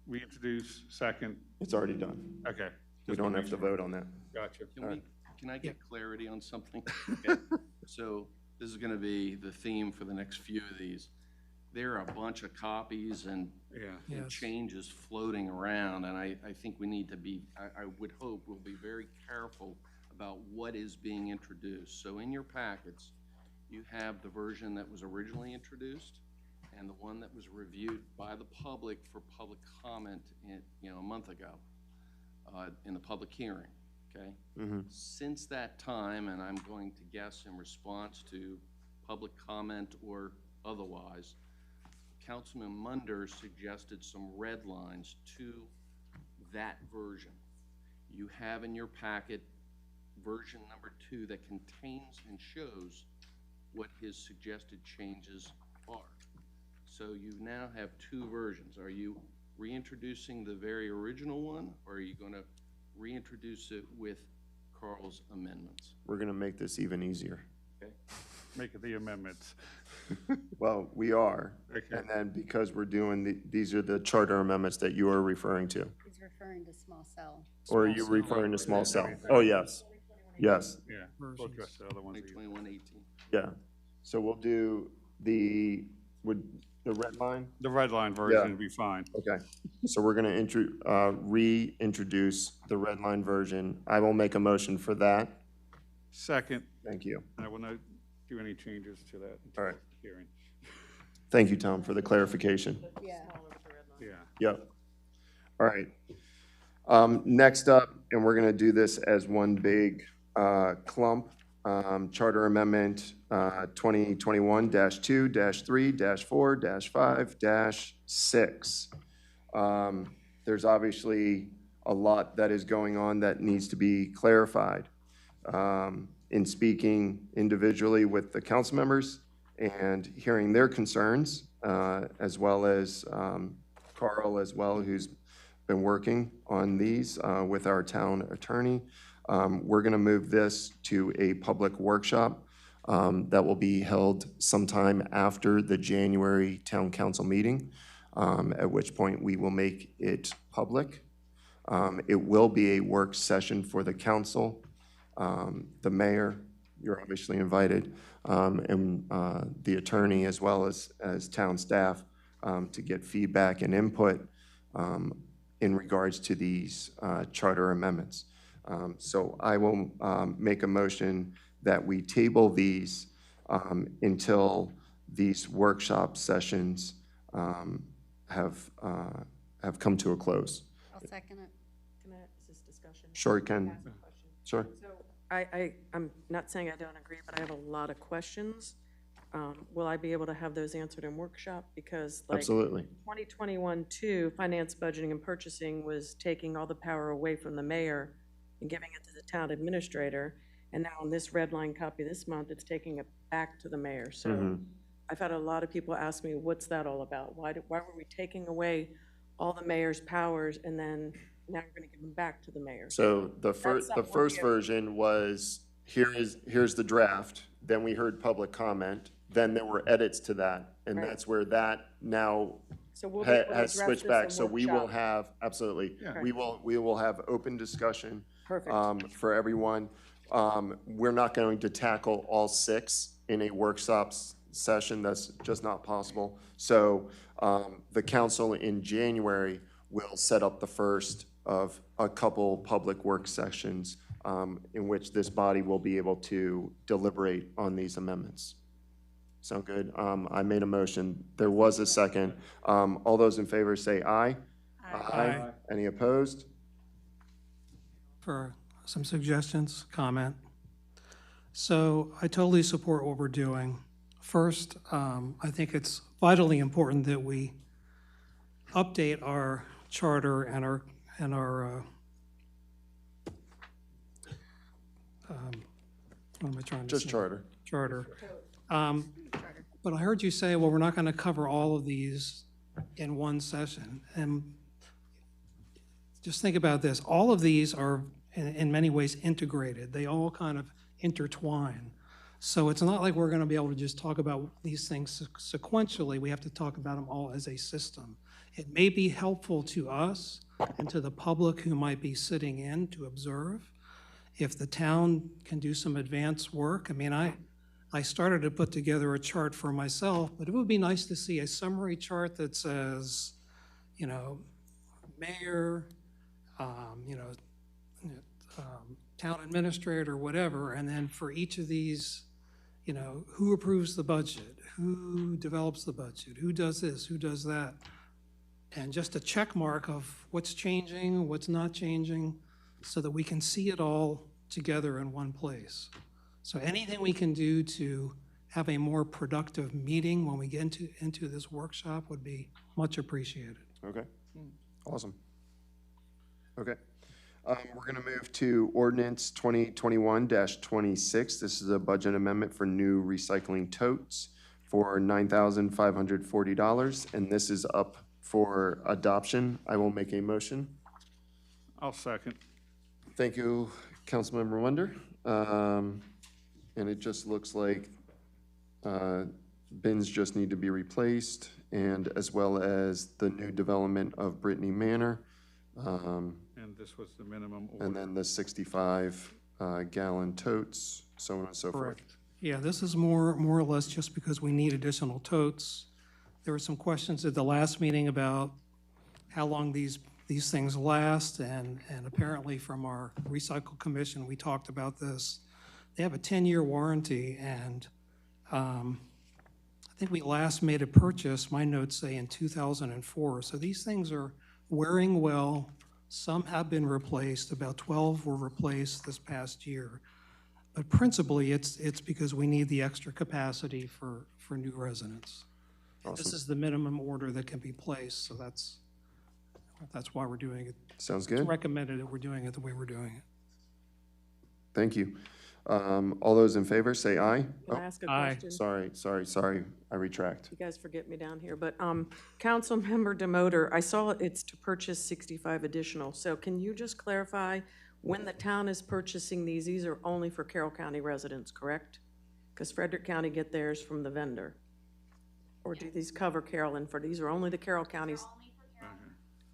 reintroduce, second. It's already done. Okay. We don't have to vote on that. Gotcha. Can I get clarity on something? Okay. So this is gonna be the theme for the next few of these. There are a bunch of copies and changes floating around, and I think we need to be, I would hope we'll be very careful about what is being introduced. So in your packets, you have the version that was originally introduced and the one that was reviewed by the public for public comment a month ago in the public hearing, okay? Since that time, and I'm going to guess in response to public comment or otherwise, Councilman Munder suggested some red lines to that version. You have in your packet version number 2 that contains and shows what his suggested changes are. So you now have 2 versions. Are you reintroducing the very original one, or are you going to reintroduce it with Carl's amendments? We're going to make this even easier. Okay. Make it the amendments. Well, we are. Okay. And then because we're doing, these are the charter amendments that you are referring to. He's referring to small cell. Or are you referring to small cell? Oh, yes. Yes, Yeah, we'll address the other ones. 2021-18. yeah. So we'll do would the red line? The red line version would be fine. Okay, so we're gonna reintroduce the red line version. I will make a motion for that. Second, Thank you. I will not do any changes to that. All right. Hearing. Thank you, Tom, for the clarification. Yeah. Yeah. Yep. All right. Next up, and we're gonna do this as one big clump, Charter Amendment 2021-2-3-4-5-6. There's obviously a lot that is going on that needs to be clarified. In speaking individually with the council members and hearing their concerns, as well as Carl as well, who's been working on these with our town attorney. We're going to move this to a public workshop that will be held sometime after the January town council meeting, at which point we will make it public. It will be a work session for the council, the mayor, you're obviously invited, and the attorney as well as town staff to get feedback and input in regards to these charter amendments. So I will make a motion that we table these until these workshop sessions have come to a close. I'll second it. Can I, is this discussion? Sure, Ken. Ask a question? Sure. So I'm not saying I don't agree, but I have a lot of questions. Will I be able to have those answered in workshop? Because like Absolutely. 2021-2, finance, budgeting, and purchasing was taking all the power away from the mayor and giving it to the town administrator. And now in this red line copy this month, it's taking it back to the mayor. So I've had a lot of people ask me, what's that all about? Why were we taking away all the mayor's powers and then now we're going to give them back to the mayor? So the first version was, here's the draft, then we heard public comment, then there were edits to that, and Right. that's where that now So we'll be able to has address switched this back. in So we will workshop. have, absolutely, we will have open discussion Perfect. for everyone. We're not going to tackle all 6 in a workshop session, that's just not possible. So the council in January will set up the first of a couple public work sessions in which this body will be able to deliberate on these amendments. Sound good? I made a motion. There was a second. All those in favor say aye. Aye. Any opposed? For some suggestions, comment. So I totally support what we're doing. First, I think it's vitally important that we update our charter and our what am I trying to say? Just charter. Charter. But I heard you say, well, we're not going to cover all of these in one session. And just think about this. All of these are in many ways integrated. They all kind of intertwine. So it's not like we're going to be able to just talk about these things sequentially. We have to talk about them all as a system. It may be helpful to us and to the public who might be sitting in to observe if the town can do some advanced work. I mean, I started to put together a chart for myself, but it would be nice to see a summary chart that says, you know, mayor, town administrator, whatever, and then for each of these, you know, who approves the budget, who develops the budget, who does this, who does that, and just a check mark of what's changing, what's not changing, so that we can see it all together in one place. So anything we can do to have a more productive meeting when we get into this workshop would be much appreciated. Okay, awesome. Okay, we're gonna move to ordinance 2021-26. This is a budget amendment for new recycling totes for $9,540, and this is up for adoption. I will make a motion. I'll second. Thank you, Councilmember Wonder. And it just looks like bins just need to be replaced, and as well as the new development of Brittany Manor. And this was the minimum order. And then the 65 gallon totes, so on and so forth. Correct. Yeah, this is more or less just because we need additional totes. There were some questions at the last meeting about how long these things last, and apparently from our recycle commission, we talked about this. They have a 10-year warranty, and I think we last made a purchase, my notes say, in 2004. So these things are wearing well. Some have been replaced. About 12 were replaced this past year. But principally, it's because we need the extra capacity for new residents. Awesome. This is the minimum order that can be placed, so that's why we're doing it. Sounds It's good. recommended that we're doing it the way we're doing it. Thank you. All those in favor, say aye. Can I ask a aye. question? Sorry, I retract. You guys forget me down here, but Councilmember Demoter, I saw it's to purchase 65 additional. So can you just clarify, when the town is purchasing these are only for Carroll County residents, correct? Because Frederick County get theirs from the vendor. Or do these cover Carroll and these are only the Carroll counties?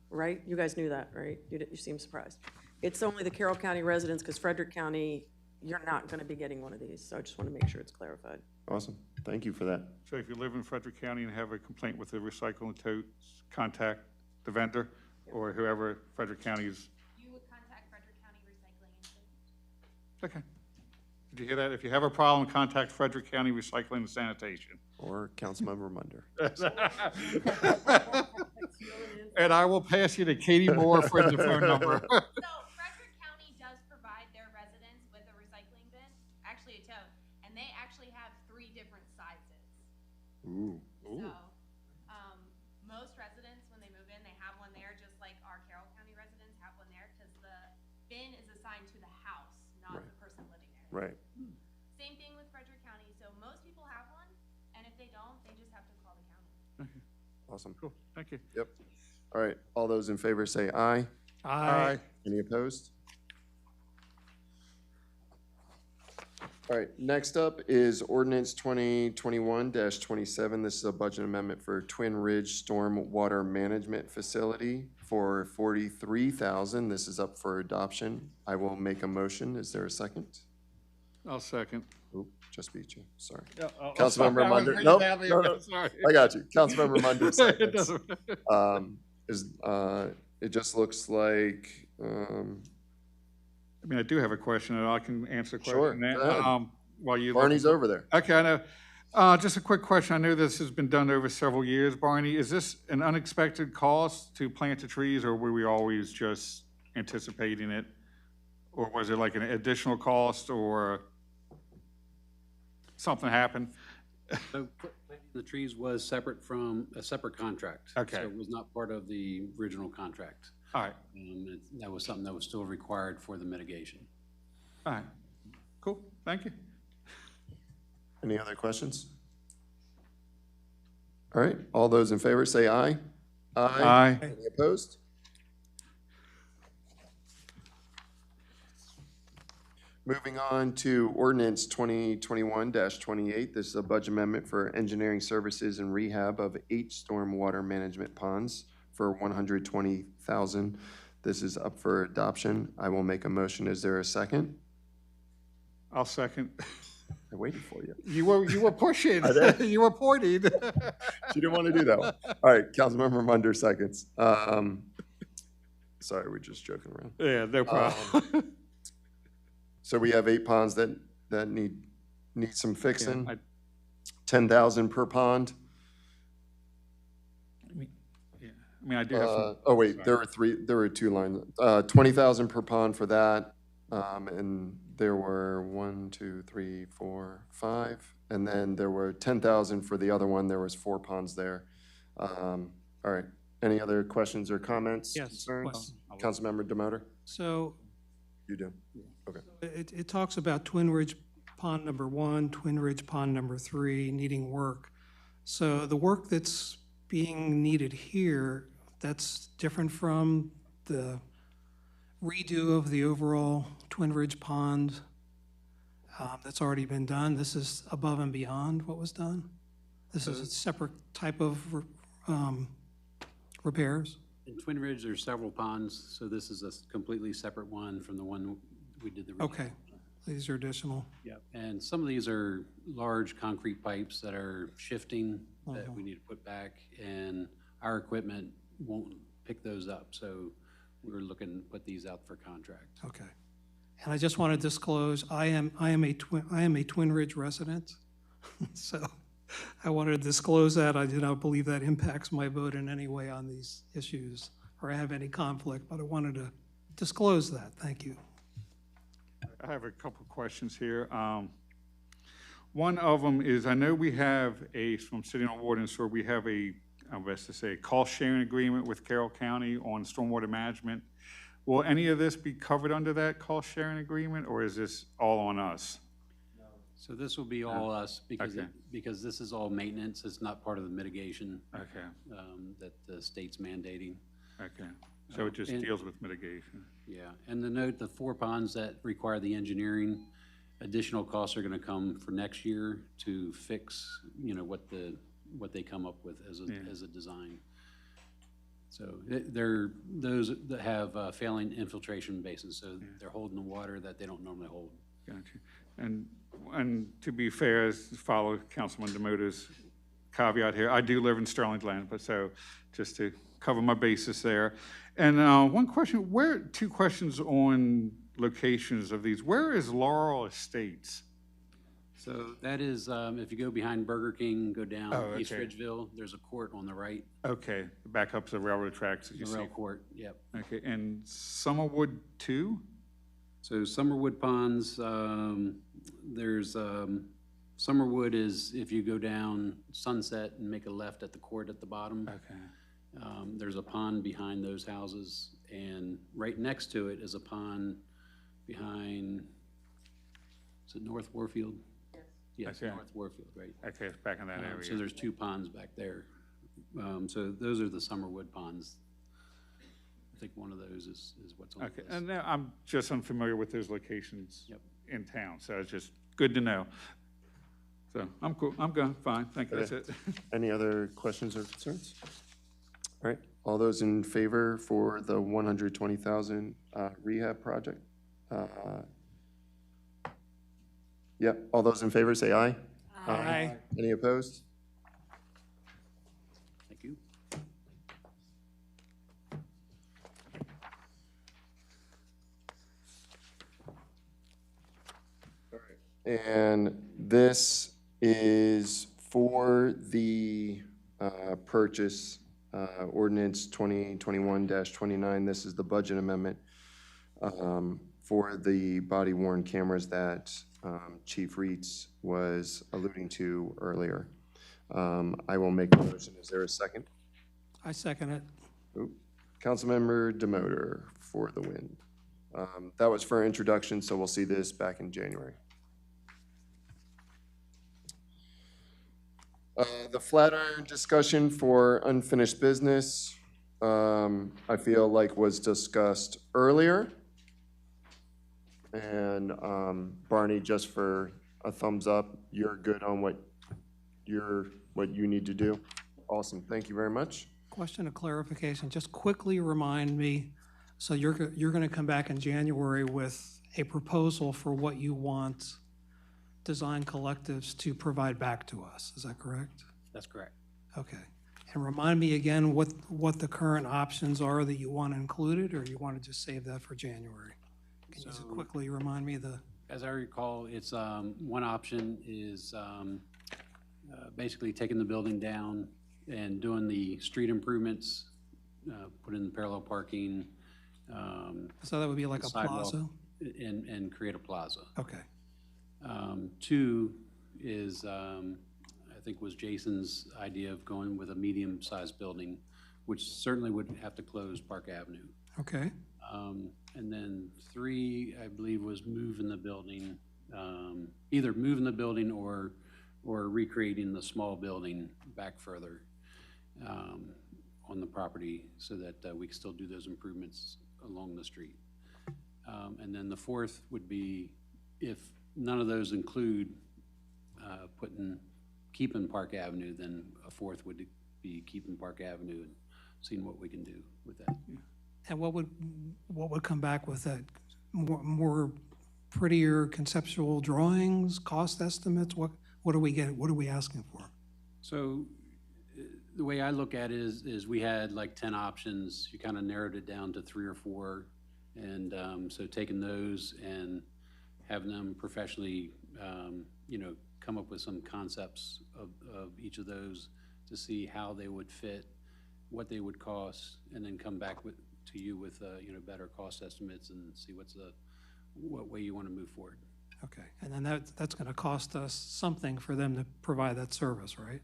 Right? You guys knew that, right? You seem surprised. It's only the Carroll County residents, because Frederick County, you're not going to be getting one of these. So I just want to make sure it's clarified. Awesome. Thank you for that. So if you live in Frederick County and have a complaint with the recycling totes, contact the vendor or whoever Frederick County's. You would contact Frederick County Recycling and Okay. Did you hear that? If you have a problem, contact Frederick County Recycling and Sanitation. Or Councilmember Munder. And I will pass you to Katie Moore for the phone number. So Frederick County does provide their residents with a recycling bin, actually a tote, and they actually have 3 different sizes. Ooh. So, most residents, when they move in, they have one there, just like our Carroll County residents have one there, because the bin is assigned to the house, not the person living there. Right. Same thing with Frederick County, so most people have one, and if they don't, they just have to call the county. Awesome. Cool, thank you. Yep. All right, all those in favor say aye. Aye. Any opposed? All right, next up is ordinance 2021-27. This is a budget amendment for Twin Ridge Storm Water Management Facility for $43,000. This is up for adoption. I will make a motion. Is there a second? I'll second. Oop, just beat you, sorry. Yeah, Councilmember Munder, nope, no, sorry. I got you. Councilmember Munder It seconds. doesn't- It just looks like, I mean, I do have a question, and I can answer the Sure, question. go ahead. While you Barney's over there. Okay, I know. Just a quick question. I know this has been done over several years, Barney. Is this an unexpected cost to plant the trees, or were we always just anticipating it? Or was it like an additional cost, or something happened? So planting the trees was separate from a separate contract. Okay. So it was not part of the original contract. All right, That was something that was still required for the mitigation. all right. Cool, thank you. Any other questions? All right, all those in favor say aye. Aye. Any opposed? Moving on to ordinance 2021-28. This is a budget amendment for engineering services and rehab of 8 stormwater management ponds for $120,000. This is up for adoption. I will make a motion. Is there a second? I'll second. I waited for you. You were pushing. I did. You were pointing. She didn't want to do that one. All right, Councilmember Munder seconds. Sorry, we're just joking around. Yeah, no problem. So we have 8 ponds that need some fixing. Yeah, 10,000 per pond. I mean, I do have some. Oh wait, sorry. there were 2 lines. 20,000 per pond for that, and there were 1, 2, 3, 4, 5, and then there were 10,000 for the other one. There was 4 ponds there. All right. Any other questions or comments? Yes, Concerns? question. Councilmember Demoter? So You do. Okay. it talks about Twin Ridge Pond number 1, Twin Ridge Pond number 3 needing work. So the work that's being needed here, that's different from the redo of the overall Twin Ridge Pond that's already been done. This is above and beyond what was done. This is a separate type of repairs. In Twin Ridge, there's several ponds, so this is a completely separate one from the one we did the. Okay, these are additional. Yep, and some of these are large concrete pipes that are shifting that we need to put back, and our equipment won't pick those up, so we're looking to put these out for contract. Okay. And I just want to disclose, I am a Twin Ridge resident, so I wanted to disclose that. I do not believe that impacts my vote in any way on these issues, or I have any conflict, but I wanted to disclose that. Thank you. I have a couple of questions here. One of them is, I know we have from sitting on Ordinance, we have I'm best to say, cost sharing agreement with Carroll County on stormwater management. Will any of this be covered under that cost sharing agreement, or is this all on us? So this will be all us, because Okay. because this is all maintenance, it's not part of the mitigation. Okay. That the state's mandating. Okay, so it just And- deals with mitigation. Yeah, and the note, the 4 ponds that require the engineering, additional costs are gonna come for next year to fix, what they come up with as a design. So they're those that have failing infiltration basins, so they're holding the water that they don't normally hold. Gotcha. And to be fair, as follow Councilman Demota's caveat here, I do live in Sterling Glen, but so just to cover my basis there. And two questions on locations of these. Where is Laurel Estates? So that is, if you go behind Burger King, go down East okay. Ridgeville, there's a court on the right. Okay, back up to the railroad tracks that you The see. rail court, yep. Okay, and Summerwood 2? So Summerwood Ponds, there's, Summerwood is if you go down Sunset and make a left at the court at the bottom. Okay. There's a pond behind those houses, and right next to it is a pond behind, is it North Warfield? Yes, Okay. North Warfield, right. Okay, it's back in that area. So there's 2 ponds back there. So those are the Summerwood ponds. I think one of those is what's on the Okay, list. and now I'm just unfamiliar with those locations Yep. in town, so it's just good to know. So I'm cool, I'm good, fine, thank you, that's it. Any other questions or concerns? All right, all those in favor for the 120,000 rehab project? Yep, all those in favor say aye. Aye. Any opposed? Thank you. And this is for the purchase, ordinance 2021-29. This is the budget amendment for the body worn cameras that Chief Reitz was alluding to earlier. I will make a motion. Is there a second? I second it. Oop. Councilmember Demoter for the win. That was for introduction, so we'll see this back in January. The Flatiron discussion for unfinished business, I feel like was discussed earlier. And Barney, just for a thumbs up, you're good on what you need to do. Awesome, thank you very much. Question of clarification, just quickly remind me, so you're going to come back in January with a proposal for what you want design collectives to provide back to us, is that correct? That's correct. Okay. And remind me again what the current options are that you want included, or you want to just save that for January? Can you just quickly remind me the? As I recall, it's, one option is basically taking the building down and doing the street improvements, put in parallel parking. So that would be like a sidewalk, plaza? And create a plaza. Okay. 2 is, I think was Jason's idea of going with a medium-sized building, which certainly would have to close Park Avenue. Okay. And then 3, I believe, was moving the building, either moving the building or recreating the small building back further on the property so that we can still do those improvements along the street. And then the 4th would be, if none of those include keeping Park Avenue, then a 4th would be keeping Park Avenue and seeing what we can do with that. And what would come back with that? More prettier conceptual drawings, cost estimates? What are we getting? What are we asking for? So the way I look at it is we had like 10 options. You kind of narrowed it down to 3 or 4. And so taking those and having them professionally, come up with some concepts of each of those to see how they would fit, what they would cost, and then come back to you with, better cost estimates and see what way you want to move forward. Okay, and then that's going to cost us something for them to provide that service, right?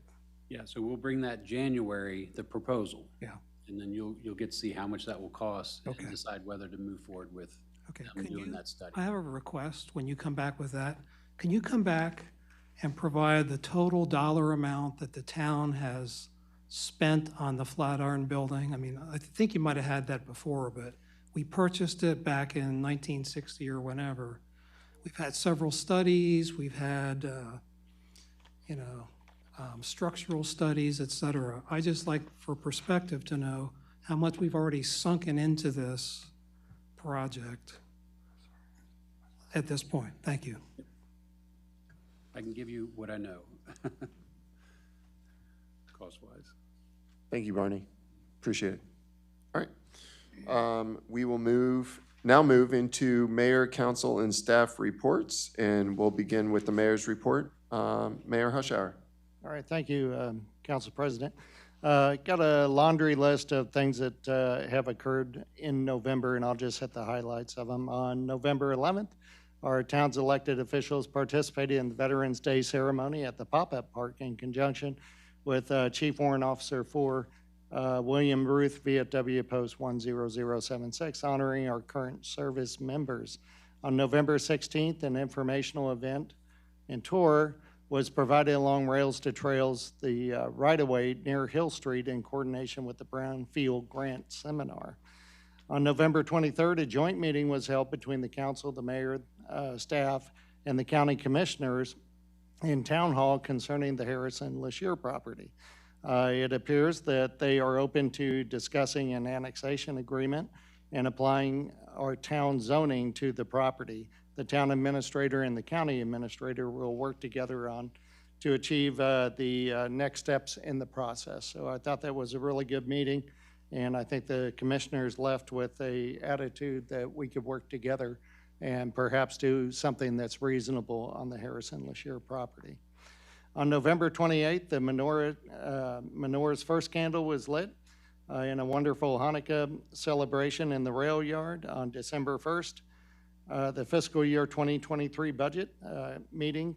Yeah, so we'll bring that January, the proposal. Yeah. And then you'll get to see how much that will cost Okay. and decide whether to move forward with them doing that study. I have a request. When you come back with that, can you come back and provide the total dollar amount that the town has spent on the Flatiron building? I mean, I think you might have had that before, but we purchased it back in 1960 or whenever. We've had several studies. We've had, structural studies, et cetera. I just like for perspective to know how much we've already sunken into this project at this point. Thank you. I can give you what I know, cost-wise. Thank you, Barney. Appreciate it. All right. We will now move into mayor, council, and staff reports, and we'll begin with the mayor's report. Mayor Hushhour. All right, thank you, Council President. Got a laundry list of things that have occurred in November, and I'll just hit the highlights of them. On November 11th, our town's elected officials participated in the Veterans Day ceremony at the Pop-Up Park in conjunction with Chief Warrant Officer 4, William Ruth, VFW Post 10076, honoring our current service members. On November 16th, an informational event and tour was provided along Rails to Trails, the right-of-way near Hill Street in coordination with the Brownfield Grant Seminar. On November 23rd, a joint meeting was held between the council, the mayor, staff, and the county commissioners in Town Hall concerning the Harrison-LaShire property. It appears that they are open to discussing an annexation agreement and applying our town zoning to the property. The town administrator and the county administrator will work together to achieve the next steps in the process. So I thought that was a really good meeting, and I think the commissioners left with a attitude that we could work together and perhaps do something that's reasonable on the Harrison-LaShire property. On November 28th, the menorah's first candle was lit in a wonderful Hanukkah celebration in the rail yard. On December 1st, the fiscal year 2023 budget meeting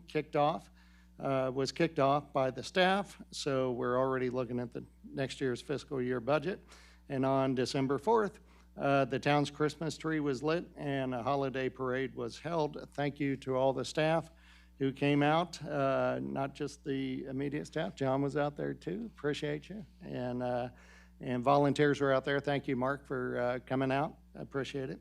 was kicked off by the staff, so we're already looking at the next year's fiscal year budget. And on December 4th, the town's Christmas tree was lit and a holiday parade was held. Thank you to all the staff who came out, not just the immediate staff. John was out there too. Appreciate you. And volunteers were out there. Thank you, Mark, for coming out. I appreciate it.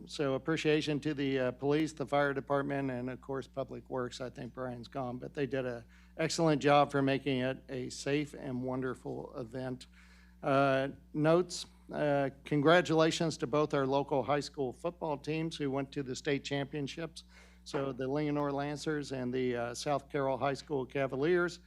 So appreciation to the police, the fire department, and of course, Public Works. I think Brian's gone, but they did an excellent job for making it a safe and wonderful event. Notes, congratulations to both our local high school football teams who went to the state championships. So the Leonore Lancers and the South Carroll High School Cavaliers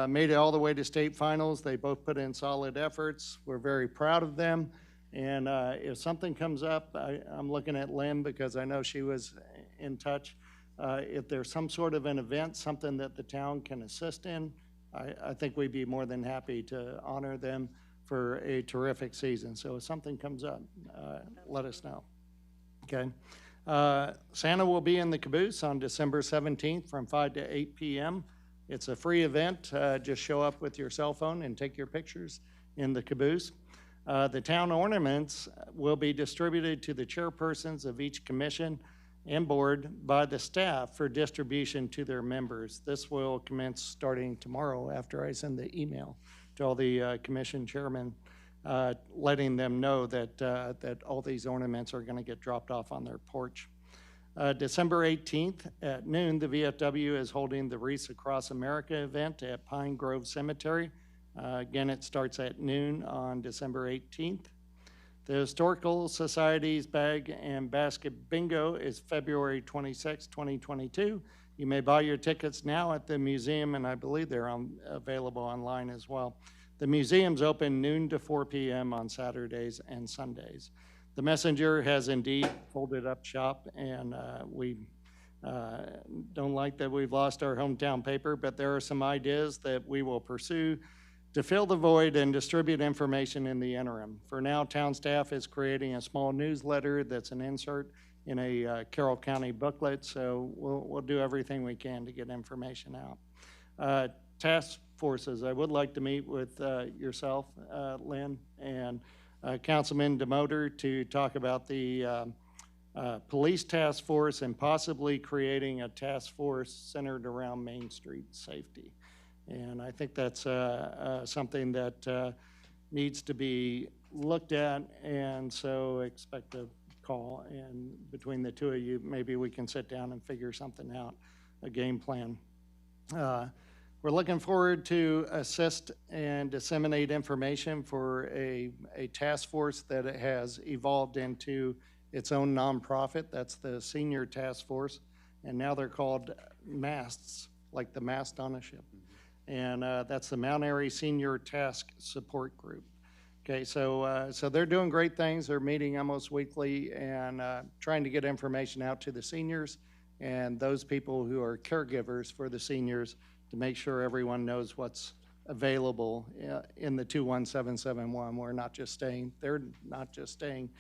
made it all the way to state finals. They both put in solid efforts. We're very proud of them. And if something comes up, I'm looking at Lynn because I know she was in touch. If there's some sort of an event, something that the town can assist in, I think we'd be more than happy to honor them for a terrific season. So if something comes up, let us know. Okay. Santa will be in the caboose on December 17th from 5 to 8 p.m. It's a free event. Just show up with your cell phone and take your pictures in the caboose. The town ornaments will be distributed to the chairpersons of each commission and board by the staff for distribution to their members. This will commence starting tomorrow after I send the email to all the commission chairmen, letting them know that all these ornaments are going to get dropped off on their porch. December 18th at noon, the VFW is holding the Wreaths Across America event at Pine Grove Cemetery Again, it starts at noon on December 18th. The Historical Society's Bag and Basket Bingo is February 26, 2022. You may buy your tickets now at the museum, and I believe they're available online as well. The museum's open noon to 4 p.m. on Saturdays and Sundays. The Messenger has indeed folded up shop, and we don't like that we've lost our hometown paper, but there are some ideas that we will pursue to fill the void and distribute information in the interim. For now, town staff is creating a small newsletter that's an insert in a Carroll County booklet, so we'll do everything we can to get information out. Task forces, I would like to meet with yourself, Lynn, and Councilman DeMotor to talk about the police task force and possibly creating a task force centered around Main Street safety. And I think that's something that needs to be looked at, and so expect a call. And between the two of you, maybe we can sit down and figure something out, a game plan. We're looking forward to assist and disseminate information for a task force that has evolved into its own nonprofit. That's the Senior Task Force, and now they're called MASTs, like the mast on a ship. And that's the Mount Airy Senior Task Support Group. Okay, so they're doing great things. They're meeting almost weekly and trying to get information out to the seniors and those people who are caregivers for the seniors to make sure everyone knows what's available in the 21771. They're not just staying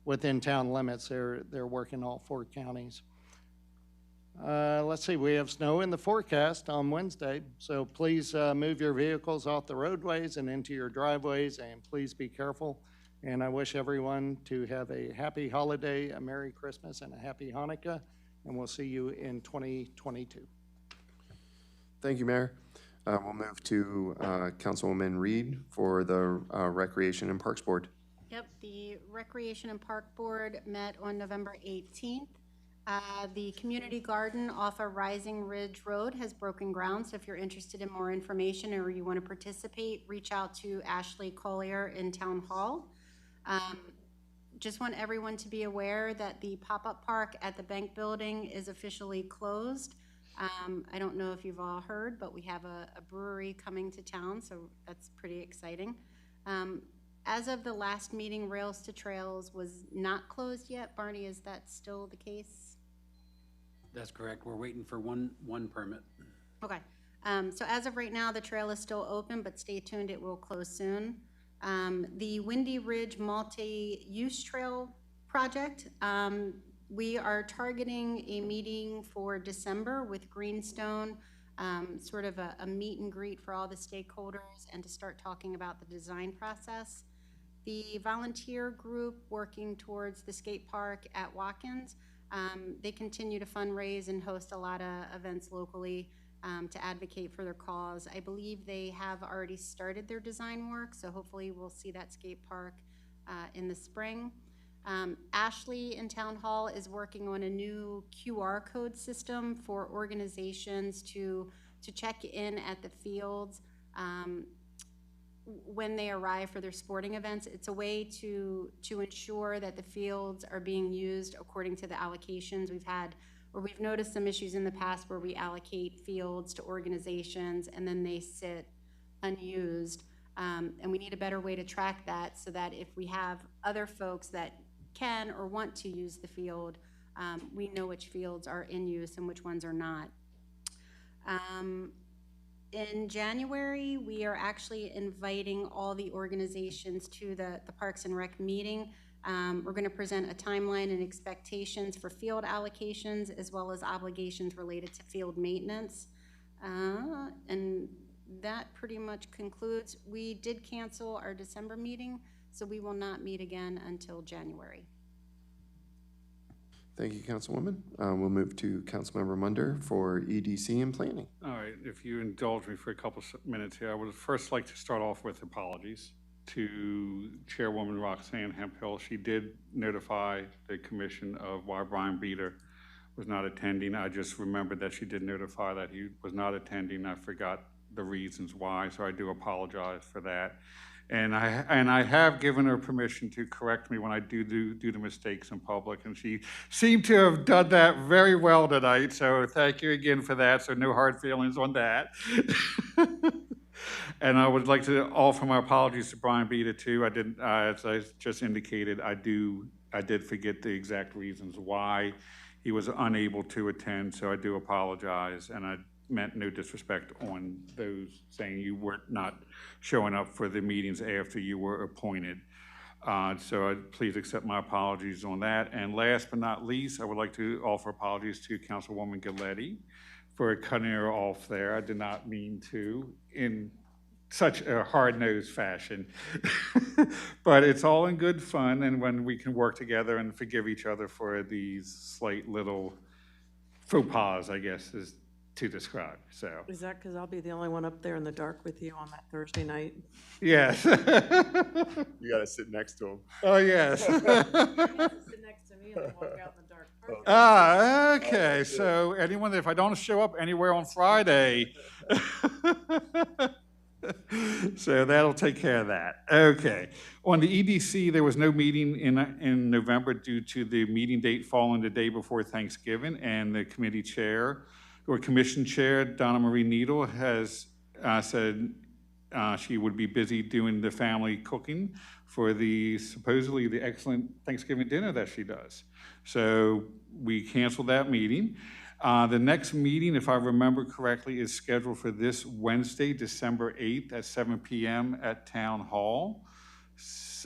within town limits. They're working all 4 counties. Let's see, we have snow in the forecast on Wednesday, so please move your vehicles off the roadways and into your driveways, and please be careful. And I wish everyone to have a happy holiday, a Merry Christmas, and a Happy Hanukkah, and we'll see you in 2022. Thank you, Mayor. We'll move to Councilwoman Reed for the Recreation and Parks Board. Yep, the Recreation and Park Board met on November 18th. The community garden off of Rising Ridge Road has broken ground, so if you're interested in more information or you want to participate, reach out to Ashley Collier in Town Hall. Just want everyone to be aware that the pop-up park at the bank building is officially closed. I don't know if you've all heard, but we have a brewery coming to town, so that's pretty exciting. As of the last meeting, Rails to Trails was not closed yet. Barney, is that still the case? That's correct. We're waiting for one permit. Okay. So as of right now, the trail is still open, but stay tuned, it will close soon. The Windy Ridge Multi-Use Trail project, we are targeting a meeting for December with Greenstone, sort of a meet and greet for all the stakeholders and to start talking about the design process. The volunteer group working towards the skate park at Watkins, they continue to fundraise and host a lot of events locally to advocate for their cause. I believe they have already started their design work, so hopefully we'll see that skate park in the spring. Ashley in Town Hall is working on a new QR code system for organizations to check in at the fields when they arrive for their sporting events. It's a way to ensure that the fields are being used according to the allocations we've had, or we've noticed some issues in the past where we allocate fields to organizations and then they sit unused. And we need a better way to track that so that if we have other folks that can or want to use the field, we know which fields are in use and which ones are not. In January, we are actually inviting all the organizations to the Parks and Rec meeting. We're going to present a timeline and expectations for field allocations as well as obligations related to field maintenance. And that pretty much concludes. We did cancel our December meeting, so we will not meet again until January. Thank you, Councilwoman. We'll move to Councilmember Munder for EDC and Planning. All right, if you indulge me for a couple minutes here, I would first like to start off with apologies to Chairwoman Roxanne Hemphill. She did notify the commission of why Brian Beater was not attending. I just remembered that she did notify that he was not attending. I forgot the reasons why, so I do apologize for that. And I have given her permission to correct me when I do the mistakes in public, and she seemed to have done that very well tonight, so thank you again for that, so no hard feelings on that. And I would like to offer my apologies to Brian Beta too. I didn't, as I just indicated, I did forget the exact reasons why he was unable to attend, so I do apologize, and I meant no disrespect on those saying you were not showing up for the meetings after you were appointed. So please accept my apologies on that. And last but not least, I would like to offer apologies to Councilwoman Galetti for cutting her off there. I did not mean to in such a hard-nosed fashion. But it's all in good fun, and when we can work together and forgive each other for these slight little faux pas, I guess, is to describe, so. Is that because I'll be the only one up there in the dark with you on that Thursday night? Yes. You gotta sit next to him. Oh, yes. Sit next to me and then walk out in the dark. Perfect. Ah, okay, so anyone, if I don't show up anywhere on Friday, so that'll take care of that. Okay. On the EDC, there was no meeting in November due to the meeting date falling the day before Thanksgiving, and the committee chair, or commission chair, Donna Marie Needle, has said she would be busy doing the family cooking for supposedly the excellent Thanksgiving dinner that she does. So we canceled that meeting. The next meeting, if I remember correctly, is scheduled for this Wednesday, December 8th at 7 p.m. at Town Hall.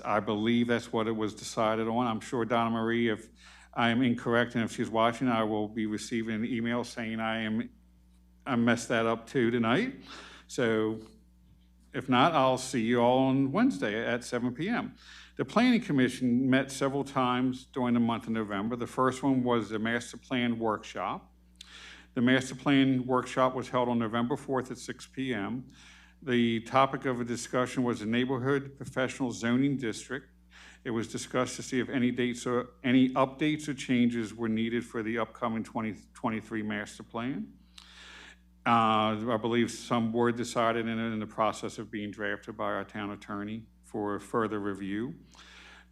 I believe that's what it was decided on. I'm sure Donna Marie, if I am incorrect and if she's watching, I will be receiving an email saying I messed that up too tonight. So if not, I'll see you all on Wednesday at 7 p.m. The Planning Commission met several times during the month of November. The first one was the Master Plan Workshop. The Master Plan Workshop was held on November 4th at 6 p.m. The topic of a discussion was the Neighborhood Professional Zoning District. It was discussed to see if any updates or changes were needed for the upcoming 2023 Master Plan. I believe some were decided and in the process of being drafted by our town attorney for further review.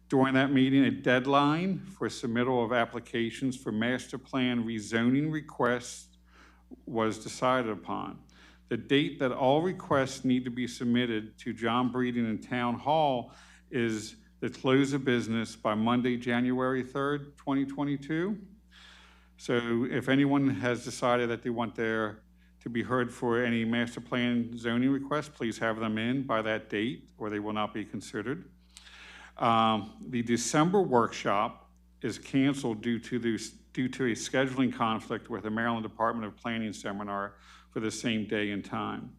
During that meeting, a deadline for submittal of applications for master plan rezoning requests was decided upon. The date that all requests need to be submitted to John Breeden in Town Hall is the close of business by Monday, January 3rd, 2022. So if anyone has decided that they want their to be heard for any master plan zoning requests, please have them in by that date or they will not be considered. The December workshop is canceled due to a scheduling conflict with the Maryland Department of Planning seminar for the same day and time.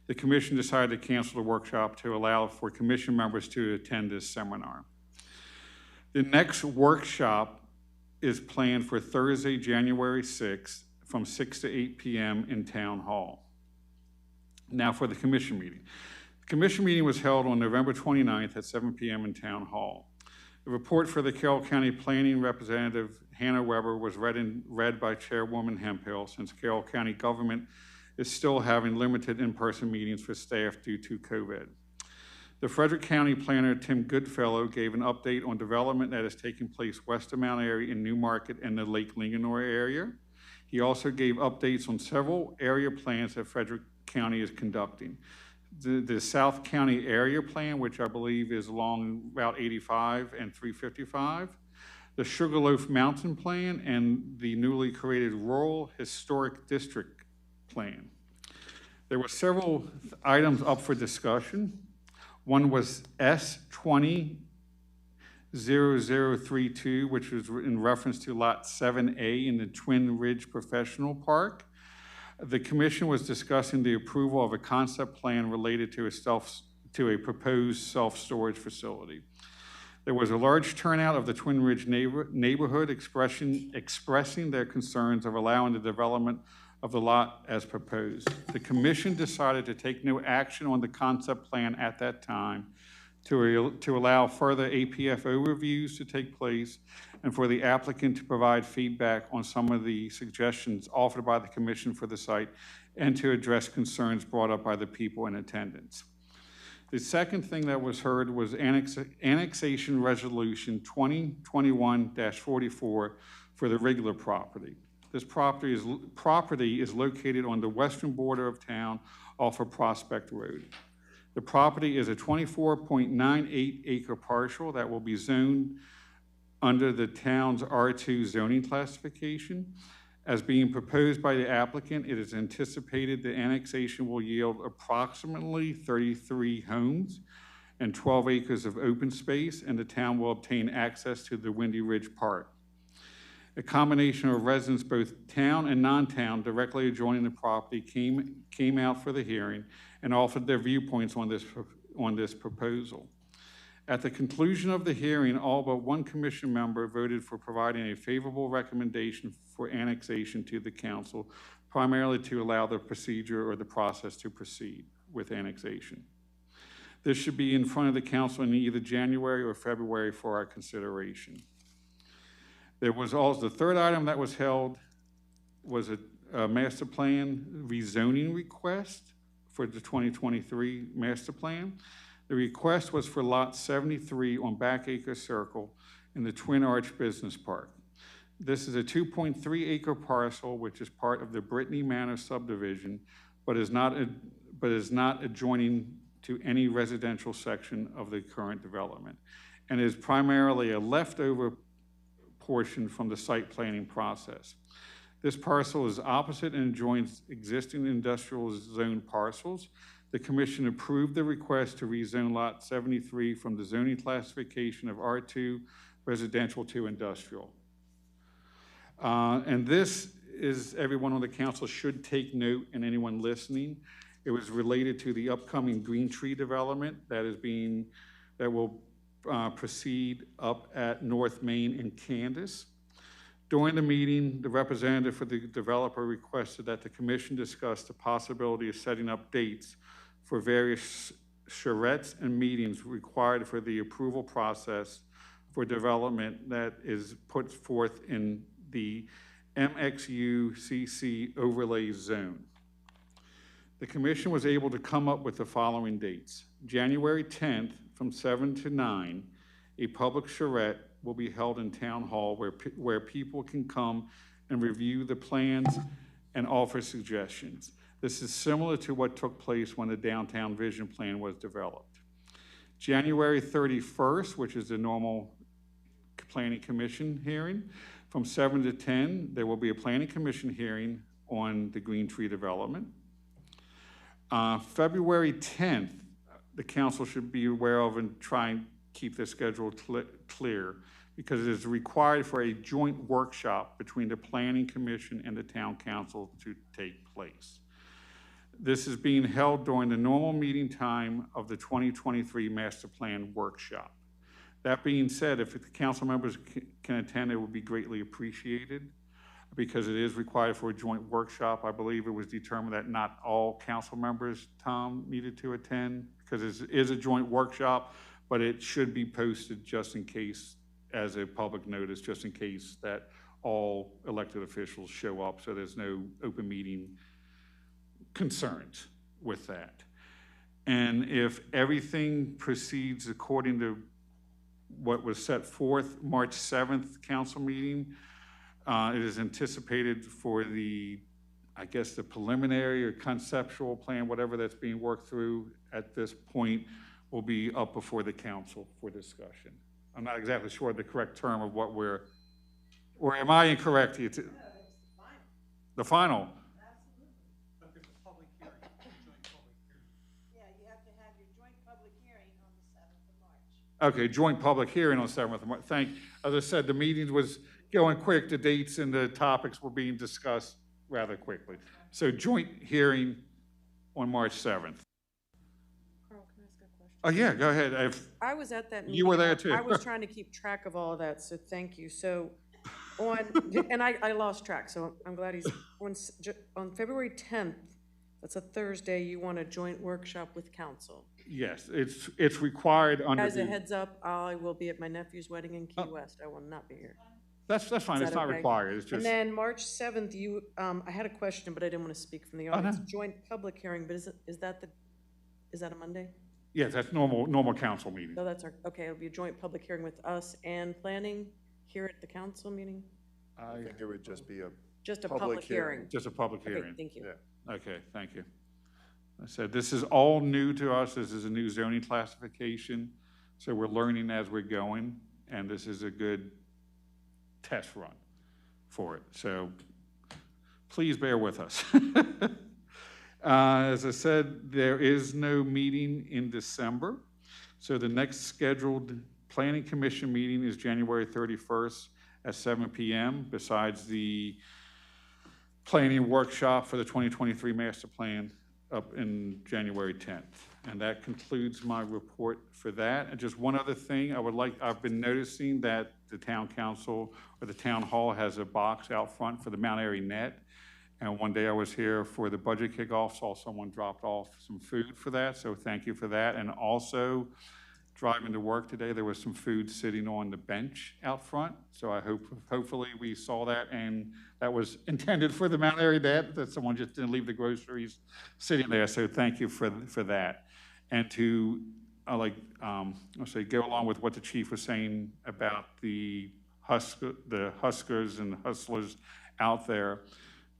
The commission decided to cancel the workshop to allow for commission members to attend this seminar. The next workshop is planned for Thursday, January 6th from 6 to 8 p.m. in Town Hall. Now for the commission meeting. The commission meeting was held on November 29th at 7 p.m. in Town Hall. The report for the Carroll County Planning Representative Hannah Weber was read by Chairwoman Hemphill, since Carroll County government is still having limited in-person meetings for staff due to COVID. The Frederick County Planner Tim Goodfellow gave an update on development that is taking place west of Mount Airy in New Market and the Lake Linganore area. He also gave updates on several area plans that Frederick County is conducting. The South County Area Plan, which I believe is along Route 85 and 355, the Sugarloaf Mountain Plan, and the newly created Rural Historic District Plan. There were several items up for discussion. One was S200032, which was in reference to Lot 7A in the Twin Ridge Professional Park. The commission was discussing the approval of a concept plan related to a proposed self-storage facility. There was a large turnout of the Twin Ridge neighborhood expressing their concerns of allowing the development of the lot as proposed. The commission decided to take no action on the concept plan at that time to allow further APFO reviews to take place and for the applicant to provide feedback on some of the suggestions offered by the commission for the site and to address concerns brought up by the people in attendance. The second thing that was heard was annexation resolution 2021-44 for the regular property. This property is located on the western border of town off of Prospect Road. The property is a 24.98 acre parcel that will be zoned under the town's R2 zoning classification. As being proposed by the applicant, it is anticipated the annexation will yield approximately 33 homes and 12 acres of open space, and the town will obtain access to the Windy Ridge Park. A combination of residents, both town and non-town, directly adjoining the property came out for the hearing and offered their viewpoints on this proposal. At the conclusion of the hearing, all but one commission member voted for providing a favorable recommendation for annexation to the council, primarily to allow the procedure or the process to proceed with annexation. This should be in front of the council in either January or February for our consideration. There was also, the third item that was held was a master plan rezoning request for the 2023 master plan. The request was for lot 73 on Backacre Circle in the Twin Arch Business Park. This is a 2.3 acre parcel, which is part of the Brittany Manor subdivision, but is not adjoining to any residential section of the current development, and is primarily a leftover portion from the site planning process. This parcel is opposite and adjoins existing industrial zone parcels. The commission approved the request to rezone lot 73 from the zoning classification of R2 residential to industrial. And this is, everyone on the council should take note, and anyone listening. It was related to the upcoming Green Tree development that will proceed up at North Main and Candace. During the meeting, the representative for the developer requested that the commission discuss the possibility of setting up dates for various charrettes and meetings required for the approval process for development that is put forth in the MXU-CC overlay zone. The commission was able to come up with the following dates. January 10th from 7 to 9, a public charrette will be held in Town Hall where people can come and review the plans and offer suggestions. This is similar to what took place when the Downtown Vision Plan was developed. January 31st, which is the normal Planning Commission hearing, from 7 to 10, there will be a Planning Commission hearing on the Green Tree development. February 10th, the council should be aware of and try and keep their schedule clear, because it is required for a joint workshop between the Planning Commission and the Town Council to take place. This is being held during the normal meeting time of the 2023 Master Plan Workshop. That being said, if the council members can attend, it would be greatly appreciated, because it is required for a joint workshop. I believe it was determined that not all council members, Tom, needed to attend, because it is a joint workshop, but it should be posted just in case, as a public notice, just in case that all elected officials show up, so there's no open meeting concerns with that. And if everything proceeds according to what was set forth, March 7th council meeting, it is anticipated for the, I guess, the preliminary or conceptual plan, whatever that's being worked through at this point, will be up before the council for discussion. I'm not exactly sure the correct term of what we're, or am I incorrect? It's the final. Okay, joint public hearing on 7th of March. As I said, the meeting was going quick. The dates and the topics were being discussed rather quickly. So joint hearing on March 7th. Carl, can I ask a question? Oh, yeah, go ahead. I was at that meeting. You were there too. I was trying to keep track of all of that, so thank you. So and I lost track, so I'm glad he's, on February 10th, that's a Thursday, you want a joint workshop with council. Yes, it's required under Guys, a the, heads up, I will be at my nephew's wedding in Key West. I will not be here. that's fine, Is it's that not okay? required, it's And just, then March 7th, I had a question, but I didn't want to speak from the audience. Joint public hearing, but is that a Monday? yes, that's normal council meeting. No, that's okay, it'll be a joint public hearing with us and planning here at the council meeting? I think it would just be Just a public hearing. Just a public Okay, hearing. thank you. Yeah. Okay, thank you. I said, this is all new to us. This is a new zoning classification. So we're learning as we're going, and this is a good test run for it. So please bear with us. As I said, there is no meeting in December. So the next scheduled Planning Commission meeting is January 31st at 7 p.m. besides the planning workshop for the 2023 master plan up in January 10th. And that concludes my report for that. And just one other thing, I've been noticing that the town council or the town hall has a box out front for the Mount Airy net. And one day I was here for the budget kickoff, saw someone dropped off some food for that. So thank you for that. And also driving to work today, there was some food sitting on the bench out front. So I hopefully we saw that, and that was intended for the Mount Airy net, that someone just didn't leave the groceries sitting there. So thank you for that. And to go along with what the chief was saying about the Huskers and Hustlers out there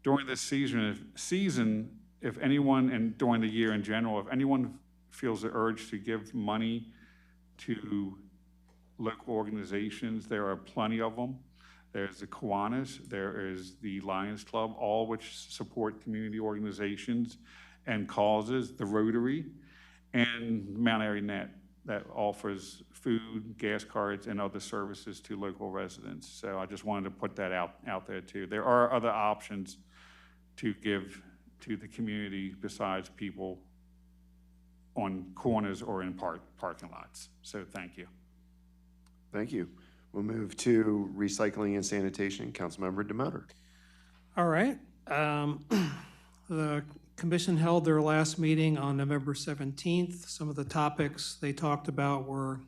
during this season, if anyone, and during the year in general, if anyone feels the urge to give money to local organizations, there are plenty of them. There's the Kiwanis, there is the Lions Club, all which support community organizations and causes, the Rotary, and Mount Airy Net that offers food, gas cards, and other services to local residents. So I just wanted to put that out there too. There are other options to give to the community besides people on corners or in parking lots. So thank you. Thank you. We'll move to recycling and sanitation. Councilmember Demoter. All right. The commission held their last meeting on November 17th. Some of the topics they talked about were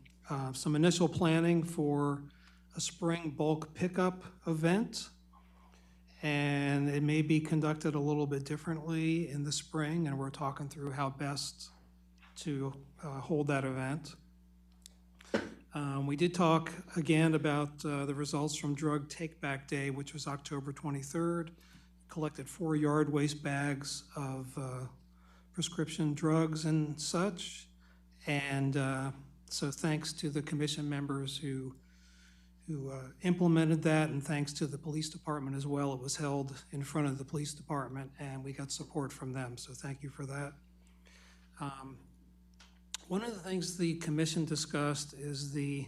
some initial planning for a spring bulk pickup event. And it may be conducted a little bit differently in the spring, and we're talking through how best to hold that event. We did talk again about the results from Drug Take Back Day, which was October 23rd. Collected 4 yard waste bags of prescription drugs and such. And so thanks to the commission members who implemented that, and thanks to the police department as well. It was held in front of the police department, and we got support from them, so thank you for that. One of the things the commission discussed is the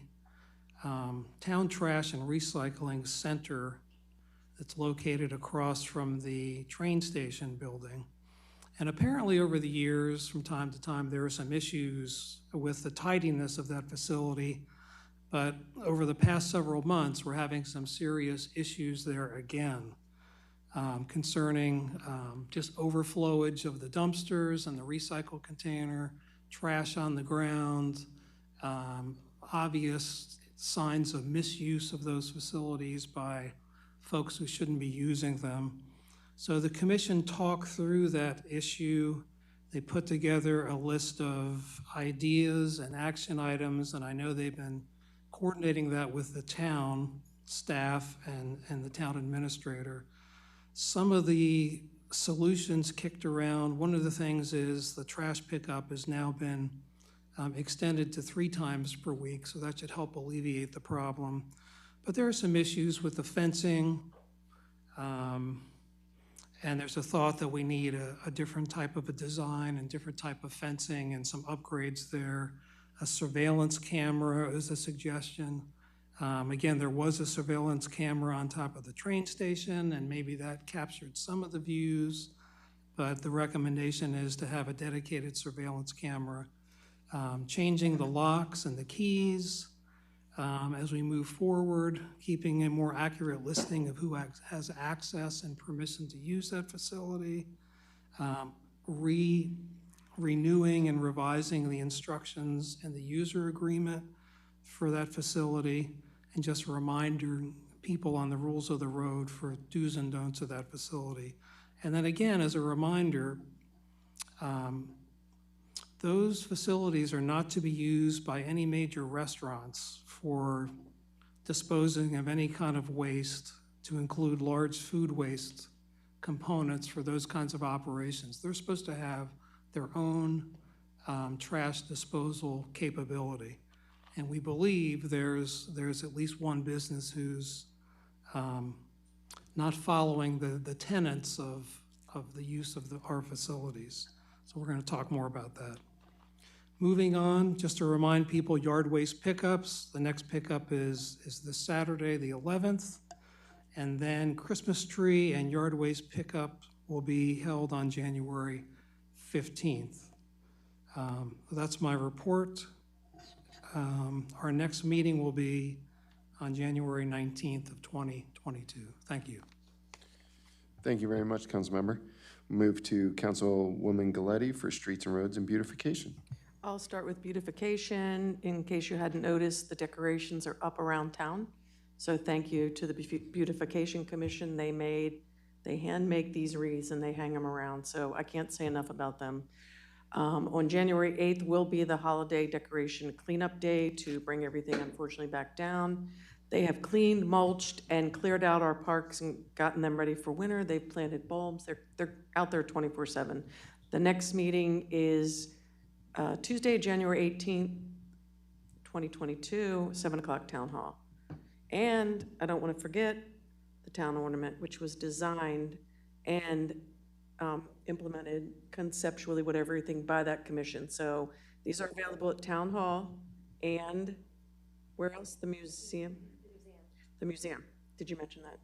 town trash and recycling center that's located across from the train station building. And apparently over the years, from time to time, there are some issues with the tidiness of that facility. But over the past several months, we're having some serious issues there again, concerning just overflowage of the dumpsters and the recycle container, trash on the ground, obvious signs of misuse of those facilities by folks who shouldn't be using them. So the commission talked through that issue. They put together a list of ideas and action items, and I know they've been coordinating that with the town staff and the town administrator. Some of the solutions kicked around, one of the things is the trash pickup has now been extended to 3 times per week, so that should help alleviate the problem. But there are some issues with the fencing, and there's a thought that we need a different type of a design and different type of fencing and some upgrades there. A surveillance camera is a suggestion. Again, there was a surveillance camera on top of the train station, and maybe that captured some of the views, but the recommendation is to have a dedicated surveillance camera. Changing the locks and the keys as we move forward, keeping a more accurate listing of who has access and permission to use that facility, renewing and revising the instructions and the user agreement for that facility, and just a reminder people on the rules of the road for do's and don'ts of that facility. And then again, as a reminder, those facilities are not to be used by any major restaurants for disposing of any kind of waste, to include large food waste components for those kinds of operations. They're supposed to have their own trash disposal capability. And we believe there's at least one business who's not following the tenets of the use of our facilities. So we're going to talk more about that. Moving on, just to remind people, yard waste pickups. The next pickup is this Saturday, the 11th. And then Christmas tree and yard waste pickup will be held on January 15th. That's my report. Our next meeting will be on January 19th of 2022. Thank you. Thank you very much, Councilmember. Move to Councilwoman Galletti for Streets and Roads and Beautification. I'll start with beautification. In case you hadn't noticed, the decorations are up around town. So thank you to the Beautification Commission. They hand make these wreaths and they hang them around. So I can't say enough about them. On January 8th will be the holiday decoration cleanup day to bring everything unfortunately back down. They have cleaned, mulched, and cleared out our parks and gotten them ready for winter. They've planted bulbs. They're out there 24/7. The next meeting is Tuesday, January 18th, 2022, 7 o'clock Town Hall. And I don't want to forget the town ornament, which was designed and implemented conceptually, whatever everything by that commission. So these are available at Town Hall and where else? The museum? The museum. Did you mention that?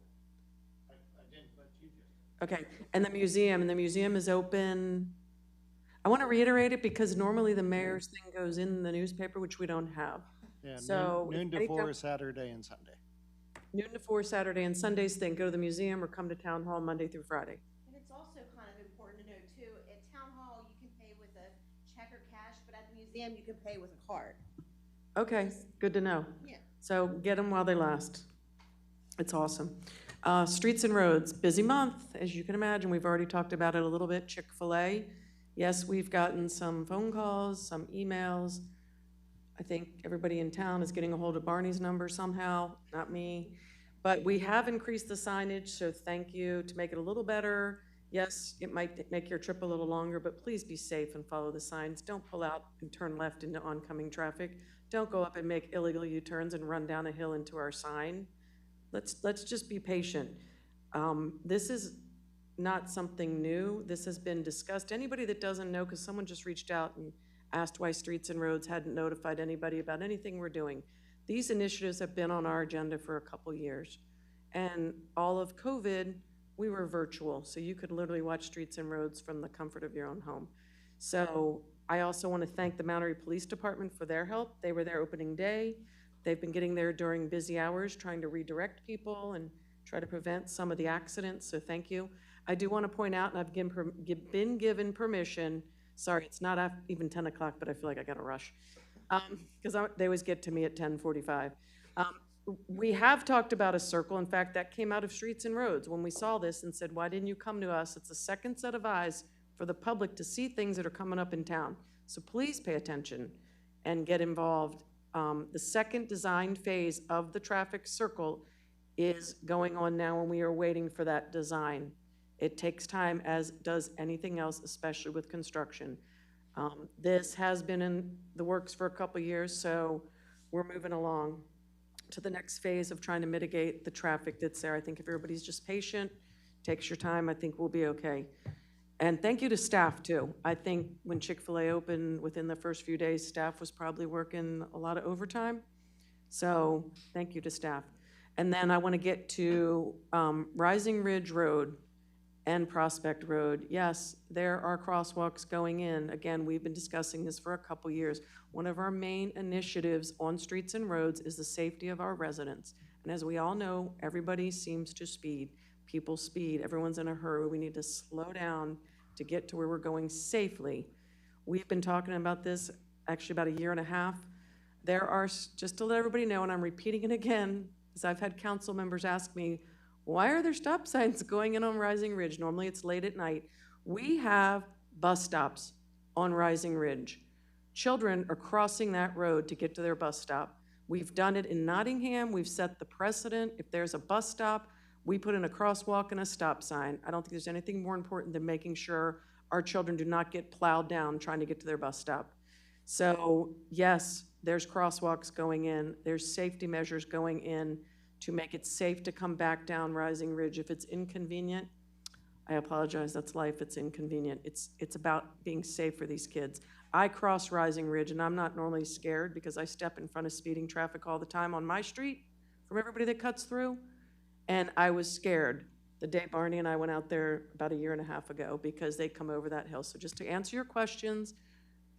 I didn't, but you did. Okay, and the museum is open. I want to reiterate it because normally the mayor's thing goes in the newspaper, which we don't have. Yeah, So noon to anytime- 4 Saturday and Sunday. Noon to 4 Saturday and Sundays thing, go to the museum or come to Town Hall Monday through Friday. And it's also kind of important to know too, at Town Hall, you can pay with a check or cash, but at the museum, you can pay with a card. Okay, good to know. Yeah. So get them while they last. It's awesome. Streets and roads, busy month, as you can imagine. We've already talked about it a little bit. Chick-fil-A. Yes, we've gotten some phone calls, some emails. I think everybody in town is getting a hold of Barney's number somehow, not me. But we have increased the signage, so thank you to make it a little better. Yes, it might make your trip a little longer, but please be safe and follow the signs. Don't pull out and turn left into oncoming traffic. Don't go up and make illegal U-turns and run down a hill into our sign. Let's just be patient. This is not something new. This has been discussed. Anybody that doesn't know, because someone just reached out and asked why Streets and Roads hadn't notified anybody about anything we're doing. These initiatives have been on our agenda for a couple years. And all of COVID, we were virtual, so you could literally watch Streets and Roads from the comfort of your own home. So I also want to thank the Mount Airy Police Department for their help. They were there opening day. They've been getting there during busy hours, trying to redirect people and try to prevent some of the accidents, so thank you. I do want to point out, and I've been given permission, sorry, it's not even 10 o'clock, but I feel like I got to rush, because they always get to me at 10:45. We have talked about a circle. In fact, that came out of Streets and Roads when we saw this and said, why didn't you come to us? It's a second set of eyes for the public to see things that are coming up in town. So please pay attention and get involved. The second design phase of the traffic circle is going on now, and we are waiting for that design. It takes time, as does anything else, especially with construction. This has been in the works for a couple years, so we're moving along to the next phase of trying to mitigate the traffic that's there. I think if everybody's just patient, takes your time, I think we'll be okay. And thank you to staff, too. I think when Chick-fil-A opened, within the first few days, staff was probably working a lot of overtime. So thank you to staff. And then I want to get to Rising Ridge Road and Prospect Road. Yes, there are crosswalks going in. Again, we've been discussing this for a couple years. One of our main initiatives on Streets and Roads is the safety of our residents. And as we all know, everybody seems to speed. People speed. Everyone's in a hurry. We need to slow down to get to where we're going safely. We've been talking about this actually about a year and a half. There are, just to let everybody know, and I'm repeating it again, because I've had council members ask me, why are there stop signs going in on Rising Ridge? Normally it's late at night. We have bus stops on Rising Ridge. Children are crossing that road to get to their bus stop. We've done it in Nottingham. We've set the precedent. If there's a bus stop, we put in a crosswalk and a stop sign. I don't think there's anything more important than making sure our children do not get plowed down trying to get to their bus stop. So yes, there's crosswalks going in. There's safety measures going in to make it safe to come back down Rising Ridge. If it's inconvenient, I apologize, that's life, it's inconvenient. It's about being safe for these kids. I cross Rising Ridge, and I'm not normally scared because I step in front of speeding traffic all the time on my street from everybody that cuts through. And I was scared the day Barney and I went out there about a year and a half ago because they come over that hill. So just to answer your questions,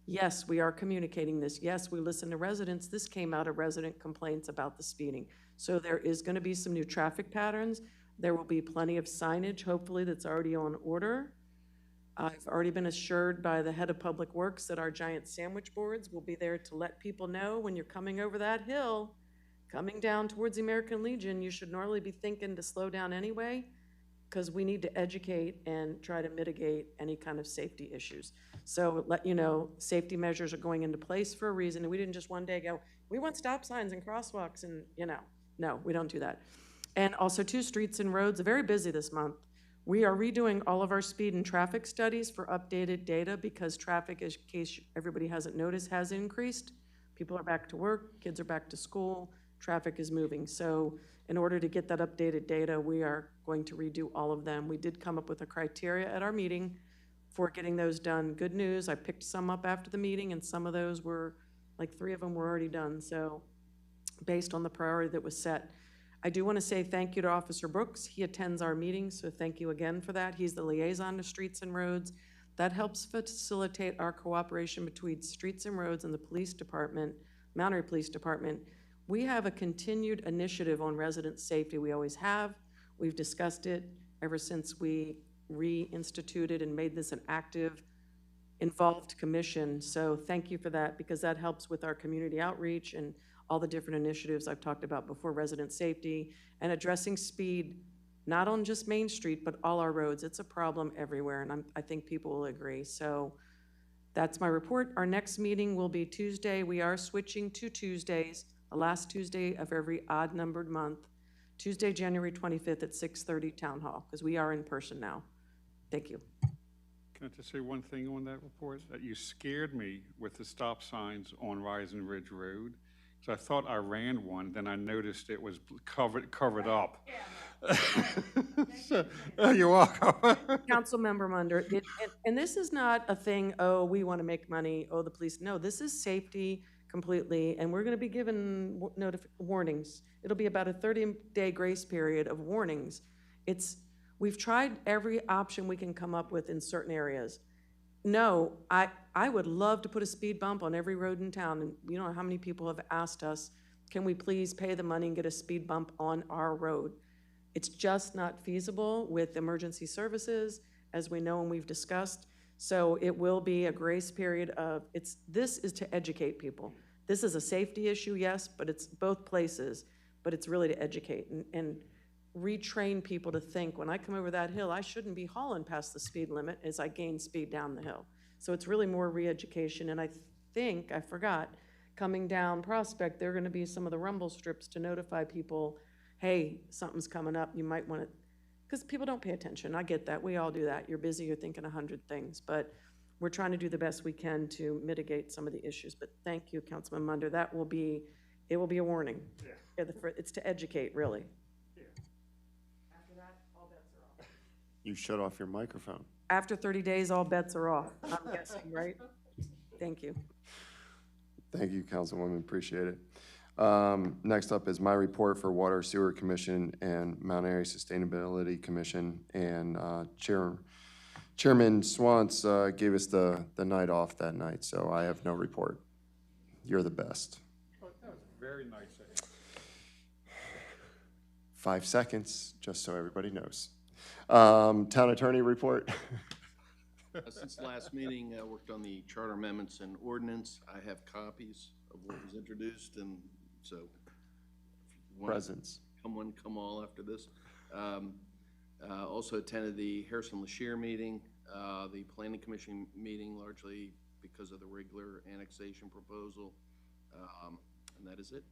yes, we are communicating this. Yes, we listen to residents. This came out of resident complaints about the speeding. So there is going to be some new traffic patterns. There will be plenty of signage, hopefully, that's already on order. I've already been assured by the head of Public Works that our giant sandwich boards will be there to let people know when you're coming over that hill, coming down towards the American Legion, you should normally be thinking to slow down anyway, because we need to educate and try to mitigate any kind of safety issues. So let you know, safety measures are going into place for a reason, and we didn't just one day go, we want stop signs and crosswalks and, no, we don't do that. And also 2 streets and roads, very busy this month. We are redoing all of our speed and traffic studies for updated data because traffic, in case everybody hasn't noticed, has increased. People are back to work, kids are back to school, traffic is moving. So in order to get that updated data, we are going to redo all of them. We did come up with a criteria at our meeting for getting those done. Good news, I picked some up after the meeting and some of those were, like 3 of them were already done. So based on the priority that was set. I do want to say thank you to Officer Brooks. He attends our meetings, so thank you again for that. He's the liaison to Streets and Roads. That helps facilitate our cooperation between Streets and Roads and the police department, Mount Airy Police Department. We have a continued initiative on resident safety. We always have. We've discussed it ever since we reinstituted and made this an active, involved commission. So thank you for that, because that helps with our community outreach and all the different initiatives I've talked about before, resident safety and addressing speed, not on just Main Street, but all our roads. It's a problem everywhere, and I think people will agree. So that's my report. Our next meeting will be Tuesday. We are switching to Tuesdays, the last Tuesday of every odd-numbered month, Tuesday, January 25th at 6:30 Town Hall, because we are in person now. Thank you. Can I just say one thing on that report? That you scared me with the stop signs on Rising Ridge Road. So I thought I ran one, then I noticed it was covered up. So, you're welcome. Councilmember Munder, and this is not a thing, oh, we want to make money, oh, the police. No, this is safety completely, and we're going to be given warnings. It'll be about a 30-day grace period of warnings. We've tried every option we can come up with in certain areas. No, I would love to put a speed bump on every road in town, and you know how many people have asked us, can we please pay the money and get a speed bump on our road? It's just not feasible with emergency services, as we know and we've discussed. So it will be a grace period of, this is to educate people. This is a safety issue, yes, but it's both places, but it's really to educate and retrain people to think, when I come over that hill, I shouldn't be hauling past the speed limit as I gain speed down the hill. So it's really more re-education, and I think, I forgot, coming down Prospect, there are going to be some of the rumble strips to notify people, hey, something's coming up, you might want to, because people don't pay attention. I get that. We all do that. You're busy, you're thinking 100 things, but we're trying to do the best we can to mitigate some of the issues. But thank you, Councilman Munder. It will be a warning. Yeah. It's to educate, really. You shut off your microphone. After 30 days, all bets are off, I'm guessing, right? Thank you. Thank you, Councilwoman, appreciate it. Next up is my report for Water Sewer Commission and Mount Airy Sustainability Commission. And Chairman Swans gave us the night off that night, so I have no report. You're the best. Oh, that was very nice. 5 seconds, just so everybody knows. Town attorney report. Since the last meeting, I worked on the charter amendments and ordinance. I have copies of what was introduced, and so if you want Presents. come all after this. Also attended the Harrison-LaShire meeting, the Planning Commission meeting, largely because of the regular annexation proposal, and that is it.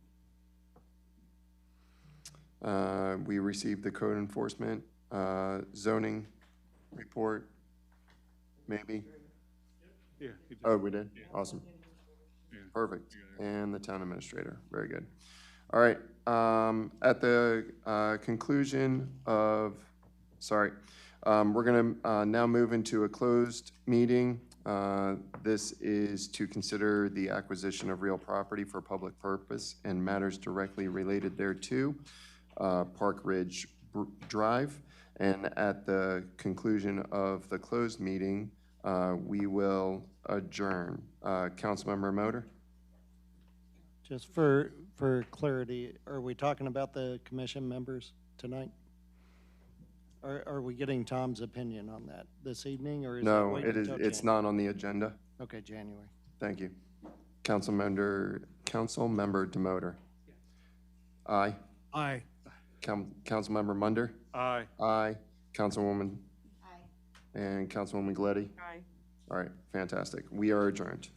We received the code enforcement, zoning report, maybe? Yeah. he did. Oh, we did? Yeah. Awesome. Yeah. Perfect. And the town administrator. Very good. All right. At the conclusion of, we're going to now move into a closed meeting. This is to consider the acquisition of real property for public purpose and matters directly related thereto, Park Ridge Drive. And at the conclusion of the closed meeting, we will adjourn. Councilmember Motor? Just for clarity, are we talking about the commission members tonight? Are we getting Tom's opinion on that this evening, or is that No, waiting it is, until it's January? not on the agenda. Okay, January. Thank you. Councilmember Demoter? Aye. Aye. Councilmember Munder? Aye. Aye. Councilwoman? Aye. And Councilwoman Gleddy? Aye. All right, fantastic. We are adjourned.